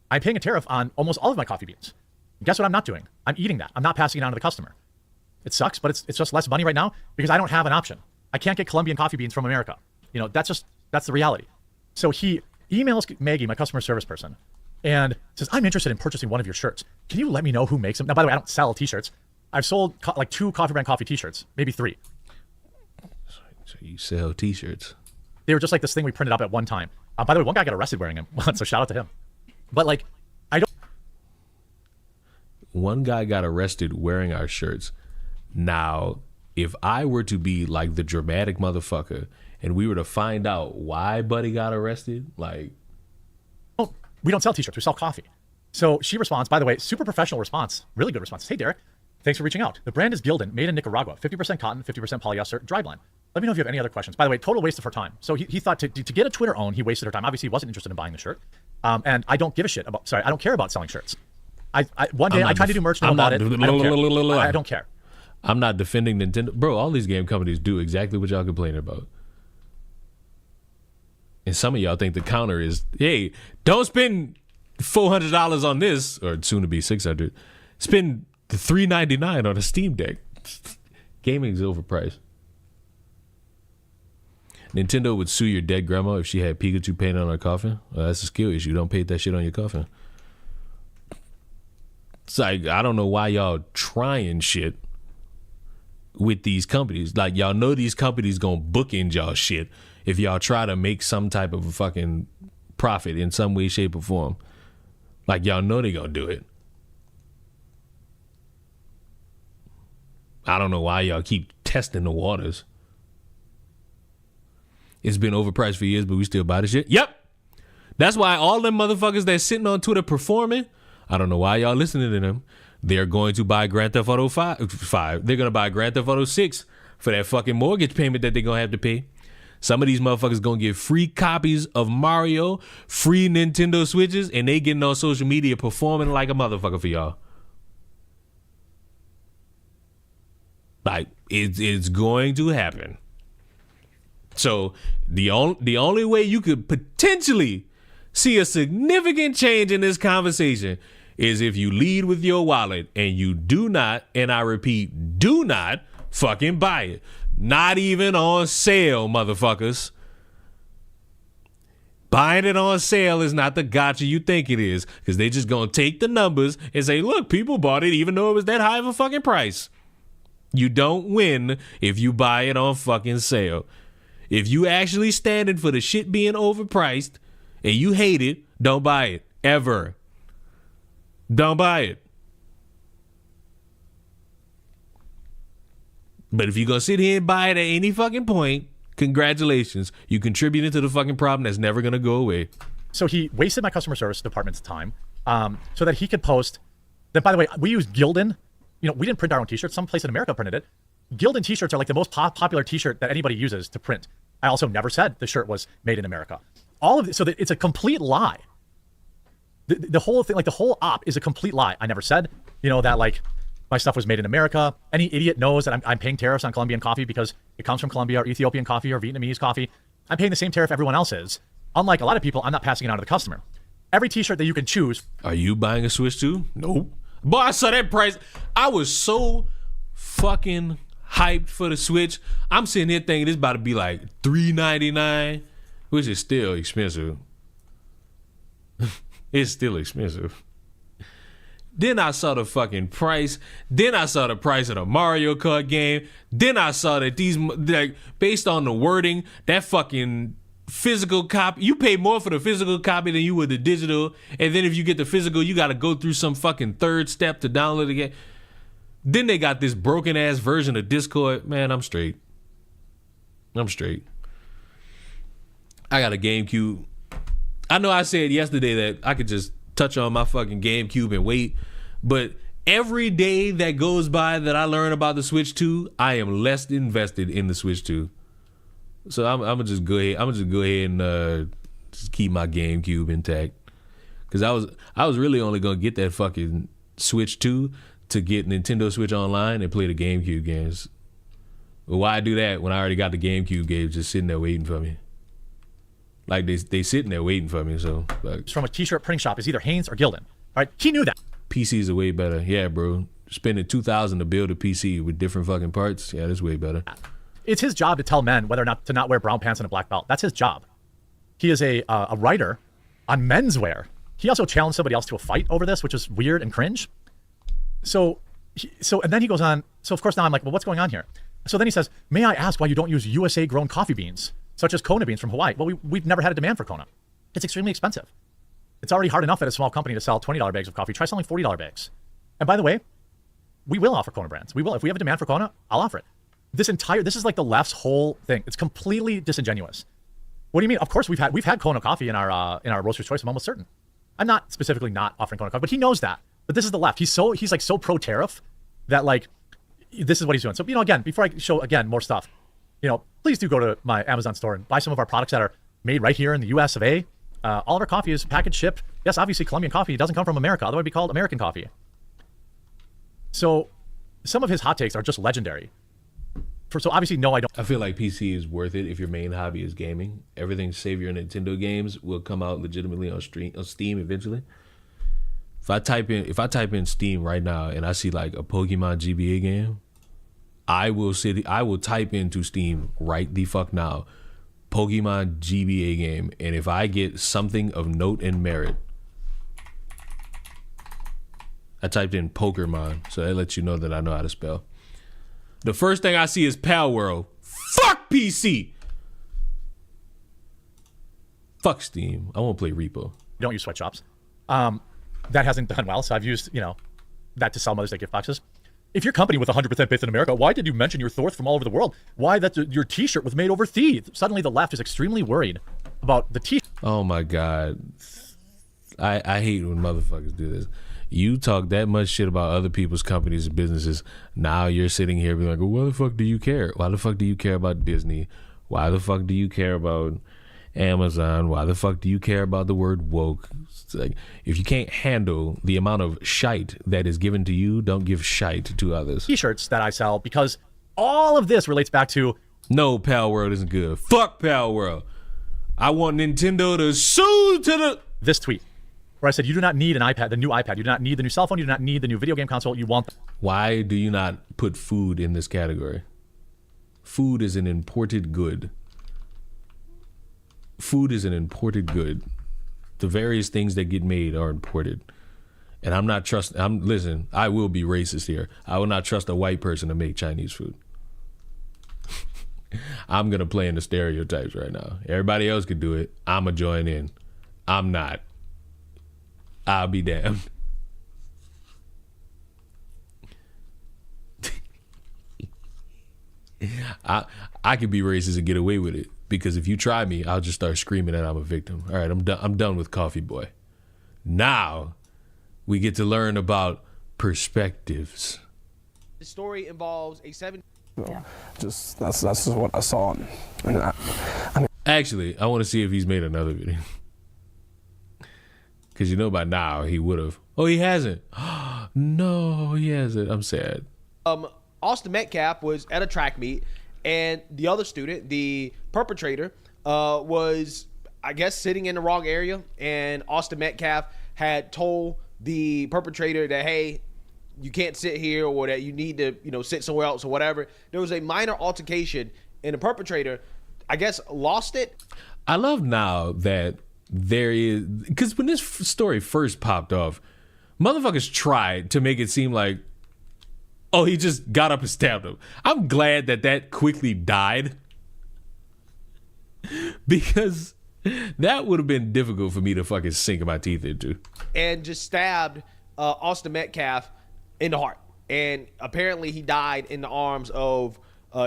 I'm paying a tariff on almost all of my coffee beans. And guess what I'm not doing? I'm eating that. I'm not passing it on to the customer. It sucks, but it's just less money right now because I don't have an option. I can't get Colombian coffee beans from America. That's the reality. So he emails Maggie, my customer service person, and says, I'm interested in purchasing one of your shirts. Can you let me know who makes them? Now, by the way, I don't sell t-shirts. I've sold 2 Coffee Brand coffee t-shirts, maybe 3. So you sell t-shirts. They were just like this thing we printed up at one time. By the way, one guy got arrested wearing them, so shout out to him. But I don't. One guy got arrested wearing our shirts. Now, if I were to be the dramatic motherfucker and we were to find out why Buddy got arrested, Oh, we don't sell t-shirts, we sell coffee. So she responds, by the way, super professional response, really good response. Hey, Derek, thanks for reaching out. The brand is Gildan, made in Nicaragua, 50% cotton, 50% polyester, dry blend. Let me know if you have any other questions. By the way, total waste of her time. So he thought to get a Twitter own, he wasted her time. Obviously, he wasn't interested in buying the shirt. And I don't give a shit about, I don't care about selling shirts. One day I tried to do merch, no one bought it. I don't care. I'm not defending Nintendo. Bro, all these game companies do exactly what y'all complaining about. And some of y'all think the counter is, hey, don't spend $400 on this, or soon to be $600. Spend $399 on a Steam Deck. Gaming's overpriced. Nintendo would sue your dead grandma if she had Pikachu painted on her coffin. Well, that's a skill issue. Don't paint that shit on your coffin. It's I don't know why y'all trying shit with these companies. Y'all know these companies gonna bookend y'all shit if y'all try to make some type of a fucking profit in some way, shape, or form. Y'all know they gonna do it. I don't know why y'all keep testing the waters. It's been overpriced for years, but we still buy the shit. Yep. That's why all them motherfuckers that's sitting on Twitter performing, I don't know why y'all listening to them. They're going to buy Grand Theft Auto 5. They're going to buy Grand Theft Auto 6 for that fucking mortgage payment that they're going to have to pay. Some of these motherfuckers going to get free copies of Mario, free Nintendo Switches, and they getting on social media performing like a motherfucker for y'all. It's going to happen. So the only way you could potentially see a significant change in this conversation is if you lead with your wallet and you do not, and I repeat, do not fucking buy it. Not even on sale, motherfuckers. Buying it on sale is not the gotcha you think it is, because they just gonna take the numbers and say, look, people bought it even though it was that high of a fucking price. You don't win if you buy it on fucking sale. If you actually standing for the shit being overpriced and you hate it, don't buy it. Ever. Don't buy it. But if you're going to sit here and buy it at any fucking point, congratulations. You contributed to the fucking problem that's never going to go away. So he wasted my customer service department's time so that he could post that, by the way, we use Gildan. You know, we didn't print our own t-shirts. Some place in America printed it. Gildan t-shirts are like the most popular t-shirt that anybody uses to print. I also never said the shirt was made in America. All of this, so that it's a complete lie. The whole thing, like the whole op is a complete lie. I never said, you know, that like my stuff was made in America. Any idiot knows that I'm paying tariffs on Colombian coffee because it comes from Colombia, or Ethiopian coffee, or Vietnamese coffee. I'm paying the same tariff everyone else is. Unlike a lot of people, I'm not passing it on to the customer. Every t-shirt that you can choose. Are you buying a Switch too? Nope. Boy, I saw that price. I was so fucking hyped for the Switch. I'm sitting here thinking this about to be like $399, which is still expensive. It's still expensive. Then I saw the fucking price. Then I saw the price of the Mario Kart game. Then I saw that these, like, based on the wording, that fucking physical copy, you pay more for the physical copy than you would the digital. And then if you get the physical, you got to go through some fucking third step to download the game. Then they got this broken ass version of Discord. Man, I'm straight. I'm straight. I got a GameCube. I know I said yesterday that I could just touch on my fucking GameCube and wait, but every day that goes by that I learn about the Switch 2, I am less invested in the Switch 2. So I'm gonna just go ahead. And just keep my GameCube intact, because I was really only gonna get that fucking Switch 2 to get Nintendo Switch Online and play the GameCube games. But why do that when I already got the GameCube games just sitting there waiting for me? Like they sitting there waiting for me. So like, from a t-shirt printing shop is either Hanes or Gildan. All right, he knew that. PCs are way better. Yeah, bro. Spending $2,000 to build a PC with different fucking parts. Yeah, that's way better. It's his job to tell men whether or not to not wear brown pants and a black belt. That's his job. He is a writer on menswear. He also challenged somebody else to a fight over this, which is weird and cringe. So and then he goes on. So of course now I'm like, well, what's going on here? So then he says, may I ask why you don't use USA grown coffee beans, such as Kona beans from Hawaii? Well, we've never had a demand for Kona. It's extremely expensive. It's already hard enough at a small company to sell $20 bags of coffee. Try selling $40 bags. And by the way, we will offer Kona brands. We will. If we have a demand for Kona, I'll offer it. This is like the left's whole thing. It's completely disingenuous. What do you mean? Of course we've had Kona coffee in our Roaster's Choice. I'm almost certain. I'm not specifically not offering Kona coffee, but he knows that. But this is the left. He's like so pro tariff that like this is what he's doing. So again, before I show again more stuff, please do go to my Amazon store and buy some of our products that are made right here in the U.S. of A. All of our coffee is packaged, shipped. Yes, obviously Colombian coffee doesn't come from America. Otherwise it'd be called American coffee. So some of his hot takes are just legendary. So obviously, no, I don't. I feel like PC is worth it if your main hobby is gaming. Everything save your Nintendo games will come out legitimately on Steam eventually. If I type in Steam right now and I see like a Pokemon GBA game, I will type into Steam right the fuck now, Pokemon GBA game, and if I get something of note and merit, I typed in Pokermon, so that lets you know that I know how to spell. The first thing I see is Pal World. Fuck PC. Fuck Steam. I won't play Repo. Don't use sweatshops. That hasn't done well, so I've used, that to sell Mother's Day gift boxes. If your company with 100% based in America, why did you mention your Thorth from all over the world? Why that your t-shirt was made overseas? Suddenly the left is extremely worried about the t-shirt. Oh my God. I hate when motherfuckers do this. You talk that much shit about other people's companies and businesses. Now you're sitting here being like, well, why the fuck do you care? Why the fuck do you care about Disney? Why the fuck do you care about Amazon? Why the fuck do you care about the word woke? It's like, if you can't handle the amount of shite that is given to you, don't give shite to others. T-shirts that I sell, because all of this relates back to... No, Pal World isn't good. Fuck Pal World. I want Nintendo to sue to the... This tweet. where I said, you do not need an iPad, the new iPad. You do not need the new cell phone. You do not need the new video game console. You want. Why do you not put food in this category? Food is an imported good. Food is an imported good. The various things that get made are imported. And I'm not trusting, listen, I will be racist here. I will not trust a white person to make Chinese food. I'm going to play in the stereotypes right now. Everybody else could do it. I'm going to join in. I'm not. I'll be damned. I could be racist and get away with it, because if you try me, I'll just start screaming that I'm a victim. All right, I'm done with Coffee Boy. Now we get to learn about perspectives. The story involves a 7. Yeah. Just that's just what I saw. And I mean, actually, I want to see if he's made another video, because you know by now he would have. Oh, he hasn't. No, he hasn't. I'm sad. Austin Metcalf was at a track meet, and the other student, the perpetrator, was, I guess, sitting in the wrong area, and Austin Metcalf had told the perpetrator that, hey, you can't sit here, or that you need to, sit somewhere else, or whatever. There was a minor altercation, and the perpetrator, I guess, lost it. I love now that there is, because when this story first popped off, motherfuckers tried to make it seem like, oh, he just got up and stabbed him. I'm glad that quickly died, because that would have been difficult for me to fucking sink my teeth into. And just stabbed Austin Metcalf in the heart. And apparently he died in the arms of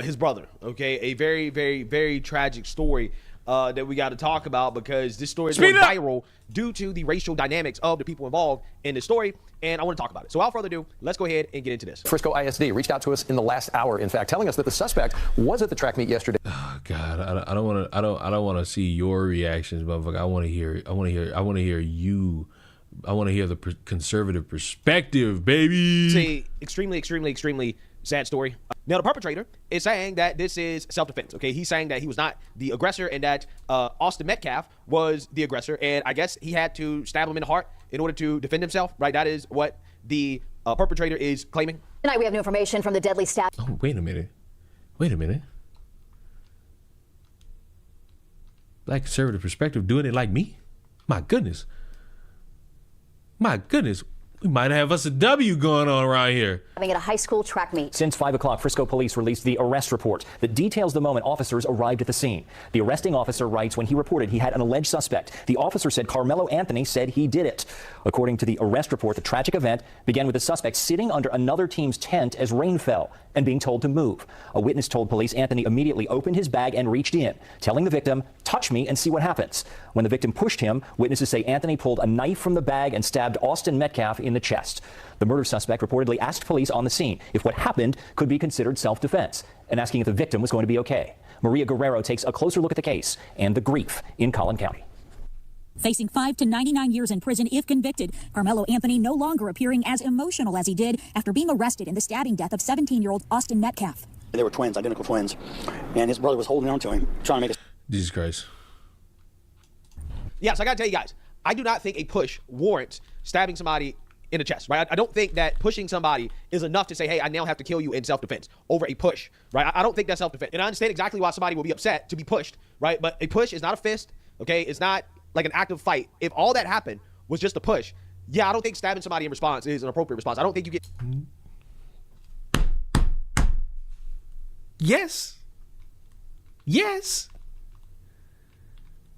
his brother. Okay, a very, very, very tragic story that we got to talk about, because this story is going viral due to the racial dynamics of the people involved in this story, and I want to talk about it. So without further ado, let's go ahead and get into this. Frisco ISD reached out to us in the last hour, in fact, telling us that the suspect was at the track meet yesterday. Oh God, I don't want to see your reactions, motherfucker. I want to hear you. I want to hear the conservative perspective, baby. It's a extremely sad story. Now, the perpetrator is saying that this is self-defense, okay? He's saying that he was not the aggressor, and that Austin Metcalf was the aggressor, and I guess he had to stab him in the heart in order to defend himself, right? That is what the perpetrator is claiming. Tonight, we have new information from the deadly stab. Oh, wait a minute. Black conservative perspective doing it like me? My goodness. We might have us a W going on around here. Having at a high school track meet. Since 5 o'clock, Frisco police released the arrest report that details the moment officers arrived at the scene. The arresting officer writes when he reported he had an alleged suspect. The officer said Carmelo Anthony said he did it. According to the arrest report, the tragic event began with the suspect sitting under another team's tent as rain fell and being told to move. A witness told police Anthony immediately opened his bag and reached in, telling the victim, "Touch me and see what happens." When the victim pushed him, witnesses say Anthony pulled a knife from the bag and stabbed Austin Metcalf in the chest. The murder suspect reportedly asked police on the scene if what happened could be considered self-defense, and asking if the victim was going to be okay. Maria Guerrero takes a closer look at the case and the grief in Collin County. Facing 5 to 99 years in prison if convicted, Carmelo Anthony no longer appearing as emotional as he did after being arrested in the stabbing death of 17-year-old Austin Metcalf. They were twins, identical twins, and his brother was holding on to him, trying to make Jesus Christ. Yes, I gotta tell you guys, I do not think a push warrants stabbing somebody in the chest, right? I don't think that pushing somebody is enough to say, hey, I now have to kill you in self-defense over a push, right? I don't think that's self-defense. And I understand exactly why somebody will be upset to be pushed, right? But a push is not a fist, okay? It's not like an active fight. If all that happened was just a push, yeah, I don't think stabbing somebody in response is an appropriate response. I don't think you get... Yes. It's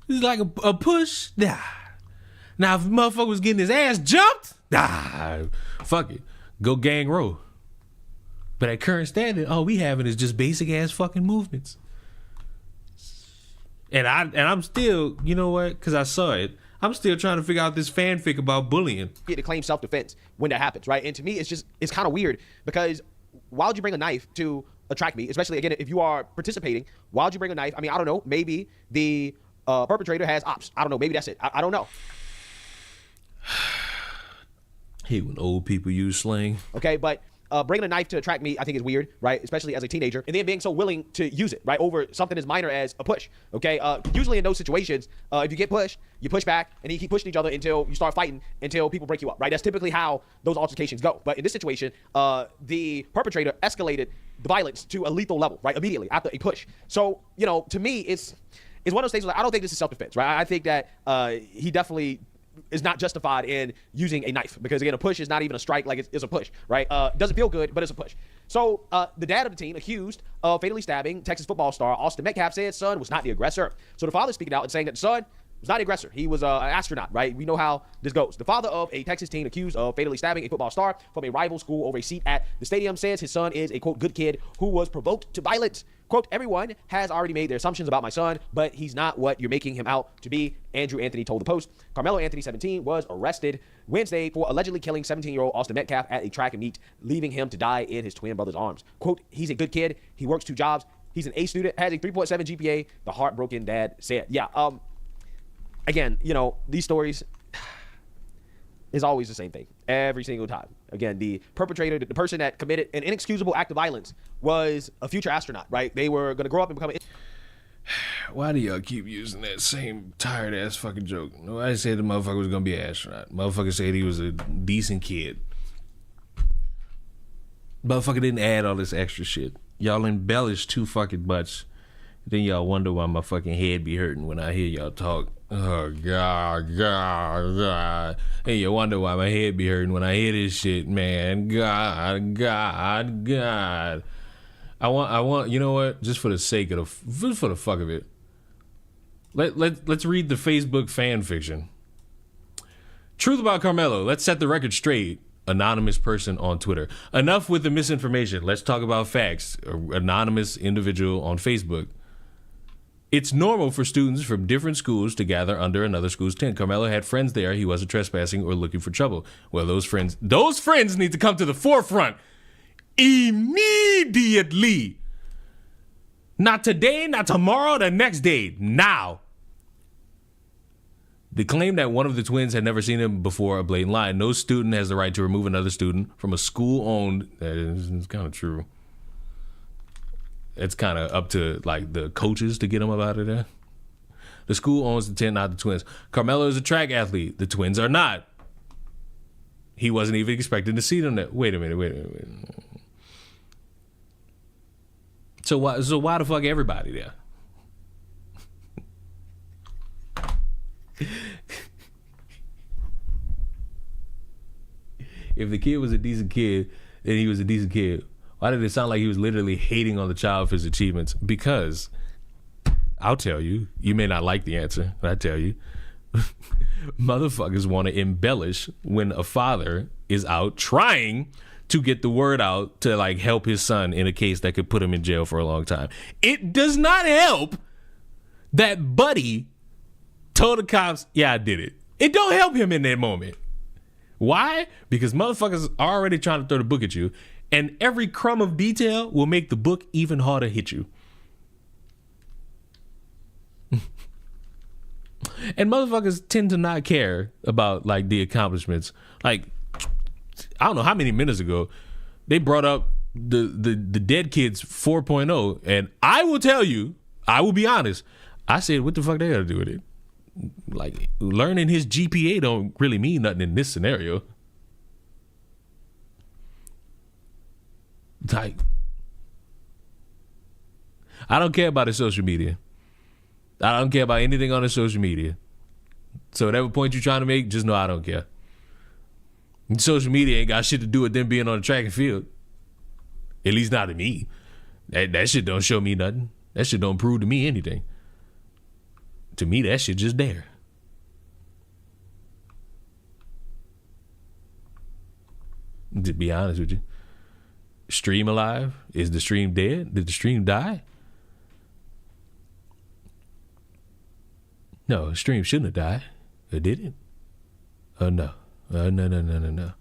like a push. Nah. Now, if a motherfucker was getting his ass jumped, fuck it. Go gang roll. But at current standard, all we having is just basic ass fucking movements. And I'm still, you know what? Because I saw it. I'm still trying to figure out this fanfic about bullying. To claim self-defense when that happens, right? And to me, it's kind of weird, because why would you bring a knife to a track meet? Especially, again, if you are participating, why would you bring a knife? I mean, I don't know. Maybe the perpetrator has ops. I don't know. Maybe that's it. I don't know. Hate when old people use slang. Okay, but bringing a knife to a track meet, I think is weird, right? Especially as a teenager, and then being so willing to use it, right? Over something as minor as a push, okay? Usually in those situations, if you get pushed, you push back, and you keep pushing each other until you start fighting, until people break you up, right? That's typically how those altercations go. But in this situation, the perpetrator escalated the violence to a lethal level, right? Immediately after a push. So, you know, to me, it's one of those things where I don't think this is self-defense, right? I think that he definitely is not justified in using a knife, because again, a push is not even a strike, like it's a push, right? Doesn't feel good, but it's a push. So the dad of the teen accused of fatally stabbing Texas football star Austin Metcalf said son was not the aggressor. So the father speaking out and saying that the son was not the aggressor. He was an astronaut, right? We know how this goes. The father of a Texas teen accused of fatally stabbing a football star from a rival school over a seat at the stadium says his son is a, quote, good kid who was provoked to violence. Quote, everyone has already made their assumptions about my son, but he's not what you're making him out to be, Andrew Anthony told the Post. Carmelo Anthony, 17, was arrested Wednesday for allegedly killing 17-year-old Austin Metcalf at a track and meet, leaving him to die in his twin brother's arms. Quote, he's a good kid. He works 2 jobs. He's an A student, has a 3.7 GPA, the heartbroken dad said. Yeah, again, you know, these stories is always the same thing every single time. Again, the perpetrator, the person that committed an inexcusable act of violence was a future astronaut, right? They were going to grow up and become Why do y'all keep using that same tired ass fucking joke? Nobody said the motherfucker was going to be an astronaut. Motherfucker said he was a decent kid. Motherfucker didn't add all this extra shit. Y'all embellish too fucking much. Then y'all wonder why my fucking head be hurting when I hear y'all talk. Oh, God. Hey, you wonder why my head be hurting when I hear this shit, man. God. I want, you know what? Just for the sake of for the fuck of it. Let's read the Facebook fan fiction. Truth about Carmelo. Let's set the record straight. Anonymous person on Twitter. Enough with the misinformation. Let's talk about facts. Anonymous individual on Facebook. It's normal for students from different schools to gather under another school's tent. Carmelo had friends there. He wasn't trespassing or looking for trouble. Well, those friends need to come to the forefront immediately. Not today, not tomorrow, the next day. Now. The claim that one of the twins had never seen him before, a blatant lie. No student has the right to remove another student from a school-owned... It's kind of true. It's kind of up to, like, the coaches to get them up out of there. The school owns the tent, not the twins. Carmelo is a track athlete. The twins are not. He wasn't even expecting to see them there. Wait a minute. So why the fuck everybody there? If the kid was a decent kid, then he was a decent kid. Why did it sound like he was literally hating on the child for his achievements? Because, I'll tell you, you may not like the answer, but I tell you, motherfuckers want to embellish when a father is out trying to get the word out to, like, help his son in a case that could put him in jail for a long time. It does not help that Buddy told the cops, yeah, I did it. It don't help him in that moment. Why? Because motherfuckers are already trying to throw the book at you, and every crumb of detail will make the book even harder hit you. And motherfuckers tend to not care about, like, the accomplishments. Like, I don't know how many minutes ago they brought up the Dead Kids 4.0, and I will tell you, I will be honest, I said, what the fuck they gotta do with it? Like, learning his GPA don't really mean nothing in this scenario. Like, I don't care about his social media. I don't care about anything on his social media. So whatever point you're trying to make, just know I don't care. Social media ain't got shit to do with them being on the track and field. At least not to me. That shit don't show me nothing. That shit don't prove to me anything. To me, that shit just there. To be honest with you. Stream alive? Is the stream dead? Did the stream die? No, the stream shouldn't have died. Or did it? Oh, no. No.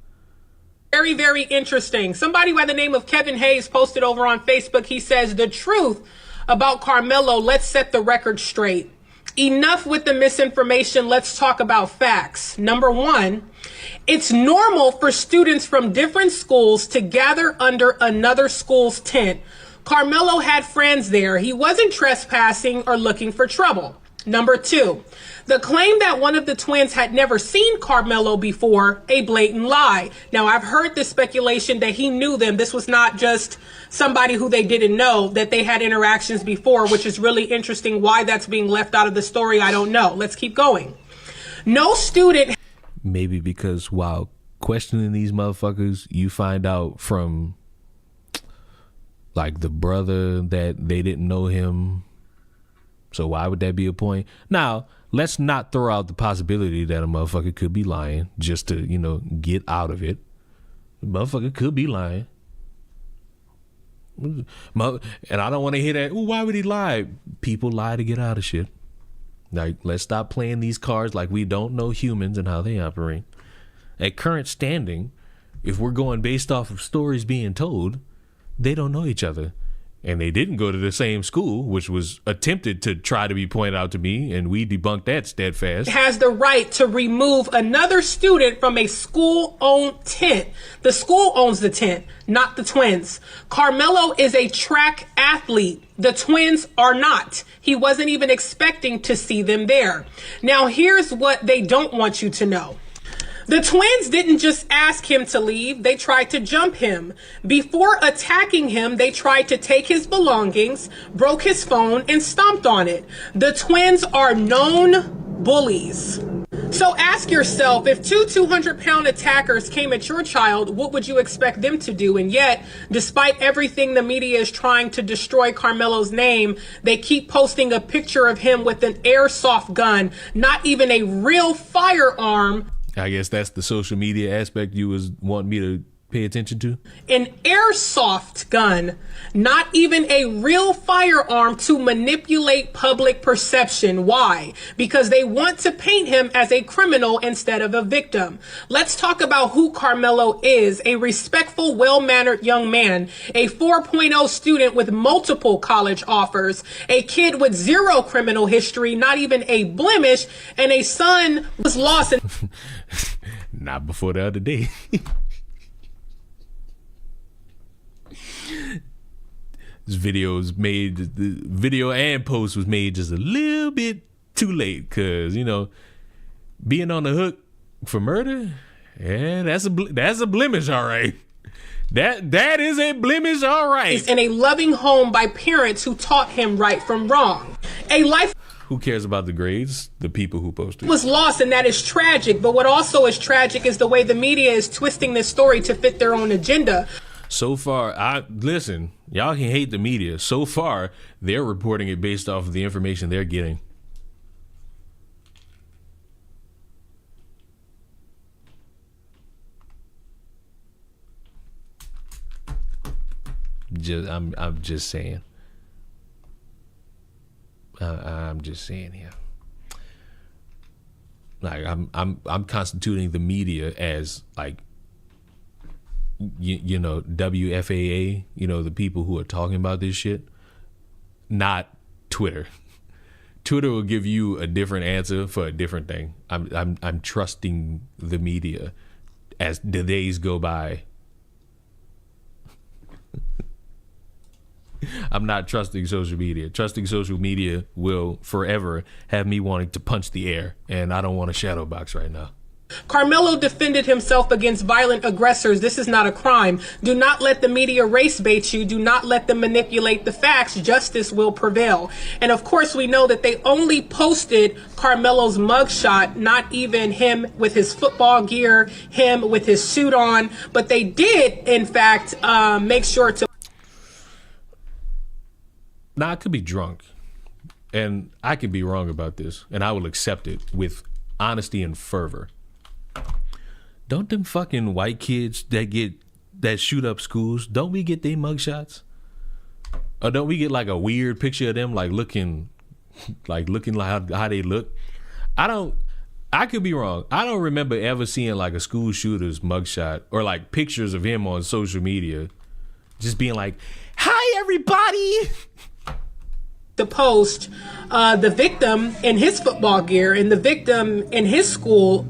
Very, very interesting. Somebody by the name of Kevin Hayes posted over on Facebook. He says, the truth about Carmelo, let's set the record straight. enough with the misinformation. Let's talk about facts. Number one, it's normal for students from different schools to gather under another school's tent. Carmelo had friends there. He wasn't trespassing or looking for trouble. Number two, the claim that one of the twins had never seen Carmelo before, a blatant lie. Now, I've heard the speculation that he knew them. This was not just somebody who they didn't know, that they had interactions before, which is really interesting. Why that's being left out of the story, I don't know. Let's keep going. No student. Maybe because while questioning these motherfuckers, you find out from like the brother that they didn't know him. So why would that be a point? Now, let's not throw out the possibility that a motherfucker could be lying just to, you know, get out of it. The motherfucker could be lying. And I don't want to hear that, well, why would he lie? People lie to get out of shit. Like, let's stop playing these cards like we don't know humans and how they operate. At current standing, if we're going based off of stories being told, they don't know each other. And they didn't go to the same school, which was attempted to try to be pointed out to me, and we debunked that steadfast. Has the right to remove another student from a school-owned tent. The school owns the tent, not the twins. Carmelo is a track athlete. The twins are not. He wasn't even expecting to see them there. Now, here's what they don't want you to know. The twins didn't just ask him to leave, they tried to jump him. Before attacking him, they tried to take his belongings, broke his phone, and stomped on it. The twins are known bullies. So ask yourself, if two 200-pound attackers came at your child, what would you expect them to do? And yet, despite everything the media is trying to destroy Carmelo's name, they keep posting a picture of him with an airsoft gun, not even a real firearm. I guess that's the social media aspect you was wanting me to pay attention to. An airsoft gun, not even a real firearm to manipulate public perception. Why? Because they want to paint him as a criminal instead of a victim. Let's talk about who Carmelo is. A respectful, well-mannered young man, a 4.0 student with multiple college offers, a kid with zero criminal history, not even a blemish, and a son was lost in... Not before the other day. This video was made, the video and post was made just a little bit too late, because, you know, being on the hook for murder, yeah, that's a blemish, all right. That is a blemish, all right. He's in a loving home by parents who taught him right from wrong. A life... Who cares about the grades? The people who posted. Was lost, and that is tragic. But what also is tragic is the way the media is twisting this story to fit their own agenda. So far, listen, y'all can hate the media. So far, they're reporting it based off of the information they're getting. I'm just saying. I'm just saying here. Like I'm constituting the media as like you know, WFAA, you know, the people who are talking about this shit, not Twitter. Twitter will give you a different answer for a different thing. I'm trusting the media as the days go by. I'm not trusting social media. Trusting social media will forever have me wanting to punch the air, and I don't want a shadow box right now. Carmelo defended himself against violent aggressors. This is not a crime. Do not let the media race bait you. Do not let them manipulate the facts. Justice will prevail. And of course, we know that they only posted Carmelo's mugshot, not even him with his football gear, him with his suit on, but they did, in fact, make sure to... Now, I could be drunk, and I could be wrong about this, and I will accept it with honesty and fervor. Don't them fucking white kids that shoot up schools, don't we get their mugshots? Or don't we get like a weird picture of them like looking like how they look? I could be wrong. I don't remember ever seeing like a school shooter's mugshot or like pictures of him on social media just being like, "Hi everybody." to post the victim in his football gear and the victim in his school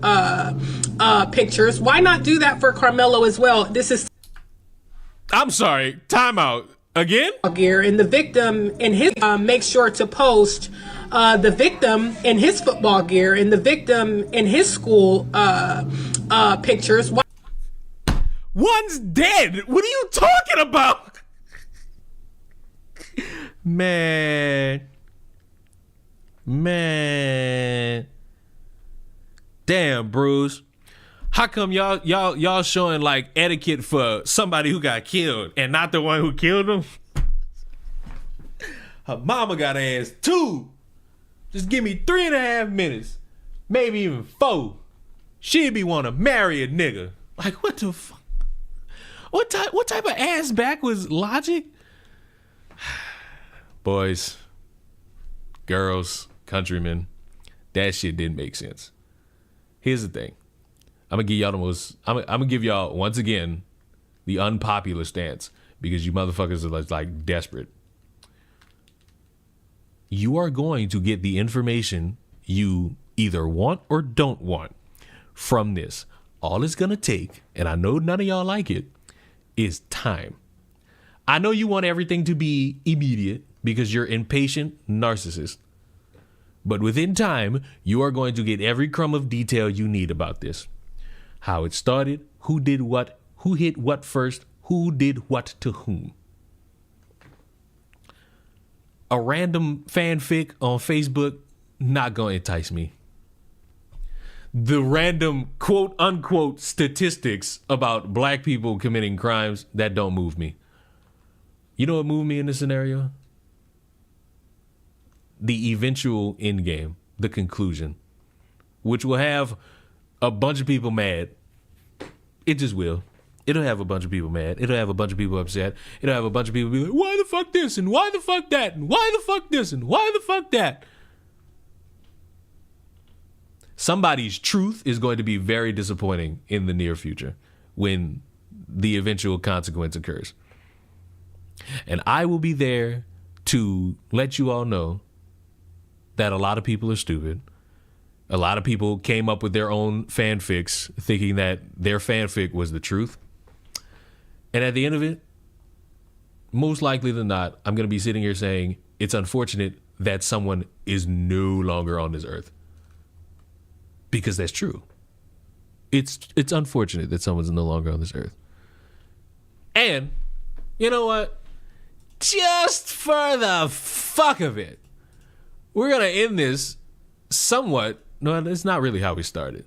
pictures, why not do that for Carmelo as well? This is... I'm sorry, time out. Again? Gear and the victim in his... make sure to post the victim in his football gear and the victim in his school pictures. One's dead. What are you talking about? Man. Damn, Bruce. How come y'all showing like etiquette for somebody who got killed and not the one who killed him? Her mama got ass too. Just give me 3.5 minutes, maybe even 4. She'd be want to marry a nigga. Like, what the fuck? What type of ass backwards logic? Boys, girls, countrymen, that shit didn't make sense. Here's the thing. I'm gonna give y'all once again the unpopular stance because you motherfuckers are like desperate. You are going to get the information you either want or don't want from this. All it's gonna take, and I know none of y'all like it, is time. I know you want everything to be immediate because you're impatient narcissist. But within time, you are going to get every crumb of detail you need about this. How it started, who did what, who hit what first, who did what to whom. A random fanfic on Facebook, not going to entice me. The random quote unquote statistics about black people committing crimes, that don't move me. You know what moved me in this scenario? The eventual end game, the conclusion, which will have a bunch of people mad. It just will. It'll have a bunch of people mad. It'll have a bunch of people upset. It'll have a bunch of people be like, why the fuck this? And why the fuck that? And why the fuck this? And why the fuck that? Somebody's truth is going to be very disappointing in the near future when the eventual consequence occurs. And I will be there to let you all know that a lot of people are stupid. A lot of people came up with their own fanfics thinking that their fanfic was the truth. And at the end of it, most likely than not, I'm going to be sitting here saying it's unfortunate that someone is no longer on this earth. Because that's true. It's unfortunate that someone's no longer on this earth. And you know what? Just for the fuck of it, we're going to end this somewhat. No, it's not really how we started.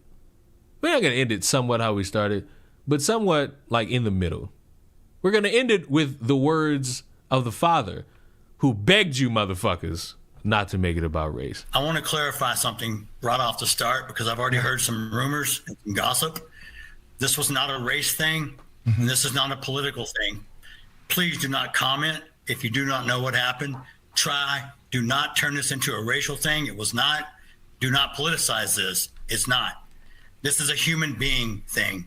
We're not going to end it somewhat how we started, but somewhat like in the middle. We're going to end it with the words of the father who begged you motherfuckers not to make it about race. I want to clarify something right off the start because I've already heard some rumors and some gossip. This was not a race thing, and this is not a political thing. Please do not comment if you do not know what happened. Do not turn this into a racial thing. It was not. Do not politicize this. It's not. This is a human being thing.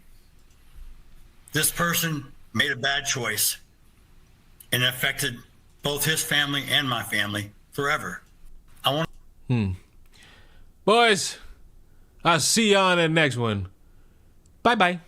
This person made a bad choice, and it affected both his family and my family forever. Boys, I'll see you on the next one. Bye-bye.